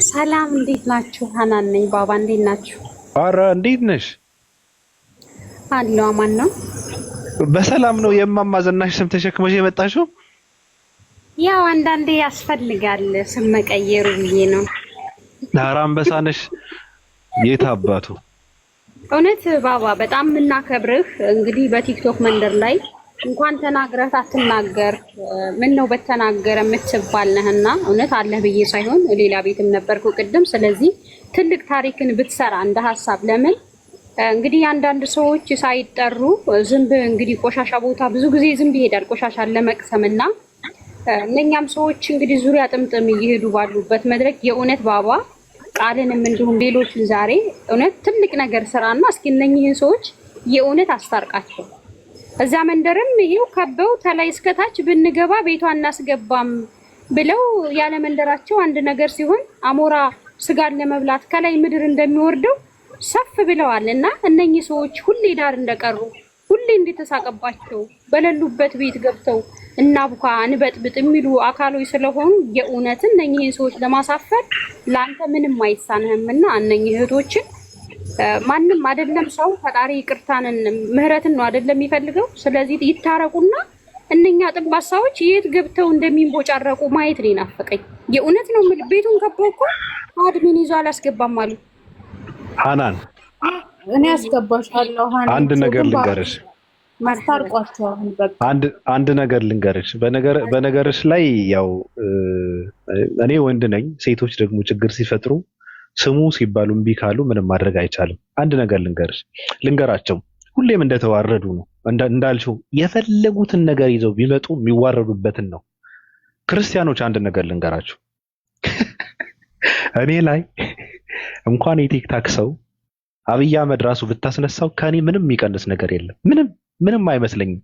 ሰላም እንዴት ናችሁ? ሀናን ነኝ። ባባ እንዴት ናችሁ? አረ እንዴት ነሽ? አለው አማን ነው። በሰላም ነው። የማማ ዝናሽ ስም ተሸክመሽ የመጣሽው? ያው አንዳንዴ ያስፈልጋል ስም መቀየሩ ብዬ ነው። ዳራ አንበሳ ነሽ። የት አባቱ እውነት ባባ በጣም የምናከብርህ እንግዲህ በቲክቶክ መንደር ላይ እንኳን ተናግረህ አትናገር ምን ነው በተናገረ የምትባል ነህና እውነት አለህ ብዬ ሳይሆን ሌላ ቤትም ነበርኩ ቅድም። ስለዚህ ትልቅ ታሪክን ብትሰራ እንደ ሀሳብ ለምን እንግዲህ አንዳንድ ሰዎች ሳይጠሩ ዝንብ እንግዲህ ቆሻሻ ቦታ ብዙ ጊዜ ዝንብ ይሄዳል ቆሻሻን ለመቅሰምና እነኛም ሰዎች እንግዲህ ዙሪያ ጥምጥም እየሄዱ ባሉበት መድረክ የእውነት ባባ ቃልንም እንዲሁም ሌሎችን ዛሬ እውነት ትልቅ ነገር ስራና እስኪ እነኚህን ሰዎች የእውነት አስታርቃቸው። እዛ መንደርም ይሄው ከበው ተላይ እስከታች ብንገባ ቤቷ እናስገባም ብለው ያለ መንደራቸው አንድ ነገር ሲሆን አሞራ ስጋን ለመብላት ከላይ ምድር እንደሚወርደው ሰፍ ብለዋል እና እነኚህ ሰዎች ሁሌ ዳር እንደቀሩ ሁሌ እንደተሳቀባቸው በሌሉበት ቤት ገብተው እና ቡካ እንበጥብጥ የሚሉ አካሎች ስለሆኑ የእውነት እነኚህን ሰዎች ለማሳፈር ላንተ ምንም አይሳንህምና እነኚህ እህቶችን ማንም አይደለም ሰው ፈጣሪ ይቅርታንን ምህረትን ነው አይደለም የሚፈልገው። ስለዚህ ይታረቁና እነኛ ጥባሳዎች የት ገብተው እንደሚንቦጫረቁ ማየት ነው ናፈቀኝ። የእውነት ነው ቤቱን ከበው እኮ አድሚን ይዞ አላስገባም አሉ። ሃናን እኔ አስገባሻለሁ። ሃናን አንድ ነገር ልንገርሽ ማስታርቋቸው በቃ አንድ ነገር ልንገርሽ። በነገርሽ ላይ ያው እኔ ወንድ ነኝ፣ ሴቶች ደግሞ ችግር ሲፈጥሩ ስሙ ሲባሉ እምቢ ካሉ ምንም ማድረግ አይቻልም። አንድ ነገር ልንገራቸው። ሁሌም እንደተዋረዱ ነው እንዳልሽው፣ የፈለጉትን ነገር ይዘው ቢመጡ የሚዋረዱበትን ነው። ክርስቲያኖች አንድ ነገር ልንገራቸው። እኔ ላይ እንኳን የቲክታክ ሰው አብይ አህመድ ራሱ ብታስነሳው ከኔ ምንም የሚቀንስ ነገር የለም። ምንም አይመስለኝም።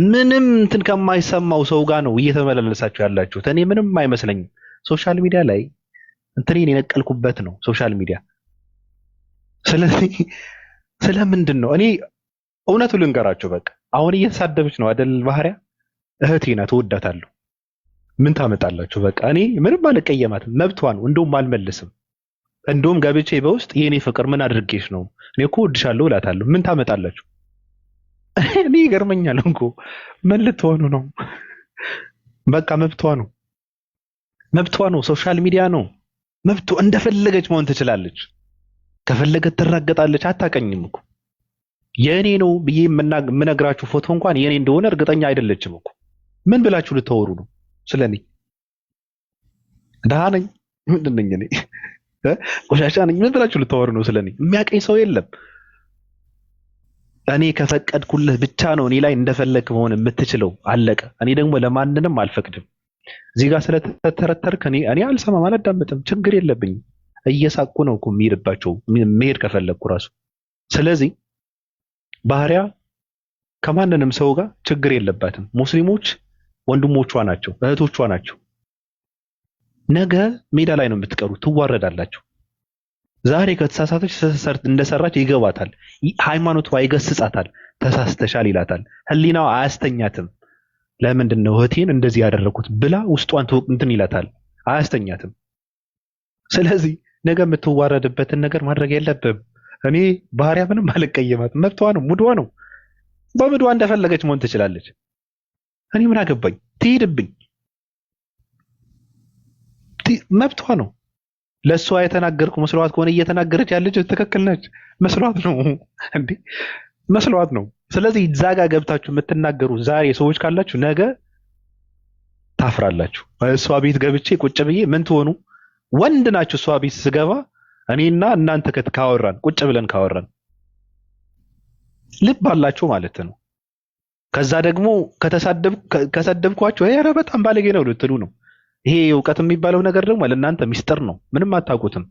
ምንም እንትን ከማይሰማው ሰው ጋር ነው እየተመላለሳችሁ ያላችሁት። እኔ ምንም አይመስለኝም። ሶሻል ሚዲያ ላይ እንትኔን የነቀልኩበት ነው ሶሻል ሚዲያ። ስለዚህ ስለምንድን ነው እኔ እውነቱ ልንገራችሁ። በቃ አሁን እየተሳደበች ነው አይደል? ባህሪያ እህቴ ናት፣ እወዳታለሁ። ምን ታመጣላችሁ? በቃ እኔ ምንም አልቀየማትም፣ መብቷ ነው። እንደውም አልመልስም። እንደውም ገብቼ በውስጥ የኔ ፍቅር ምን አድርጌሽ ነው? እኔ እኮ እወድሻለሁ እላታለሁ። ምን ታመጣላችሁ? እኔ ይገርመኛል እኮ ምን ልትሆኑ ነው? በቃ መብቷ ነው፣ መብቷ ነው። ሶሻል ሚዲያ ነው መብቷ። እንደፈለገች መሆን ትችላለች። ከፈለገች ትራገጣለች። አታቀኝም እኮ የኔ ነው ብዬ የምነግራችሁ ፎቶ እንኳን የኔ እንደሆነ እርግጠኛ አይደለችም እኮ። ምን ብላችሁ ልታወሩ ነው ስለኔ? ደሃ ነኝ ምንድን ነኝ እኔ? ቆሻሻ ነኝ ምን ብላችሁ ልታወሩ ነው ስለኔ? የሚያቀኝ ሰው የለም። እኔ ከፈቀድኩልህ ብቻ ነው እኔ ላይ እንደፈለክ መሆን የምትችለው። አለቀ። እኔ ደግሞ ለማንንም አልፈቅድም። እዚህ ጋር ስለተተረተርክ እኔ አልሰማም፣ አላዳምጥም። ችግር የለብኝም። እየሳቁ ነው እኮ የሚሄድባቸው መሄድ ከፈለግኩ ራሱ። ስለዚህ ባህሪያ ከማንንም ሰው ጋር ችግር የለባትም። ሙስሊሞች ወንድሞቿ ናቸው፣ እህቶቿ ናቸው። ነገ ሜዳ ላይ ነው የምትቀሩት፣ ትዋረዳላችሁ። ዛሬ ከተሳሳተች እንደሰራች ይገባታል። ሃይማኖቷ ይገስጻታል። ተሳስተሻል ይላታል። ህሊናዋ አያስተኛትም። ለምንድን ነው እህቴን እንደዚህ ያደረኩት ብላ ውስጧን እንትን ይላታል። አያስተኛትም። ስለዚህ ነገ የምትዋረድበትን ነገር ማድረግ የለብም። እኔ ባህሪያ ምንም አልቀየማትም። መብቷ ነው፣ ሙዷ ነው። በምዷ እንደፈለገች መሆን ትችላለች። እኔ ምን አገባኝ? ትሄድብኝ፣ መብቷ ነው። ለእሷ የተናገርኩ መስሏት ከሆነ እየተናገረች ያለች ትክክል ነች። መስሏት ነው እንዴ? መስሏት ነው። ስለዚህ እዛ ጋ ገብታችሁ የምትናገሩ ዛሬ ሰዎች ካላችሁ ነገ ታፍራላችሁ። እሷ ቤት ገብቼ ቁጭ ብዬ ምን ትሆኑ? ወንድ ናችሁ። እሷ ቤት ስገባ እኔና እናንተ ካወራን ቁጭ ብለን ካወራን ልብ አላችሁ ማለት ነው። ከዛ ደግሞ ከሰደብኳችሁ ኧረ በጣም ባለጌ ነው ልትሉ ነው። ይሄ እውቀት የሚባለው ነገር ደግሞ ለእናንተ ሚስጥር ነው። ምንም አታውቁትም።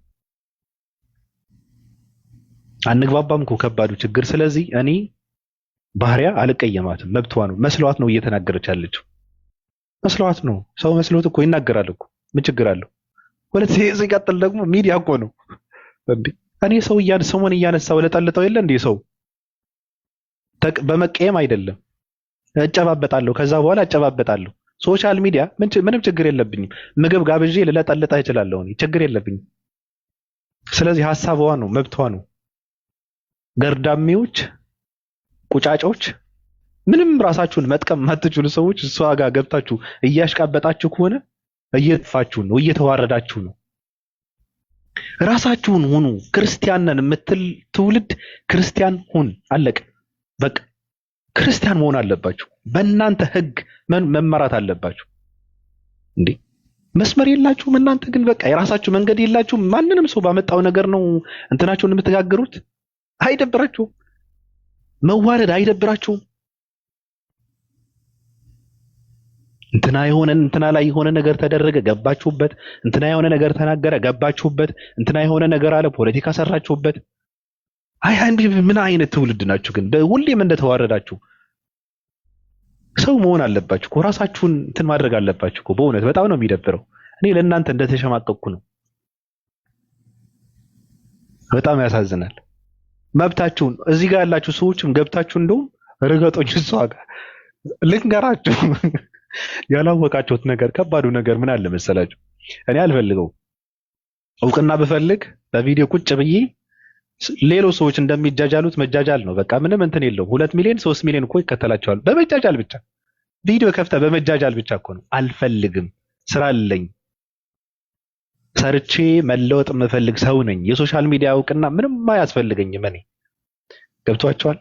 አንግባባም እኮ ከባዱ ችግር። ስለዚህ እኔ ባህሪያ አልቀየማትም። መብቷ ነው። መስሏት ነው እየተናገረች ያለችው። መስሏት ነው። ሰው መስሎት እኮ ይናገራል እኮ። ምን ችግር አለው? ወለዚ ሲቀጥል ደግሞ ሚዲያ እኮ ነው እንዴ። እኔ ሰው ስሙን እያነሳው ለጠልጠው የለ እንዴ? ሰው በመቀየም አይደለም። እጨባበጣለሁ፣ ከዛ በኋላ እጨባበጣለሁ። ሶሻል ሚዲያ ምንም ችግር የለብኝም። ምግብ ጋብዤ ልለጠልጣ እችላለሁ። እኔ ችግር የለብኝም። ስለዚህ ሐሳቧ ነው፣ መብቷ ነው። ገርዳሚዎች፣ ቁጫጮች፣ ምንም ራሳችሁን መጥቀም የማትችሉ ሰዎች እሷ ጋር ገብታችሁ እያሽቃበጣችሁ ከሆነ እየጠፋችሁ ነው፣ እየተዋረዳችሁ ነው። ራሳችሁን ሁኑ። ክርስቲያን ነን የምትል ትውልድ ክርስቲያን ሁን። አለቀ በቃ። ክርስቲያን መሆን አለባችሁ። በእናንተ ህግ መመራት አለባችሁ። እንዴ መስመር የላችሁም እናንተ ግን በቃ የራሳችሁ መንገድ የላችሁም። ማንንም ሰው ባመጣው ነገር ነው እንትናችሁን የምትጋግሩት። አይደብራችሁም? መዋረድ አይደብራችሁም? እንትና ላይ የሆነ ነገር ተደረገ ገባችሁበት። እንትና የሆነ ነገር ተናገረ ገባችሁበት። እንትና የሆነ ነገር አለ ፖለቲካ ሰራችሁበት። ምን አይነት ትውልድ ናችሁ ግን? ሁሌም እንደተዋረዳችሁ። ሰው መሆን አለባችሁ እኮ። ራሳችሁን እንትን ማድረግ አለባችሁ እኮ። በእውነት በጣም ነው የሚደብረው። እኔ ለእናንተ እንደተሸማቀቅኩ ነው። በጣም ያሳዝናል። መብታችሁን እዚህ ጋር ያላችሁ ሰዎችም ገብታችሁ እንደውም ርገጦኝ እሷ ጋር ልንገራችሁ። ያላወቃችሁት ነገር ከባዱ ነገር ምን አለ መሰላችሁ? እኔ አልፈልገው እውቅና ብፈልግ በቪዲዮ ቁጭ ብዬ ሌሎች ሰዎች እንደሚጃጃሉት መጃጃል ነው። በቃ ምንም እንትን የለውም። 2 ሚሊዮን 3 ሚሊዮን እኮ ይከተላቸዋል በመጃጃል ብቻ። ቪዲዮ ከፍተ በመጃጃል ብቻ እኮ ነው። አልፈልግም። ስራ አለኝ። ሰርቼ መለወጥ የምፈልግ ሰው ነኝ። የሶሻል ሚዲያ እውቅና ምንም አያስፈልገኝም። እኔ ገብቷቸዋል።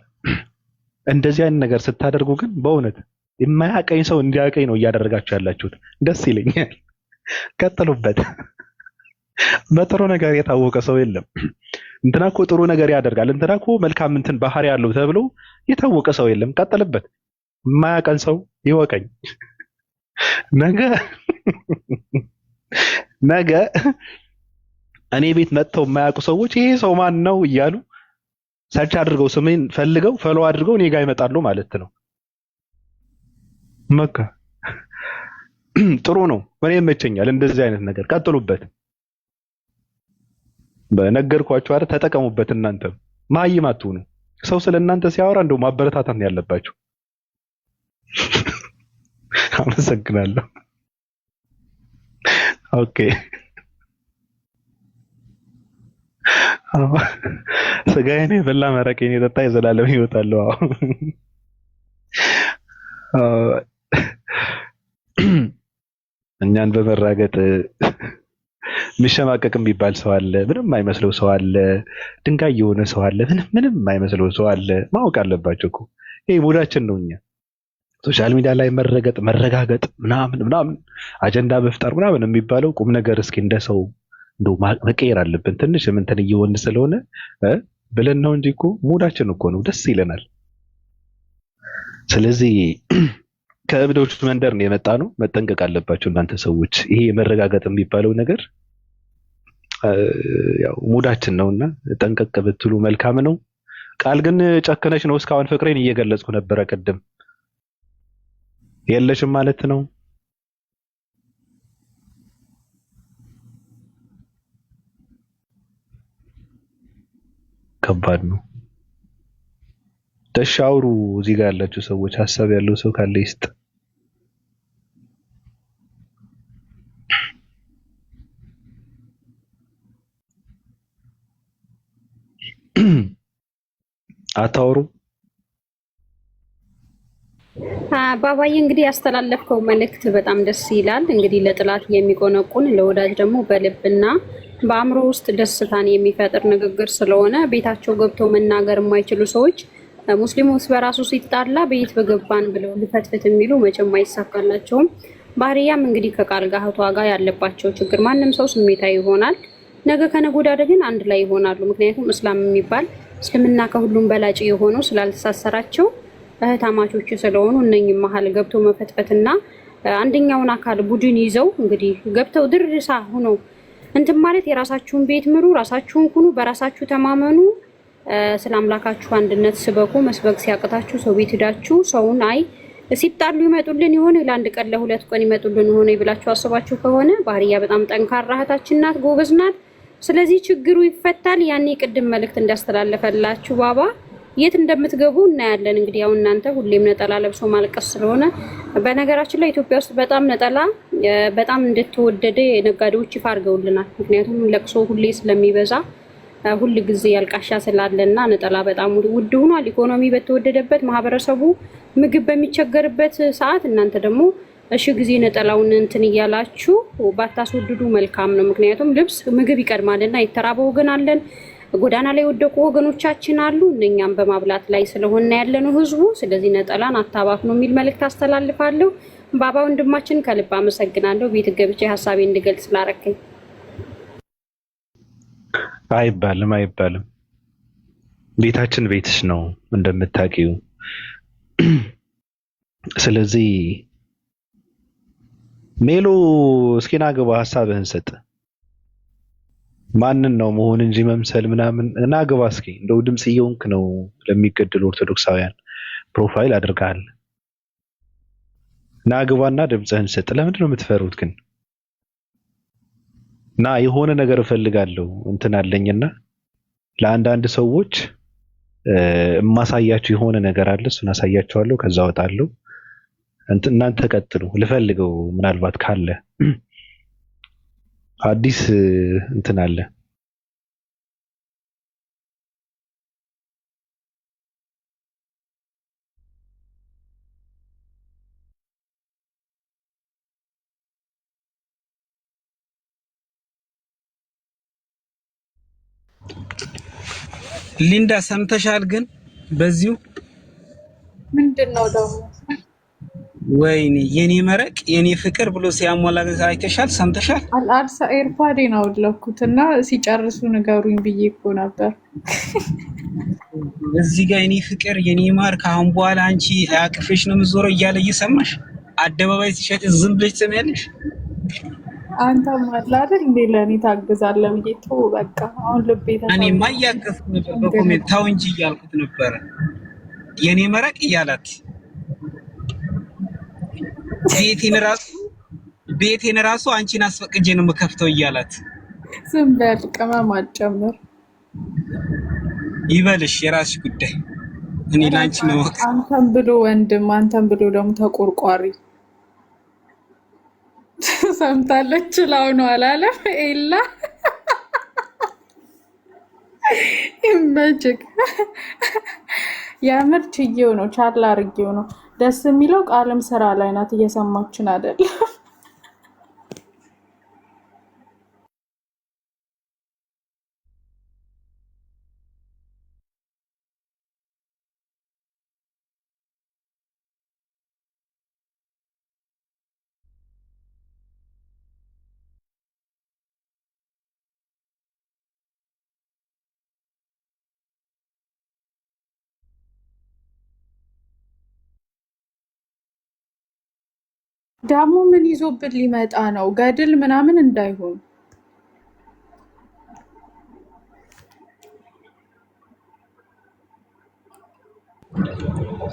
እንደዚህ አይነት ነገር ስታደርጉ ግን በእውነት የማያቀኝ ሰው እንዲያቀኝ ነው እያደረጋችሁ ያላችሁት። ደስ ይለኛል። ቀጥሉበት። በጥሩ ነገር የታወቀ ሰው የለም። እንትና እኮ ጥሩ ነገር ያደርጋል፣ እንትና እኮ መልካም እንትን ባህሪ ያለው ተብሎ የታወቀ ሰው የለም። ቀጥልበት። የማያቀን ሰው ይወቀኝ። ነገ እኔ ቤት መጥተው የማያውቁ ሰዎች ይሄ ሰው ማን ነው እያሉ ሰርች አድርገው ስሜን ፈልገው ፈሎ አድርገው እኔ ጋር ይመጣሉ ማለት ነው። መካ ጥሩ ነው። እኔ ይመቸኛል እንደዚህ አይነት ነገር ቀጥሉበት። በነገርኳችሁ አይደል? ተጠቀሙበት። እናንተም ማይም አትሁኑ። ሰው ስለእናንተ ሲያወራ እንደው ማበረታታት ነው ያለባችሁ። አመሰግናለሁ። ኦኬ ስጋዬን የበላ መረቄን የጠጣ የዘላለም ሕይወት አለው። እኛን በመራገጥ የሚሸማቀቅ የሚባል ሰው አለ። ምንም የማይመስለው ሰው አለ። ድንጋይ የሆነ ሰው አለ። ምንም የማይመስለው ሰው አለ። ማወቅ አለባቸው እኮ ይሄ ሙዳችን ነው። እኛ ሶሻል ሚዲያ ላይ መረገጥ፣ መረጋገጥ ምናምን አጀንዳ መፍጠር ምናምን የሚባለው ቁም ነገር እስኪ እንደ ሰው እንደው መቀየር አለብን። ትንሽ እንትን እየሆን ስለሆነ ብለን ነው እንጂ እኮ ሙዳችን እኮ ነው፣ ደስ ይለናል። ስለዚህ ከእብዶች መንደር ነው የመጣ ነው። መጠንቀቅ አለባቸው እናንተ ሰዎች። ይሄ መረጋገጥ የሚባለው ነገር ያው ሙዳችን ነውና ጠንቀቅ ብትሉ መልካም ነው። ቃል ግን ጨከነሽ ነው። እስካሁን ፍቅሬን እየገለጽኩ ነበረ። ቅድም የለሽም ማለት ነው። ከባድ ነው። ተሻውሩ። እዚህ ጋር ያላችሁ ሰዎች ሀሳብ ያለው ሰው ካለ ይስጥ። አታወሩ። ባባዬ እንግዲህ ያስተላለፍከው መልእክት በጣም ደስ ይላል። እንግዲህ ለጥላት የሚቆነቁን ለወዳጅ ደግሞ በልብና በአእምሮ ውስጥ ደስታን የሚፈጥር ንግግር ስለሆነ ቤታቸው ገብተው መናገር የማይችሉ ሰዎች ሙስሊሙ በራሱ ሲጣላ ቤት በገባን ብለው ልፈትፍት የሚሉ መቼም አይሳካላቸውም። ባህሪያም እንግዲህ ከቃል ጋር እህቷ ጋር ያለባቸው ችግር ማንም ሰው ስሜታዊ ይሆናል። ነገ ከነገ ወዲያ ግን አንድ ላይ ይሆናሉ። ምክንያቱም እስላም የሚባል እስልምና ከሁሉም በላጭ የሆነው ስላልተሳሰራቸው እህታማቾች ስለሆኑ እነኝም መሀል ገብቶ መፈትፈትና አንደኛውን አካል ቡድን ይዘው እንግዲህ ገብተው ድርሳ ሆነው እንትን ማለት የራሳችሁን ቤት ምሩ፣ ራሳችሁን ኩኑ፣ በራሳችሁ ተማመኑ፣ ስለ አምላካችሁ አንድነት ስበኩ። መስበክ ሲያቅታችሁ ሰው ቤት ሄዳችሁ ሰውን አይ ሲጣሉ ይመጡልን ይሆን ለአንድ ቀን ለሁለት ቀን ይመጡልን ይሆን ብላችሁ አስባችሁ ከሆነ ባህሪያ በጣም ጠንካራ እህታችን ናት፣ ጎበዝ ናት። ስለዚህ ችግሩ ይፈታል። ያኔ ቅድም መልእክት እንዳስተላለፈላችሁ ባባ የት እንደምትገቡ እናያለን። እንግዲህ ያው እናንተ ሁሌም ነጠላ ለብሶ ማልቀስ ስለሆነ በነገራችን ላይ ኢትዮጵያ ውስጥ በጣም ነጠላ በጣም እንደተወደደ ነጋዴዎች ይፋ አድርገውልናል። ምክንያቱም ለቅሶ ሁሌ ስለሚበዛ ሁል ጊዜ ያልቃሻ ስላለና ነጠላ በጣም ውድ ሆኗል። ኢኮኖሚ በተወደደበት ማህበረሰቡ ምግብ በሚቸገርበት ሰዓት እናንተ ደግሞ እሺ ጊዜ ነጠላውን እንትን እያላችሁ ባታስወድዱ መልካም ነው። ምክንያቱም ልብስ ምግብ ይቀድማልና የተራበ ወገን አለን፣ ጎዳና ላይ የወደቁ ወገኖቻችን አሉ። እነኛም በማብላት ላይ ስለሆነ ያለነው ህዝቡ። ስለዚህ ነጠላን አታባክኑ የሚል መልእክት አስተላልፋለሁ። ባባ ወንድማችን ከልብ አመሰግናለሁ። ቤት ገብቼ ሀሳቤ እንድገልጽ ስላረከኝ። አይባልም። ቤታችን ቤትሽ ነው እንደምታውቂው። ስለዚህ ሜሎ እስኪና ግባ ሀሳብህን ሰጥ። ማንን ነው መሆን እንጂ መምሰል ምናምን እና ግባ እስኪ። እንደው ድምጽ እየሆንክ ነው ለሚገደሉ ኦርቶዶክሳውያን ፕሮፋይል አድርጋል። ና ግባና ድምጽህን ሰጥ። ለምንድን ነው የምትፈሩት ግን? ና የሆነ ነገር እፈልጋለሁ እንትን አለኝና ለአንዳንድ ሰዎች የማሳያችሁ የሆነ ነገር አለ። እሱን አሳያችኋለሁ። ከዛ ወጣለሁ። እናንተ ቀጥሉ። ልፈልገው ምናልባት ካለ አዲስ እንትን አለ። ሊንዳ ሰምተሻል? ግን በዚሁ ምንድነው ደግሞ ወይኔ የኔ መረቅ የኔ ፍቅር ብሎ ሲያሟላ አይተሻል? ሰምተሻል? አልአርሳ ኤርፓዴን አወለኩትና ሲጨርሱ ንገሩኝ ብዬ እኮ ነበር። እዚህ ጋር የኔ ፍቅር የኔ ማር ከአሁን በኋላ አንቺ አቅፌሽ ነው የምትዞረው እያለ እየሰማሽ አደባባይ ሲሸጥ ዝም ብለሽ ትሰሚያለሽ። አንተ ማለት አይደል እንዴ ለኔ ታግዛለህ ብዬ ተው በቃ። አሁን ልቤ ተሰማ። እኔማ እያገዝኩ ነበር በኮሜንት ታው እንጂ እያልኩት ነበር የኔ መረቅ እያላት ቤቴን ራሱ አንቺን አስፈቅጄ ነው የምከፍተው እያላት ዝም በል ቅመም አትጨምር። ይበልሽ የራስሽ ጉዳይ። እኔ ላንቺ ነው አንተም ብሎ ወንድም አንተም ብሎ ደግሞ ተቆርቋሪ ሰምታለች ላው ነው አላለም ኤላ ይመችክ። የምር ችዬው ነው ቻላ አርጌው ነው ደስ የሚለው። ቃልም ስራ ላይ ናት እየሰማችን አይደል? ዳሙ ምን ይዞብን ሊመጣ ነው? ገድል ምናምን እንዳይሆን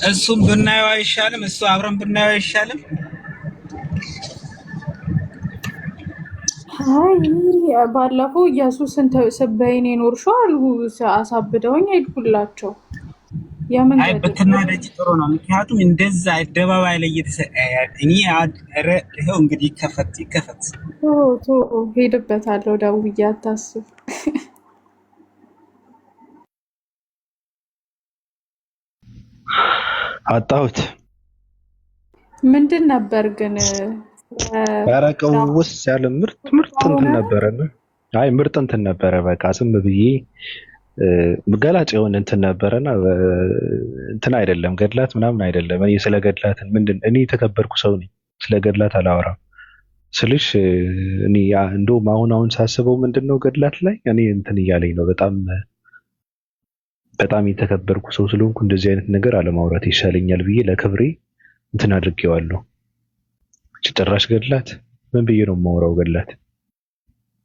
እሱም ብናየው አይሻልም? እሱ አብረን ብናየው አይሻልም? አይ ባለፈው ኢየሱስን ተሰበይኔ ኖርሻው አልሁ አሳብደውኝ ሄድኩላቸው። አይ በትናደጅ ጥሩ ነው። ምክንያቱም እንደዛ አደባባይ ላይ እኔ ይኸው እንግዲህ ይከፈት ሄድበታለሁ። ደውዬ አታስብ። አጣሁት። ምንድን ነበር ግን ያረቀው ውስጥ ያለ ምርጥ እንትን ነበረ። አይ ምርጥ እንትን ነበረ። በቃ ዝም ብዬ ገላጭ የሆነ እንትን ነበረና እንትን አይደለም ገድላት ምናምን አይደለም። እኔ ስለ ገድላት እኔ የተከበርኩ ሰው ነኝ። ስለ ገድላት አላወራም ስልሽ እኔ እንደውም አሁን ሳስበው ምንድነው ገድላት ላይ እኔ እንትን እያለኝ ነው። በጣም የተከበርኩ ሰው ስለሆንኩ እንደዚህ አይነት ነገር አለማውራት ይሻለኛል ብዬ ለክብሬ እንትን አድርጌዋለሁ። ጭራሽ ገድላት ምን ብዬ ነው የማወራው? ገድላት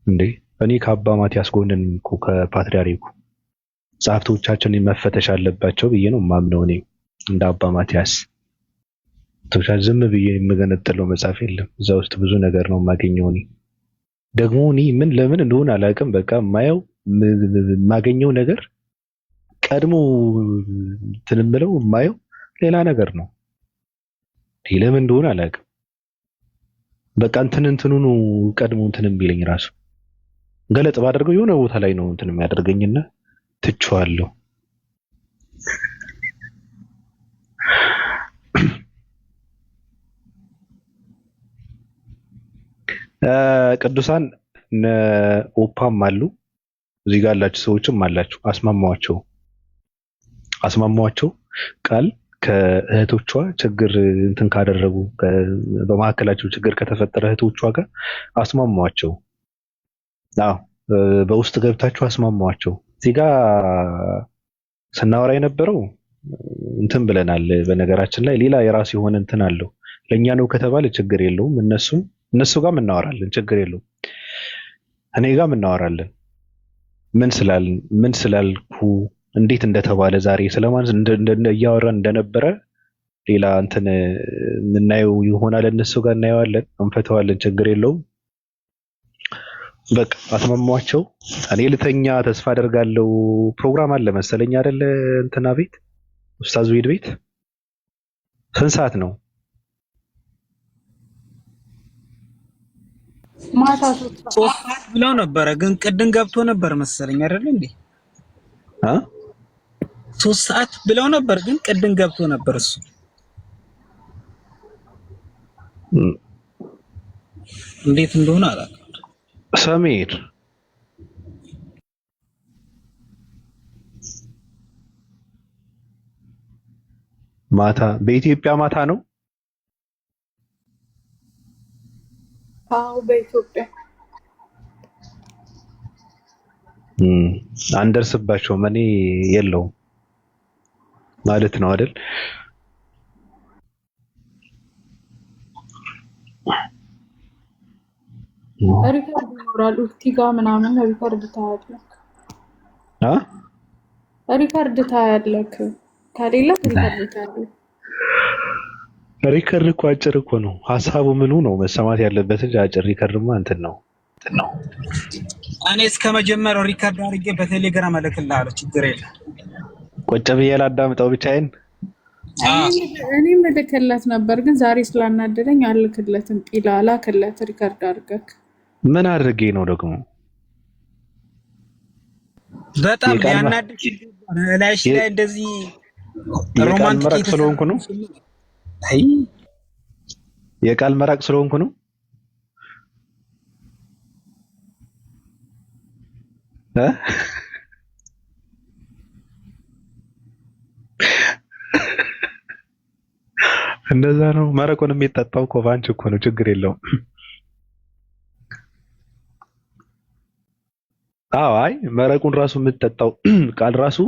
እንዴ እኔ ከአባ ማቲያስ ጎን ነኝ እኮ ከፓትርያርኩ ጸሐፍቶቻችን መፈተሽ አለባቸው ብዬ ነው የማምነው። እኔ እንደ አባ ማቲያስ ዝም ብዬ የምገነጥለው መጽሐፍ የለም። እዛ ውስጥ ብዙ ነገር ነው የማገኘው። እኔ ደግሞ ምን ለምን እንደሆነ አላውቅም። በቃ የማገኘው ነገር ቀድሞ እንትን የምለው የማየው ሌላ ነገር ነው። ለምን እንደሆነ አላውቅም። በቃ እንትኑኑ ቀድሞ እንትን የሚለኝ ራሱ ገለጥ ባደርገው የሆነ ቦታ ላይ ነው እንትን የሚያደርገኝና ትቼዋለሁ። ቅዱሳን ኦፓም አሉ እዚህ ጋር ያላችሁ ሰዎችም አላችሁ። አስማማዋቸው ቃል ከእህቶቿ ችግር እንትን ካደረጉ በመካከላቸው ችግር ከተፈጠረ እህቶቿ ጋር አስማማዋቸው። በውስጥ ገብታችሁ አስማማዋቸው። እዚህ ጋር ስናወራ የነበረው እንትን ብለናል። በነገራችን ላይ ሌላ የራሱ የሆነ እንትን አለው። ለእኛ ነው ከተባለ ችግር የለውም። እነሱ ጋር እናወራለን፣ ችግር የለውም። እኔ ጋር እናወራለን። ምን ስላልኩ እንዴት እንደተባለ ዛሬ ስለማን እያወራን እንደነበረ ሌላ እንትን የምናየው ይሆናል። እነሱ ጋር እናየዋለን፣ እንፈተዋለን፣ ችግር የለውም። በቃ አስማማዋቸው። እኔ ልተኛ ተስፋ አደርጋለሁ። ፕሮግራም አለ መሰለኝ አይደል? እንትና ቤት ኡስታዝ ቤት ስንት ሰዓት ነው? ማታ 3 ሰዓት ብለው ነበረ፣ ግን ቅድም ገብቶ ነበር መሰለኝ አይደል እንዴ? 3 ሰዓት ብለው ነበር፣ ግን ቅድም ገብቶ ነበር እሱ። እንዴት እንደሆነ አላውቅም። ሰሜር ማታ በኢትዮጵያ ማታ ነው። አዎ በኢትዮጵያ አንደርስባቸውም። እኔ የለውም ማለት ነው አይደል? ሪከርድ ይኖራል። ኡፍቲጋ ምናምን ሪከርድ ታያለህ። ሪከርድ ታያለህ። ከሌለ ሪከርድ ታያለህ። ሪከርድ እኮ አጭር እኮ ነው ሀሳቡ ምኑ ነው መሰማት ያለበት እንጂ አጭር ሪከርድማ እንትን ነው። እኔ እስከ መጀመሪያው ሪከርድ አድርጌ በቴሌግራም እልክልሃለሁ። ችግር የለም። ቁጭ ብዬ ላዳምጠው ብቻዬን። እኔ እልክለት ነበር ግን ዛሬ ስላናደደኝ አልክለትም። ጲላ ላክለት ሪከርድ አድርገህ። ምን አድርጌ ነው ደግሞ? በጣም ያናድሽ ላይሽ ላይ እንደዚህ ሮማንቲክ ስለሆንኩ ነው። አይ የቃል መራቅ ስለሆንኩ ነው። እንደዛ ነው። መረቁን የሚጠጣው እኮ ባንቺ እኮ ነው። ችግር የለውም። አዎ አይ መረቁን ራሱ የምትጠጣው ቃል ራሱ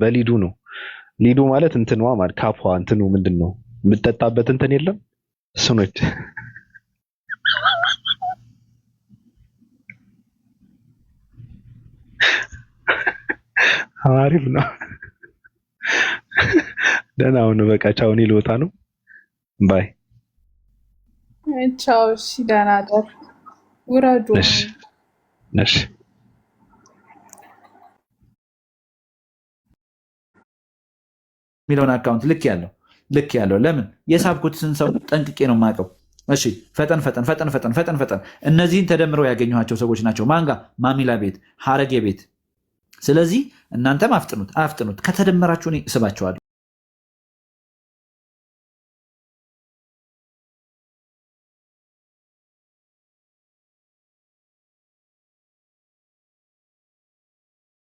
በሊዱ ነው። ሊዱ ማለት እንትንዋ ማለት ካፏ እንትኑ ምንድነው የምትጠጣበት እንትን የለም እሱ ነች። አሪፍ ነው። ደህና ሁኑ። በቃ ቻው። እኔ ልወጣ ነው። ባይ ቻው። እሺ ደህና ደር። ውረዱ። እሺ እሺ። ሚሊዮን አካውንት ልክ ያለው ለምን የሳብኩትን ሰው ጠንቅቄ ነው የማውቀው። እሺ ፈጠን። እነዚህን ተደምረው ያገኘኋቸው ሰዎች ናቸው። ማንጋ ማሚላ ቤት፣ ሀረጌ ቤት። ስለዚህ እናንተም አፍጥኑት። ከተደመራችሁ እኔ እስባቸዋለሁ።